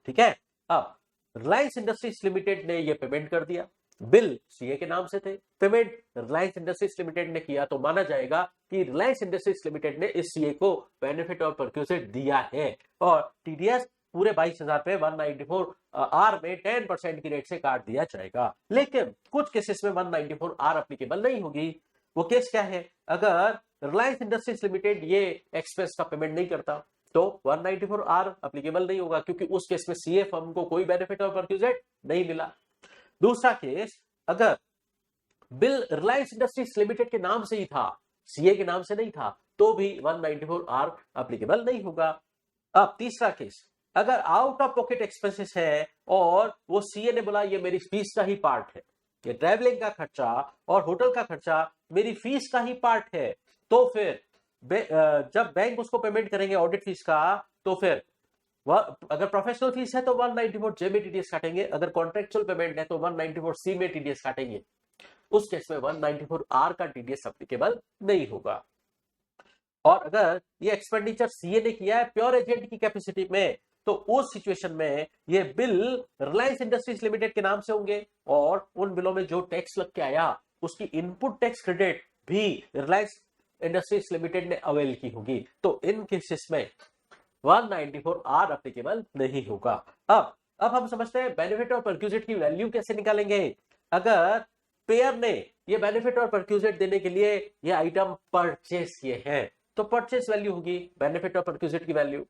A: ठीक है। अब रिलायंस इंडस्ट्रीज लिमिटेड ने ये पेमेंट कर दिया, बिल सीए के नाम से थे, पेमेंट रिलायंस इंडस्ट्रीज लिमिटेड ने किया, तो माना जाएगा कि रिलायंस इंडस्ट्रीज लिमिटेड ने इस सीए को बेनिफिट और परक्यूजिट दिया है और टीडीएस पूरे 22,000 पे 194R में 10% की रेट से काट दिया जाएगा। लेकिन कुछ केसेस में 194R एप्लीकेबल नहीं होगी। वो केस क्या है? अगर रिलायंस इंडस्ट्रीज लिमिटेड ये एक्सपेंस का पेमेंट नहीं करता तो 194R एप्लीकेबल नहीं होगा, क्योंकि उस केस में सीए फर्म को कोई बेनिफिट और परक्यूजिट नहीं मिला। दूसरा केस, अगर बिल रिलायंस इंडस्ट्रीज लिमिटेड के नाम से ही था, सीए के नाम से नहीं था, तो भी 194R एप्लीकेबल नहीं होगा। अब तीसरा केस, अगर आउट ऑफ पॉकेट एक्सपेंसेस है और वो सीए ने बोला ये मेरी फीस का ही पार्ट है, ये ट्रैवलिंग का खर्चा और होटल का खर्चा मेरी फीस का ही पार्ट है, तो फिर जब बैंक उसको पेमेंट करेंगे ऑडिट फीस का, तो फिर अगर प्रोफेशनल फीस है तो 194J में टीडीएस काटेंगे, अगर कॉन्ट्रेक्चुअल पेमेंट है तो 194C में टीडीएस काटेंगे। उस केस में 194R का टीडीएस एप्लीकेबल नहीं होगा। और अगर ये एक्सपेंडिचर सीए ने किया है प्योर एजेंट की कैपेसिटी में, तो उस सिचुएशन में ये बिल रिलायंस इंडस्ट्रीज लिमिटेड के नाम से होंगे और उन बिलों में जो टैक्स लग के आया उसकी इनपुट टैक्स क्रेडिट भी रिलायंस इंडस्ट्रीज लिमिटेड ने अवेल की होगी। तो इन केसेस में 194R एप्लीकेबल नहीं होगा। अब हम समझते हैं बेनिफिट और परक्यूजिट की वैल्यू कैसे निकालेंगे। अगर पेयर ने ये बेनिफिट और परक्यूजिट देने के लिए ये आइटम परचेस किए हैं तो परचेस वैल्यू होगी बेनिफिट और परक्यूजिट की वैल्यू।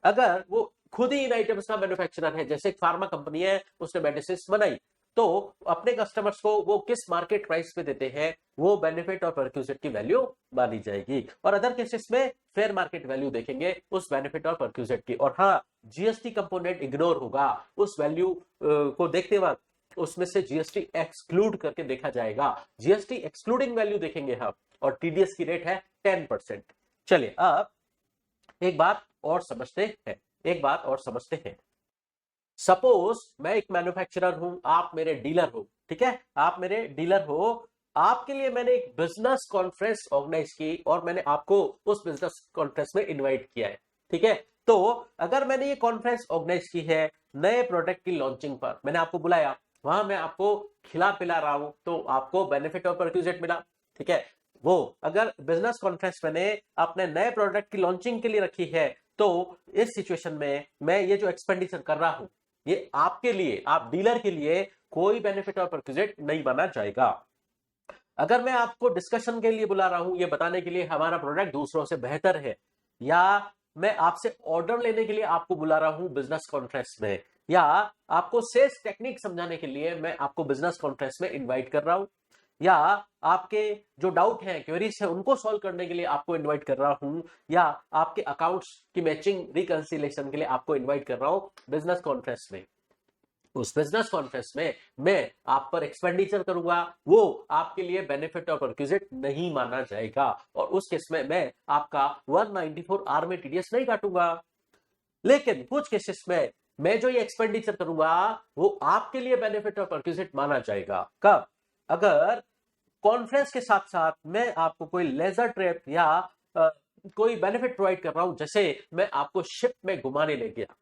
A: अगर वो खुद ही इन आइटम्स का मैन्युफैक्चरर है, जैसे एक फार्मा कंपनी है, उसने मेडिसिन बनाई, तो अपने कस्टमर्स को वो किस मार्केट प्राइस पे देते हैं वो बेनिफिट और परक्यूजिट की वैल्यू मानी जाएगी। और अदर केसेस में फेयर मार्केट वैल्यू देखेंगे उस बेनिफिट और परक्यूजिट की। और हाँ, जीएसटी कंपोनेंट इग्नोर होगा उस वैल्यू को देखते वक्त, उसमें से जीएसटी एक्सक्लूड करके देखा जाएगा। जीएसटी एक्सक्लूडिंग वैल्यू देखेंगे हम, और टीडीएस की रेट है 10%। चलिए अब एक बात और समझते हैं। सपोज मैं एक मैन्युफैक्चरर हूं, आप मेरे डीलर हो, ठीक है, आप मेरे डीलर हो, आपके लिए मैंने एक बिजनेस कॉन्फ्रेंस ऑर्गेनाइज की और मैंने आपको उस बिजनेस कॉन्फ्रेंस में इनवाइट किया है, ठीक है। तो अगर मैंने ये कॉन्फ्रेंस ऑर्गेनाइज की है नए प्रोडक्ट की लॉन्चिंग पर, मैंने आपको बुलाया, वहां मैं आपको खिला पिला रहा हूं, तो आपको बेनिफिट और परक्यूजिट मिला, ठीक है। वो अगर बिजनेस कॉन्फ्रेंस मैंने अपने नए प्रोडक्ट की लॉन्चिंग के लिए रखी है, तो इस सिचुएशन में मैं ये जो एक्सपेंडिचर कर रहा हूं ये आपके लिए, आप डीलर के लिए कोई बेनिफिट और परक्यूजिट नहीं बना जाएगा। अगर मैं आपको डिस्कशन के लिए बुला रहा हूं, ये बताने के लिए हमारा प्रोडक्ट दूसरों से बेहतर है, या मैं आपसे ऑर्डर लेने के लिए आपको बुला रहा हूं बिजनेस कॉन्फ्रेंस में, या आपको सेल्स टेक्निक समझाने के लिए मैं आपको बिजनेस कॉन्फ्रेंस में इनवाइट कर रहा हूं, या आपके जो डाउट हैं, क्वेरीज हैं, उनको सॉल्व करने के लिए आपको इनवाइट कर रहा हूं, या आपके अकाउंट्स की मैचिंग रिकंसिलिएशन के लिए आपको इनवाइट कर रहा हूं बिजनेस कॉन्फ्रेंस में। उस बिजनेस कॉन्फ्रेंस में मैं आप पर एक्सपेंडिचर करूंगा, वो आपके लिए बेनिफिट और परक्विजिट नहीं माना जाएगा, और उस केस में मैं आपका 194 आर में टीडीएस नहीं काटूंगा। लेकिन कुछ केसेस में मैं जो ये एक्सपेंडिचर करूंगा वो आपके लिए बेनिफिट और परक्विजिट माना जाएगा। कब? अगर कॉन्फ्रेंस के साथ साथ मैं आपको कोई लेजर ट्रिप या कोई बेनिफिट प्रोवाइड कर रहा हूं, जैसे मैं आपको शिप में घुमाने ले गया,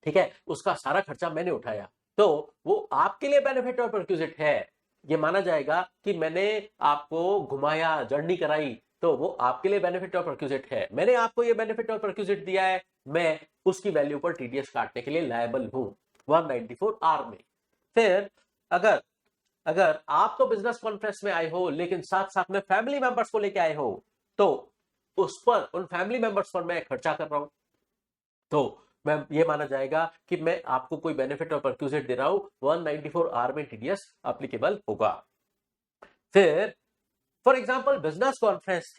A: ठीक है, उसका सारा खर्चा मैंने उठाया, तो वो आपके लिए बेनिफिट और परक्विजिट है, ये माना जाएगा कि मैंने आपको घुमाया, जर्नी कराई, तो वो आपके लिए बेनिफिट और परक्विजिट है। मैंने आपको ये बेनिफिट और परक्विजिट दिया है, मैं उसकी वैल्यू पर टीडीएस काटने के लिए लायबल हूं 194 आर में। फिर अगर अगर आप तो बिजनेस कॉन्फ्रेंस में आए हो लेकिन साथ साथ में फैमिली मेंबर्स को लेके आए हो, तो उस पर, उन फैमिली मेंबर्स पर मैं खर्चा कर रहा हूं, तो मैं ये माना जाएगा कि मैं आपको कोई बेनिफिट और परक्विजिट दे रहा हूं, 194 आर में टीडीएस एप्लीकेबल होगा। फिर फॉर एग्जांपल बिजनेस कॉन्फ्रेंस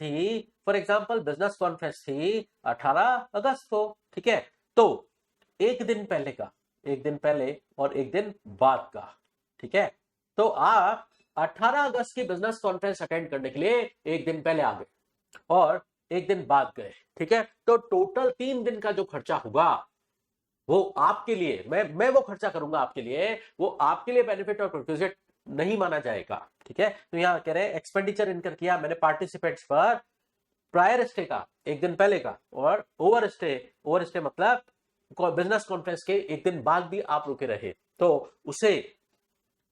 A: थी 18 अगस्त को, ठीक है, तो एक दिन पहले का, एक दिन पहले और एक दिन बाद का, ठीक है, तो आप 18 अगस्त की बिजनेस कॉन्फ्रेंस अटेंड करने के लिए एक दिन पहले आ गए और एक दिन बाद गए, ठीक है, तो टोटल 3 दिन का जो खर्चा होगा वो आपके लिए, मैं वो खर्चा करूंगा आपके लिए, वो आपके लिए बेनिफिट और परक्विजिट नहीं माना जाएगा, ठीक है। तो यहां कह रहे हैं एक्सपेंडिचर इनकर किया मैंने पार्टिसिपेंट्स पर प्रायर स्टे का, एक दिन पहले का, और ओवर स्टे मतलब बिजनेस कॉन्फ्रेंस के एक दिन बाद भी आप रुके रहे, तो उसे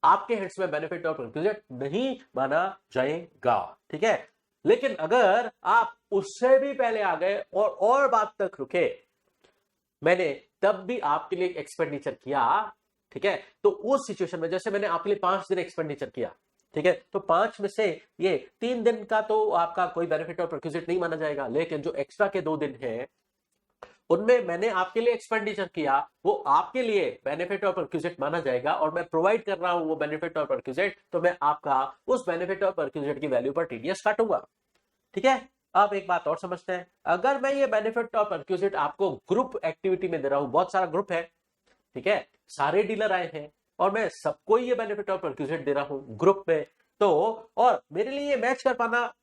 A: आपके हेड्स में बेनिफिट और परक्विजिट नहीं माना जाएगा, ठीक है। लेकिन अगर आप उससे भी पहले आ गए और बाद तक रुके, मैंने तब भी आपके लिए एक्सपेंडिचर किया, ठीक है, तो उस सिचुएशन में जैसे मैंने आपके लिए 5 दिन एक्सपेंडिचर किया, ठीक है, तो 5 में से ये 3 दिन का तो आपका कोई बेनिफिट और परक्विजिट नहीं माना जाएगा, लेकिन जो एक्स्ट्रा के 2 दिन है उनमें मैंने आपके लिए एक्सपेंडिचर किया, वो आपके लिए बेनिफिट और परक्विजिट माना जाएगा, और मैं प्रोवाइड कर रहा हूं वो बेनिफिट और परक्विजिट, तो मैं आपका उस बेनिफिट और परक्विजिट की वैल्यू पर टीडीएस काटूंगा, ठीक है। अब एक बात और समझते हैं, अगर मैं ये बेनिफिट और परक्विजिट आपको ग्रुप एक्टिविटी में दे रहा हूं, बहुत सारा ग्रुप है, ठीक है, सारे डीलर आए हैं और मैं सबको ये बेनिफिट और परक्विजिट दे रहा हूं ग्रुप में, तो और मेरे लिए ये मैच कर पाना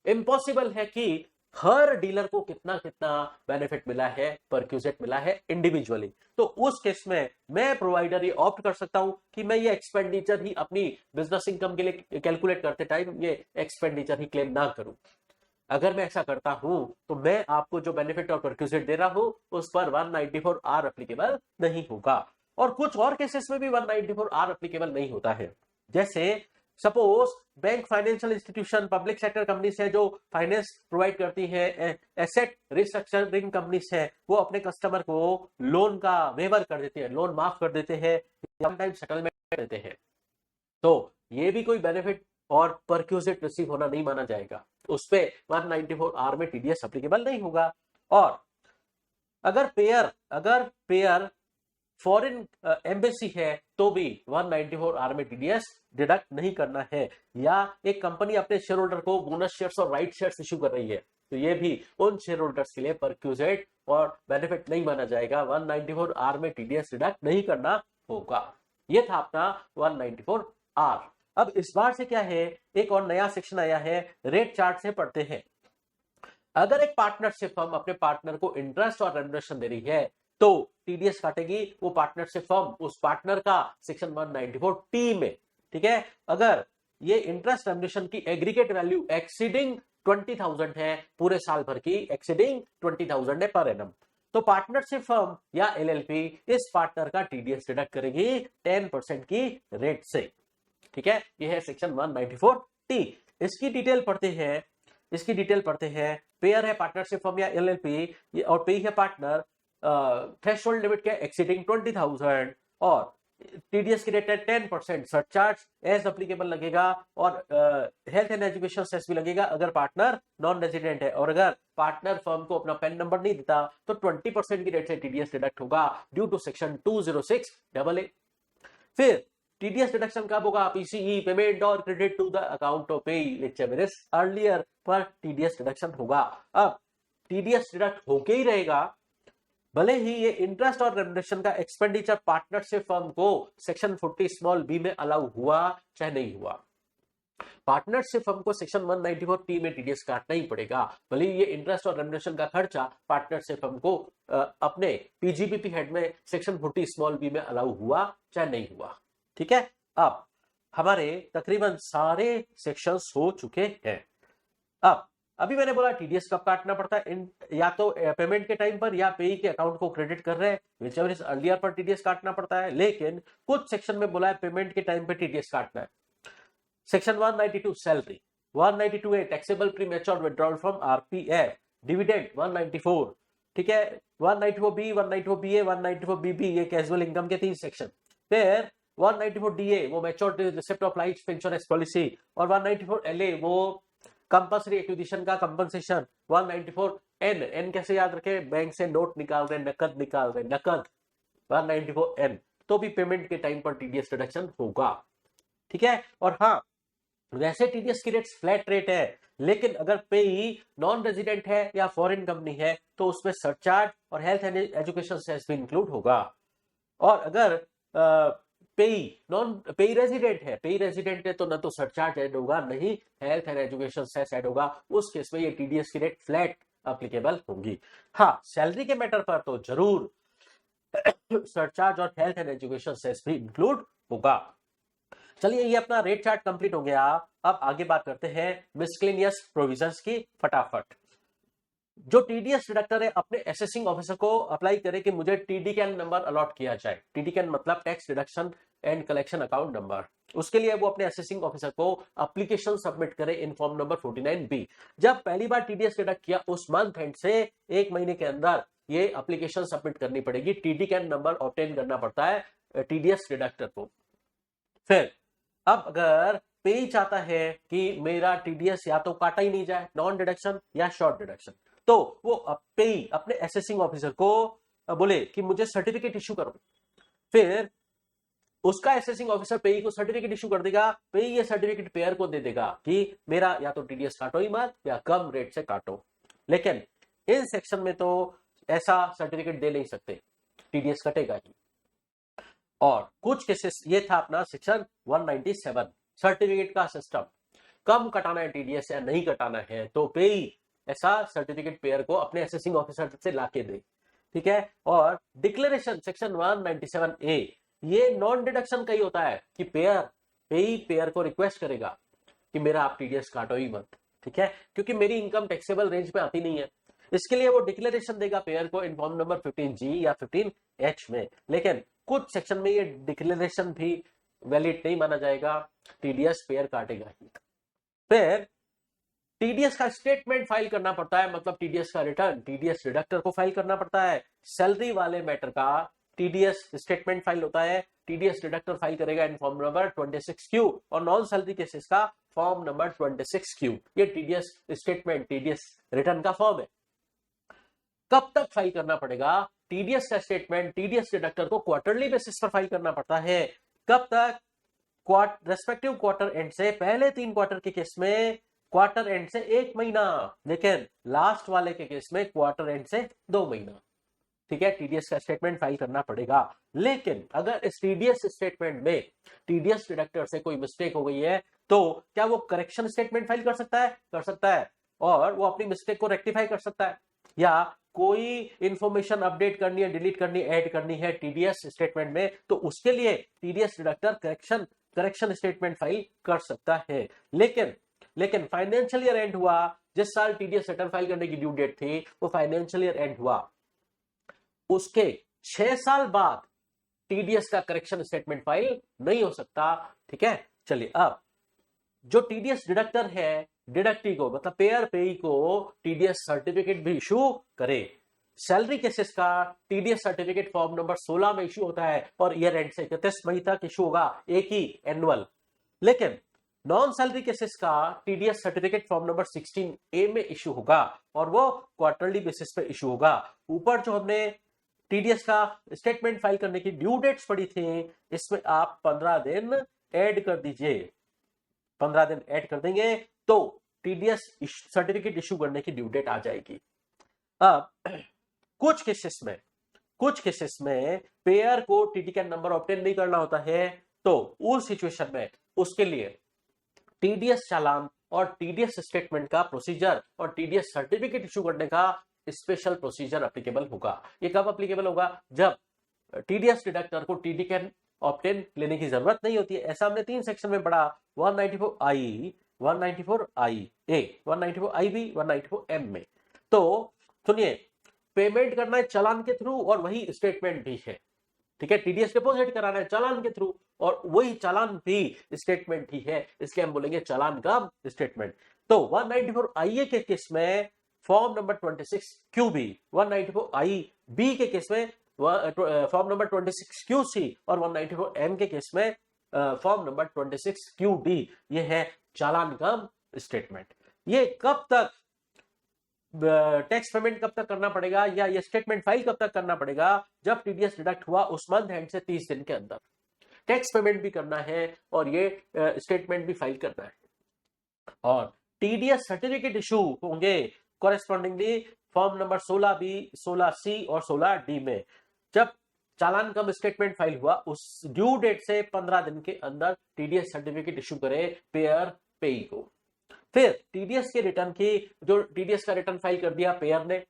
A: इम्पॉसिबल है कि हर डीलर को कितना कितना बेनिफिट मिला है, परक्विजिट मिला है इंडिविजुअली, तो उस केस में मैं प्रोवाइडर ये ऑप्ट कर सकता हूं कि मैं ये एक्सपेंडिचर ही अपनी बिजनेस इनकम के लिए कैलकुलेट करते टाइम ये एक्सपेंडिचर ही क्लेम ना करूं। अगर मैं ऐसा करता हूं तो मैं आपको जो बेनिफिट और परक्विजिट दे रहा हूं उस पर 194 आर एप्लीकेबल नहीं होगा, और कुछ और केसेस में भी 194 आर एप्लीकेबल नहीं होता है। जैसे suppose bank, financial institution, public sector companies है जो फाइनेंस प्रोवाइड करती है, एसेट रिस्ट्रक्चरिंग कंपनीज है, वो अपने कस्टमर को लोन का वेवर कर देते हैं, लोन माफ कर देते हैं, वन टाइम सेटलमेंट देते हैं, तो ये भी कोई बेनिफिट और परक्विजिट रिसीव होना नहीं माना जाएगा, उस पे 194 आर में टीडीएस एप्लीकेबल नहीं होगा। और अगर पेयर फॉरेन एम्बेसी है तो भी 194 आर में टीडीएस डिडक्ट नहीं करना है, या एक कंपनी अपने शेयर होल्डर को बोनस शेयर्स और राइट शेयर्स इश्यू कर रही है, तो ये भी उन शेयर होल्डर्स के लिए परक्विजिट और बेनिफिट नहीं माना जाएगा, 194 आर में टीडीएस डिडक्ट नहीं करना होगा। ये था अपना 194 आर। अब इस बार से क्या है, एक और नया सेक्शन आया है, रेट चार्ट से पढ़ते हैं। अगर एक पार्टनरशिप फर्म अपने पार्टनर को इंटरेस्ट और रेम्युनरेशन दे रही है तो टीडीएस काटेगी वो पार्टनरशिप फर्म उस पार्टनर का सेक्शन 194 टी में, ठीक है। अगर ये इंटरेस्ट रेम्युनरेशन की एग्रीगेट वैल्यू एक्सीडिंग 20,000 है, पूरे साल भर की एक्सीडिंग 20,000 है पर एनम, तो पार्टनरशिप फर्म या एलएलपी इस पार्टनर का टीडीएस डिडक्ट करेगी 10% की रेट से, ठीक है। यह है सेक्शन 194 टी। इसकी डिटेल पढ़ते हैं, पेयर है पार्टनरशिप फर्म या एलएलपी और पे है पार्टनर, थ्रेशोल्ड लिमिट के एक्सीडिंग 20,000, और टीडीएस की रेट है 10%, सरचार्ज एज अप्लीकेबल लगेगा और हेल्थ एंड एजुकेशन सेस भी लगेगा अगर पार्टनर नॉन रेजिडेंट है। और अगर पार्टनर फर्म को अपना पैन नंबर नहीं देता तो 20% की रेट से टीडीएस डिडक्ट होगा ड्यू टू सेक्शन 206AA। फिर टीडीएस डिडक्शन कब होगा? पीसीई, पेमेंट और credit to the account of payee which is earlier पर टीडीएस डिडक्शन होगा। अब टीडीएस डिडक्ट होके ही रहेगा भले ही ये इंटरेस्ट और रेमुनरेशन का एक्सपेंडिचर पार्टनरशिप फर्म को सेक्शन 40b में अलाउ हुआ चाहे नहीं हुआ। पार्टनरशिप फर्म को सेक्शन 194T में टीडीएस काटना ही पड़ेगा भले ही ये इंटरेस्ट और रेमुनरेशन का खर्चा पार्टनरशिप फर्म को अपने पीजीबीपी हेड में सेक्शन 40b में अलाउ हुआ चाहे नहीं हुआ। ठीक है, अब हमारे तकरीबन सारे सेक्शंस हो चुके हैं। अब अभी मैंने बोला टीडीएस कब काटना पड़ता है, या तो पेमेंट के टाइम पर या पेई के अकाउंट को क्रेडिट कर रहे हैं व्हिचएवर इज अर्लियर पर टीडीएस काटना पड़ता है। लेकिन कुछ सेक्शन में बोला है पेमेंट के टाइम पर टीडीएस काटना है। Section 192 salary, 192A taxable premature withdrawal from RPF, dividend 194, ठीक है, 194B, 194BA, 194BB ये कैजुअल इनकम के 3 सेक्शन। फिर 194DA वो mature receipt of life insurance policy, और 194LA वो कंपल्सरी एक्विजिशन का कंपनसेशन। 194N, एन कैसे याद रखे? बैंक से नोट निकाल रहे, नकद निकाल रहे, नकद। 194N तो भी पेमेंट के टाइम पर टीडीएस डिडक्शन होगा। ठीक है, और हाँ वैसे टीडीएस की रेट फ्लैट रेट है, लेकिन अगर पेई नॉन रेजिडेंट है या फॉरेन कंपनी है तो उसमें सरचार्ज और हेल्थ एंड एजुकेशन सेस भी इंक्लूड होगा। और अगर पेई रेजिडेंट है तो न तो सरचार्ज ऐड होगा, नहीं health and education cess add होगा। उस केस में ये टीडीएस की रेट फ्लैट एप्लीकेबल होगी। हाँ, सैलरी के मैटर पर तो जरूर सरचार्ज और हेल्थ एंड एजुकेशन सेस भी इंक्लूड होगा। चलिए, ये अपना रेट चार्ट कंप्लीट हो गया। अब आगे बात करते हैं मिसलेनियस प्रोविजंस की फटाफट। जो टीडीएस डिडक्टर है अपने असेसिंग ऑफिसर को अप्लाई करे कि मुझे टीडी कैन नंबर अलॉट किया जाए। टीडी कैन मतलब tax deduction and collection account number. उसके लिए वो अपने असेसिंग ऑफिसर को एप्लीकेशन सबमिट करे इन फॉर्म नंबर 49B। जब पहली बार टीडीएस डिडक्ट किया उस मंथ एंड से 1 महीने के अंदर ये एप्लीकेशन सबमिट करनी पड़ेगी। टीडी कैन नंबर ऑब्टेन करना पड़ता है टीडीएस डिडक्टर को। फिर अब अगर पेई चाहता है कि मेरा टीडीएस या तो काटा ही नहीं जाए, नॉन डिडक्शन या शॉर्ट डिडक्शन, तो वो पेई अपने असेसिंग ऑफिसर को बोले कि मुझे सर्टिफिकेट इशू करो। फिर उसका असेसिंग ऑफिसर पेई को सर्टिफिकेट इशू कर देगा। पेई ये सर्टिफिकेट पेयर को दे देगा कि मेरा या तो टीडीएस काटो ही मत या कम रेट से काटो। लेकिन इन सेक्शन में तो ऐसा सर्टिफिकेट दे नहीं सकते, टीडीएस कटेगा ही। और कुछ केसेस, ये था अपना सेक्शन 197 सर्टिफिकेट का सिस्टम। कम कटाना है टीडीएस या नहीं कटाना है तो पेई ऐसा सर्टिफिकेट पेयर को अपने असेसिंग ऑफिसर से लाके दे। ठीक है, और डिक्लेरेशन सेक्शन 197A ये नॉन डिडक्शन का ही होता है कि पेई पेयर को रिक्वेस्ट करेगा कि मेरा आप टीडीएस काटो ही मत। ठीक है, क्योंकि मेरी इनकम टैक्सेबल रेंज में आती नहीं है, इसके लिए वो डिक्लेरेशन देगा पेयर को इन फॉर्म नंबर 15G या 15H में। लेकिन कुछ सेक्शन में ये डिक्लेरेशन भी वैलिड नहीं माना जाएगा, टीडीएस पेयर काटेगा ही। फिर टीडीएस का स्टेटमेंट फाइल करना पड़ता है, मतलब टीडीएस का रिटर्न टीडीएस डिडक्टर को फाइल करना पड़ता है। सैलरी वाले मैटर का टीडीएस स्टेटमेंट फाइल होता है, टीडीएस डिडक्टर फाइल करेगा इन फॉर्म नंबर 26Q, और नॉन सैलरी केसेस का फॉर्म नंबर 26Q। ये टीडीएस स्टेटमेंट टीडीएस रिटर्न का फॉर्म है। कब तक फाइल करना पड़ेगा? टीडीएस का स्टेटमेंट टीडीएस डिडक्टर को क्वार्टरली बेसिस पर फाइल करना पड़ता है। कब तक? रेस्पेक्टिव क्वार्टर एंड से पहले 3 क्वार्टर के केस में क्वार्टर एंड से 1 महीना, लेकिन लास्ट वाले के केस में क्वार्टर एंड से 2 महीना। ठीक है, टीडीएस का स्टेटमेंट फाइल करना पड़ेगा। लेकिन अगर इस टीडीएस स्टेटमेंट में टीडीएस डिडक्टर से कोई मिस्टेक हो गई है तो क्या वो करेक्शन स्टेटमेंट फाइल कर सकता है? कर सकता है, और वो अपनी मिस्टेक को रेक्टिफाई कर सकता है। या कोई इंफॉर्मेशन अपडेट करनी है, डिलीट करनी, ऐड करनी है टीडीएस स्टेटमेंट में, तो उसके लिए TDS deductor correction statement file कर सकता है। लेकिन फाइनेंशियल ईयर एंड हुआ, जिस साल टीडीएस रिटर्न फाइल करने की ड्यू डेट थी वो फाइनेंशियल ईयर एंड हुआ, उसके 6 साल बाद टीडीएस का करेक्शन स्टेटमेंट फाइल नहीं हो सकता। ठीक है, चलिए अब जो टीडीएस डिडक्टर है डिडक्टी को, मतलब पेयर पेई को टीडीएस सर्टिफिकेट भी इशू करे। सैलरी केसेस का टीडीएस सर्टिफिकेट फॉर्म नंबर 16 में इश्यू होता है और ईयर एंड से 31 मई तक इश्यू होगा, एक ही एनुअल। लेकिन नॉन सैलरी केसेस का TDS certificate form number 16A में इश्यू होगा और वो क्वार्टरली बेसिस पे इश्यू होगा। ऊपर जो हमने टीडीएस का स्टेटमेंट फाइल करने की ड्यू डेट्स पड़ी थी, इसमें आप 15 दिन ऐड कर दीजिए, 15 दिन ऐड कर देंगे तो टीडीएस सर्टिफिकेट इश्यू करने की ड्यू डेट आ जाएगी। अब कुछ केसेस में पेयर को टीडी कैन नंबर ऑब्टेन नहीं करना होता है, तो उस सिचुएशन में उसके लिए टीडीएस चालान और टीडीएस स्टेटमेंट का प्रोसीजर और टीडीएस सर्टिफिकेट इश्यू करने का स्पेशल प्रोसीजर एप्लीकेबल होगा। ये कब एप्लीकेबल होगा? जब टीडीएस डिडक्टर को टीडी कैन ऑब्टेन लेने की जरूरत नहीं होती है। ऐसा हमने 3 सेक्शन में पढ़ा, 194I, 194IA, 194IB, 194M में। तो सुनिए, पेमेंट करना है चालान के थ्रू और वही स्टेटमेंट भी है, ठीक है। टीडीएस डिपॉजिट कराना है चालान के थ्रू और वही चालान भी स्टेटमेंट ही है, इसलिए हम बोलेंगे चालान का स्टेटमेंट। तो 194IA के केस में फॉर्म नंबर 26QB, 194IB के केस में फॉर्म नंबर 26QC और 194M के केस में फॉर्म नंबर 26QD, ये है चालान का स्टेटमेंट। ये कब तक टैक्स पेमेंट कब तक करना पड़ेगा या ये स्टेटमेंट फाइल कब तक करना पड़ेगा? जब टीडीएस डिडक्ट हुआ उस मंथ एंड से 30 दिन के अंदर टैक्स पेमेंट भी करना है और ये स्टेटमेंट भी फाइल करना है। और टीडीएस सर्टिफिकेट इशू होंगे correspondingly form number 16B, 16C और 16D में। जब चालान कम स्टेटमेंट फाइल हुआ उस ड्यू डेट से 15 दिन के अंदर टीडीएस सर्टिफिकेट इशू करे पेयर पेई को। फिर टीडीएस के रिटर्न की, जो टीडीएस का रिटर्न फाइल कर दिया पेयर ने,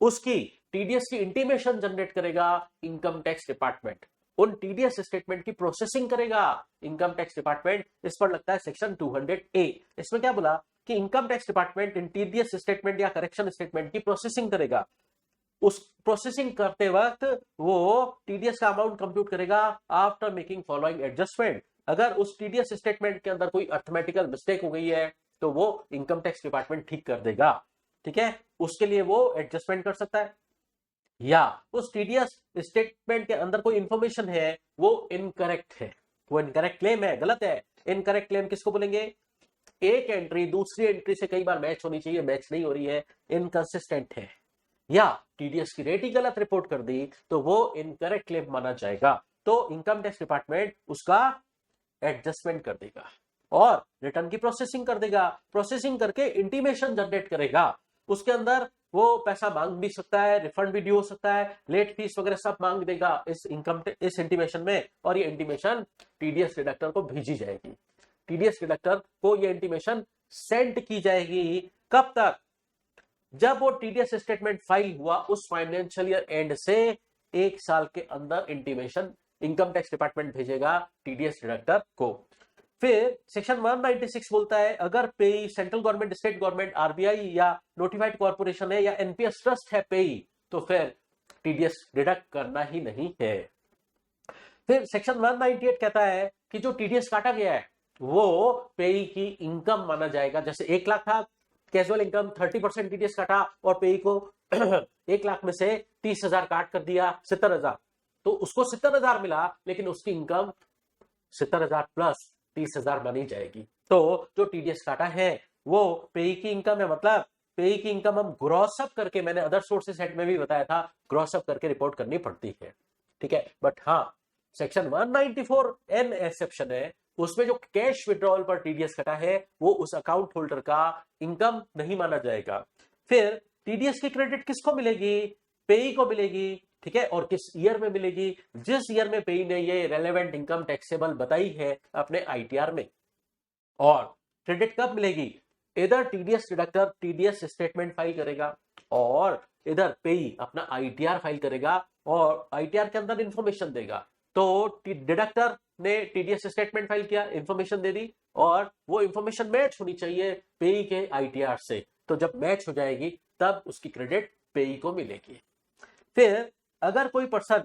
A: उसकी टीडीएस की इंटीमेशन जनरेट करेगा इनकम टैक्स डिपार्टमेंट, उन टीडीएस स्टेटमेंट की प्रोसेसिंग करेगा इनकम टैक्स डिपार्टमेंट। इस पर लगता है सेक्शन 200A। इसमें क्या बोला कि income tax department in TDS statement या करेक्शन स्टेटमेंट की प्रोसेसिंग करेगा। उस प्रोसेसिंग करते वक्त वो टीडीएस का अमाउंट कंप्यूट करेगा आफ्टर मेकिंग फॉलोइंग एडजस्टमेंट। अगर उस टीडीएस स्टेटमेंट के अंदर कोई अर्थमेटिकल मिस्टेक हो गई है तो वो इनकम टैक्स डिपार्टमेंट ठीक कर देगा, ठीक है। उसके लिए वो एडजस्टमेंट कर सकता है। या उस टीडीएस स्टेटमेंट के अंदर कोई इंफॉर्मेशन है वो इनकरेक्ट है, वो इनकरेक्ट क्लेम है, गलत है। इनकरेक्ट क्लेम किसको बोलेंगे? एक एंट्री दूसरी एंट्री से कई बार मैच होनी चाहिए, मैच नहीं हो रही है, इनकंसिस्टेंट है, या टीडीएस की रेट ही गलत रिपोर्ट कर दी तो वो इनकरेक्ट क्लेम माना जाएगा। तो इनकम टैक्स डिपार्टमेंट उसका एडजस्टमेंट कर देगा और रिटर्न की प्रोसेसिंग कर देगा। प्रोसेसिंग करके इंटीमेशन जनरेट करेगा, उसके अंदर वो पैसा मांग भी सकता है, रिफंड भी ड्यू हो सकता है, लेट फीस वगैरह सब मांग देगा इस इंटीमेशन में, और ये इंटीमेशन टीडीएस डिडक्टर को भेजी जाएगी। टीडीएस डिडक्टर को ये इंटीमेशन सेंड की जाएगी कब तक? जब वो टीडीएस स्टेटमेंट फाइल हुआ उस फाइनेंशियल ईयर एंड से 1 साल के अंदर इंटीमेशन इनकम टैक्स डिपार्टमेंट भेजेगा टीडीएस डिडक्टर को। फिर सेक्शन 196 बोलता है अगर पेई central government, state government, RBI या नोटिफाइड कॉर्पोरेशन है या एनपीएस ट्रस्ट है पेई, तो फिर टीडीएस डिडक्ट करना ही नहीं है। फिर सेक्शन 198 कहता है कि जो टीडीएस काटा गया है वो पेई की इनकम माना जाएगा। जैसे 1 लाख था कैजुअल इनकम, 30% टीडीएस काटा और पेई को 1 लाख में से 30,000 काट कर दिया 70,000, तो उसको 70,000 मिला, लेकिन उसकी इनकम 70,000 प्लस 30,000 मानी जाएगी। तो जो टीडीएस काटा है वो पेई की इनकम है। मतलब पेई की इनकम हम ग्रॉस अप करके, मैंने अदर सोर्सेस सेट में भी बताया था, ग्रॉस अप करके रिपोर्ट करनी पड़ती है, ठीक है। बट हाँ, सेक्शन 194N एक्सेप्शन है, उसमें जो कैश विड्रॉल पर टीडीएस कटा है वो उस अकाउंट होल्डर का इनकम नहीं माना जाएगा। फिर टीडीएस की क्रेडिट किसको मिलेगी? पेई को मिलेगी, ठीक है। और किस ईयर में मिलेगी? जिस ईयर में पेई ने ये रेलेवेंट इनकम टैक्सेबल बताई है अपने आईटीआर में। और क्रेडिट कब मिलेगी? इधर TDS deductor TDS statement file करेगा और इधर पेई अपना आईटीआर फाइल करेगा और आईटीआर के अंदर इंफॉर्मेशन देगा। तो डिडक्टर ने टीडीएस स्टेटमेंट फाइल किया, इंफॉर्मेशन दे दी, और वो इंफॉर्मेशन मैच होनी चाहिए पेई के आईटीआर से। तो जब मैच हो जाएगी तब उसकी क्रेडिट पेई को मिलेगी। फिर अगर कोई पर्सन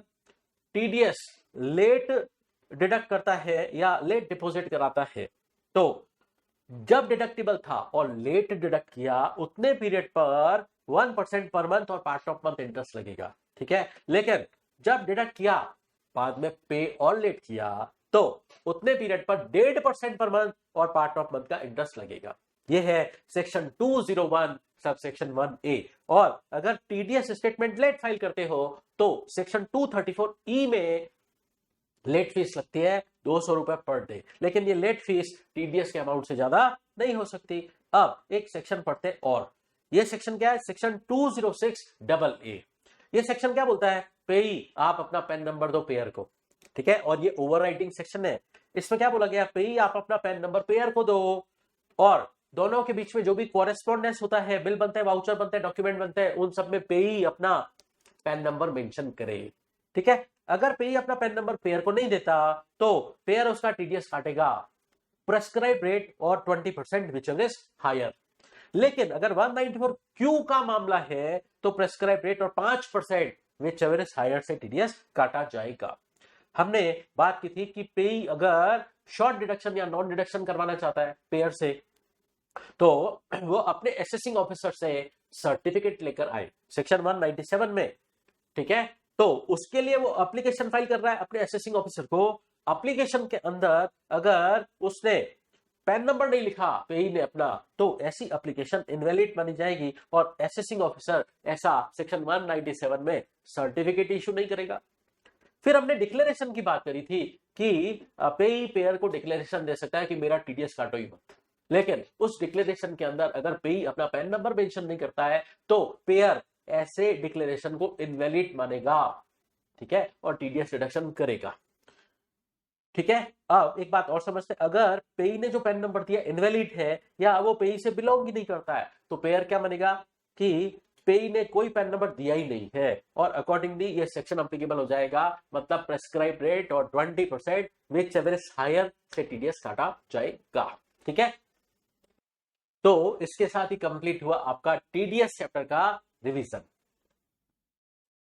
A: टीडीएस लेट डिडक्ट करता है या लेट डिपॉजिट कराता है, तो जब डिडक्टिबल था और लेट डिडक्ट किया उतने पीरियड पर 1% पर मंथ और पार्ट ऑफ मंथ इंटरेस्ट लगेगा, ठीक है। लेकिन जब डिडक्ट किया, बाद में पे और लेट किया, तो उतने पीरियड पर 1.5% पर मंथ और पार्ट ऑफ मंथ का इंटरेस्ट लगेगा। ये है सेक्शन 201 सब सेक्शन 1A। और अगर टीडीएस स्टेटमेंट लेट फाइल करते हो तो सेक्शन 234E में लेट फीस लगती है 200 रुपए पर डे, लेकिन ये लेट फीस टीडीएस के अमाउंट से ज्यादा नहीं हो सकती। अब एक सेक्शन पढ़ते और ये सेक्शन क्या है, सेक्शन 206AA। ये सेक्शन क्या बोलता है, पेई आप अपना पेन नंबर दो पेयर को, ठीक है। और ये ओवरराइडिंग सेक्शन है। इसमें क्या बोला गया, पेई आप अपना पेन नंबर पेयर को दो और दोनों के बीच में जो भी कॉरेस्पॉन्डेंस होता है, बिल बनते हैं, वाउचर बनते हैं, डॉक्यूमेंट बनते हैं, उन सब में पेई अपना पेन नंबर मेंशन करे, ठीक है। अगर पेई अपना पेन नंबर पेयर को नहीं देता तो पेयर उसका टीडीएस काटेगा प्रेस्क्राइब रेट और 20% विच इज हायर। लेकिन अगर 194Q का मामला है तो प्रेस्क्राइब रेट और 5% विच एवर इज हायर से टीडीएस काटा जाएगा। हमने बात की थी कि पेई अगर शॉर्ट डिडक्शन या नॉन डिडक्शन करवाना चाहता है पेयर से, तो वो अपने असेसिंग ऑफिसर से सर्टिफिकेट लेकर आए सेक्शन 197 में, ठीक है। तो उसके लिए वो एप्लीकेशन फाइल कर रहा है अपने असेसिंग ऑफिसर को। एप्लीकेशन के अंदर अगर उसने पैन नंबर नहीं लिखा पेई ने अपना, तो ऐसी एप्लीकेशन इनवैलिड मानी जाएगी और असेसिंग ऑफिसर ऐसा सेक्शन 197 में सर्टिफिकेट इशू नहीं करेगा। फिर हमने डिक्लेरेशन की बात करी थी कि पेई पेयर को डिक्लेरेशन दे सकता है कि मेरा टीडीएस काटो ही मत, लेकिन उस डिक्लेरेशन के अंदर अगर पेई अपना पैन नंबर मेंशन नहीं करता है तो पेयर ऐसे डिक्लेरेशन को इनवैलिड मानेगा, ठीक है, और टीडीएस डिडक्शन करेगा, ठीक है। अब एक बात और समझते हैं, अगर पेई ने जो पैन नंबर दिया इनवैलिड है या वो पेई से बिलोंग ही नहीं करता है तो पेयर क्या मानेगा कि पेई ने कोई पैन नंबर दिया ही नहीं है और अकॉर्डिंगली ये सेक्शन अप्लीकेबल हो जाएगा। मतलब प्रेस्क्राइब रेट और 20% विच एवर इज हायर से टीडीएस काटा जाएगा, ठीक है। तो इसके साथ ही कंप्लीट हुआ आपका टीडीएस चैप्टर का रिवीजन।